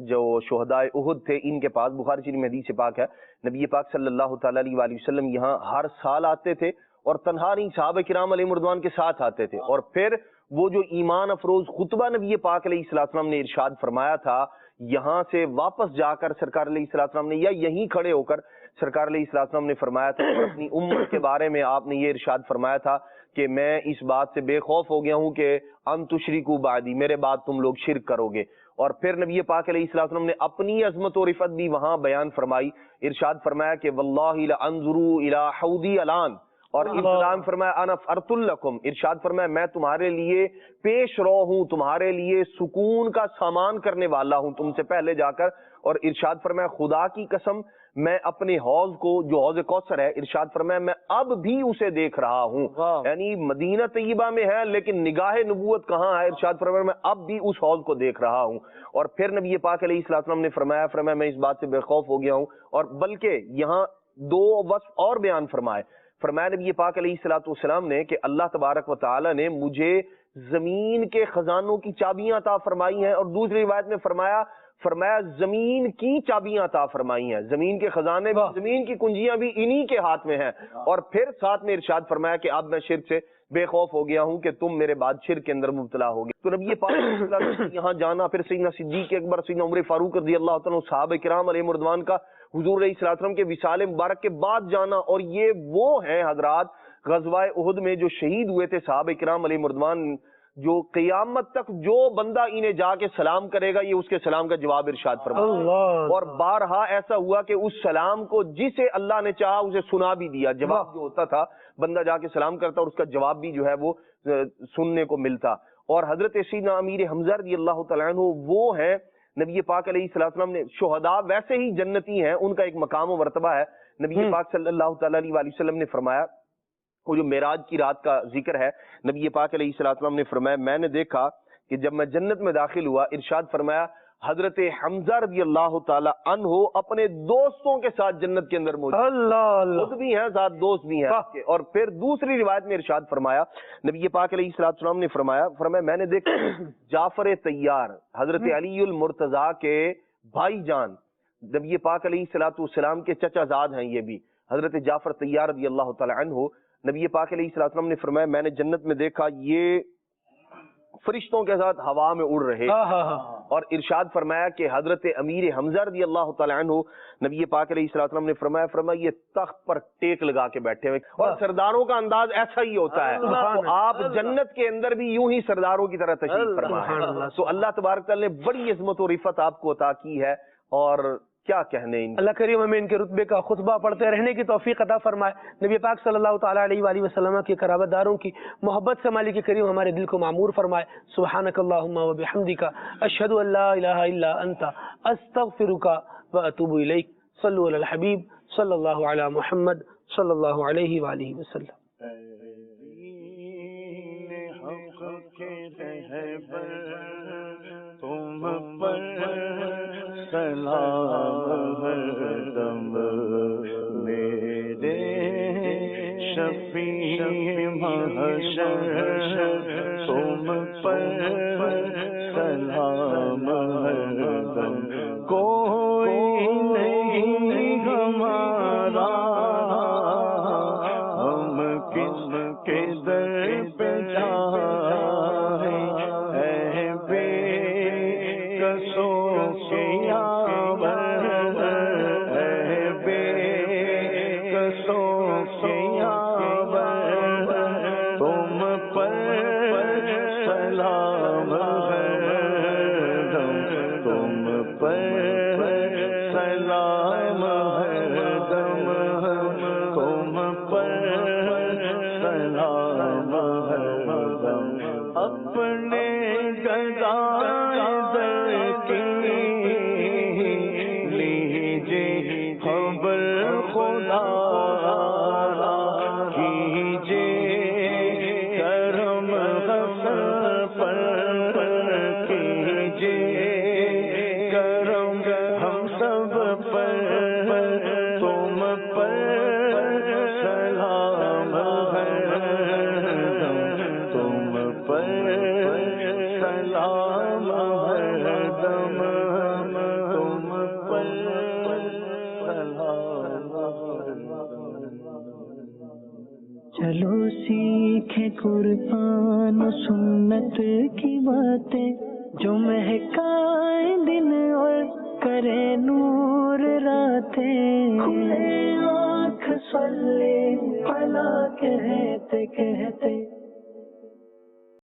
جو شہداء احد تھے ان کے پاس بخاری شریف میں حدیث پاک ہے, نبی پاک صلی اللہ تعالیٰ علیہ وآلہ وسلم یہاں ہر سال آتے تھے, اور تنہا نہیں صحابہ کرام علیہ رضوان کے ساتھ آتے تھے. اور پھر وہ جو ایمان افروز خطبہ نبی پاک علیہ السلام نے ارشاد فرمایا تھا, یہاں سے واپس جا کر سرکار علیہ السلام نے, یا یہیں کھڑے ہو کر سرکار علیہ السلام نے فرمایا تھا, اپنی امت کے بارے میں آپ نے یہ ارشاد فرمایا تھا کہ میں اس بات سے بے خوف ہو گیا ہوں کہ ان تشرکوا بعدی, میرے بعد تم لوگ شرک کرو گے. اور پھر نبی پاک علیہ السلام نے اپنی عظمت و رفعت بھی وہاں بیان فرمائی, ارشاد فرمایا کہ واللہ لانظروا الی حوضی الان, اور ابتداء فرمایا انا فرت لکم, ارشاد فرمایا میں تمہارے لیے پیش رو ہوں, تمہارے لیے سکون کا سامان کرنے والا ہوں تم سے پہلے جا کر. اور ارشاد فرمایا خدا کی قسم میں اپنے حوض کو جو حوض کوثر ہے, ارشاد فرمایا میں اب بھی اسے دیکھ رہا ہوں. یعنی مدینہ طیبہ میں ہے لیکن نگاہ نبوت کہاں ہے, ارشاد فرمایا میں اب بھی اس حوض کو دیکھ رہا ہوں. اور پھر نبی پاک علیہ السلام نے فرمایا میں اس بات سے بے خوف ہو گیا ہوں. اور بلکہ یہاں دو وصف اور بیان فرمایا نبی پاک علیہ السلام نے کہ اللہ تبارک و تعالی نے مجھے زمین کے خزانوں کی چابیاں عطا فرمائی ہیں, اور دوسری روایت میں فرمایا زمین کی چابیاں عطا فرمائی ہیں, زمین کے خزانے بھی, زمین کی کنجیاں بھی انہی کے ہاتھ میں ہیں. اور پھر ساتھ میں ارشاد فرمایا کہ اب میں شرک سے بے خوف ہو گیا ہوں کہ تم میرے بعد شرک کے اندر مبتلا ہوگے. تو نبی پاک یہاں جانا, پھر سیدنا صدیق اکبر, سیدنا عمر فاروق رضی اللہ تعالیٰ, صحابہ کرام علیہ رضوان کا حضور علیہ السلام کے وصال مبارک کے بعد جانا. اور یہ وہ ہیں حضرات غزوہ احد میں جو شہید ہوئے تھے صحابہ کرام علیہ رضوان, جو قیامت تک جو بندہ انہیں جا کے سلام کرے گا یہ اس کے سلام کا جواب ارشاد فرمایا. اور بارہا ایسا ہوا کہ اس سلام کو جسے اللہ نے چاہا اسے سنا بھی دیا. جواب جو ہوتا تھا بندہ جا کے سلام کرتا اور اس کا جواب بھی جو ہے وہ سننے کو ملتا. اور حضرت سیدنا امیر حمزہ رضی اللہ تعالیٰ عنہ وہ ہیں نبی پاک علیہ السلام نے, شہداء ویسے ہی جنتی ہیں, ان کا ایک مقام و مرتبہ ہے. نبی پاک صلی اللہ تعالیٰ علیہ وسلم نے فرمایا, وہ جو معراج کی رات کا ذکر ہے, نبی پاک علیہ السلام نے فرمایا میں نے دیکھا کہ جب میں جنت میں داخل ہوا, ارشاد فرمایا حضرت حمزہ رضی اللہ تعالی عنہ اپنے دوستوں کے ساتھ جنت کے اندر موجود, خود بھی ہیں ساتھ دوست بھی ہیں. اور پھر دوسری روایت میں ارشاد فرمایا نبی پاک علیہ السلام نے فرمایا میں نے دیکھا جعفر طیار, حضرت علی المرتضیٰ کے بھائی جان, نبی پاک علیہ السلام کے چچا زاد ہیں یہ بھی, حضرت جعفر طیار رضی اللہ تعالی عنہ. نبی پاک علیہ السلام نے فرمایا میں نے جنت میں دیکھا یہ فرشتوں کے ساتھ ہوا میں اڑ رہے. اور ارشاد فرمایا کہ حضرت امیر حمزہ رضی اللہ تعالی عنہ, نبی پاک علیہ السلام نے فرمایا یہ تخت پر ٹیک لگا کے بیٹھے ہوئے, اور سرداروں کا انداز ایسا ہی ہوتا ہے. تو آپ جنت کے اندر بھی یوں ہی سرداروں کی طرح تشریف فرما ہے. تو اللہ تبارک تعالی نے بڑی عظمت و رفعت آپ کو عطا کی ہے, اور کیا کہنے.
اللہ کریم ہمیں ان کے رتبے کا خطبہ پڑھتے رہنے کی توفیق عطا فرمائے. نبی پاک صلی اللہ تعالیٰ علیہ وآلہ وسلم کے قرابت داروں کی محبت سے مالک کریم ہمارے دل کو معمور فرمائے. سبحانک اللہم و بحمدک اشہد ان لا الہ الا انت استغفرک و اتوب الیک. صلو علی الحبیب صلی اللہ علی محمد صلی اللہ علیہ وآلہ وسلم.
سلام ہردم میرے شفیع محشر تم پر سلام ہردم. کوئی نہیں ہمارا ہم کس کے در پہ جائیں, اے بے کسوں کے سلام ہردم اپنے گدائے کی لیجے خبر خدا کیجے کرم غفر پر کیجے کرم ہم سب پر تم پر سلام ہردم تم پر سلام ہردم تم پر سلام
چلو سیکھیں قرآن و سنت کی باتیں جو مہکائیں دن اور کرے نور راتیں کھلے آنکھ صلی علی کہتے کہتے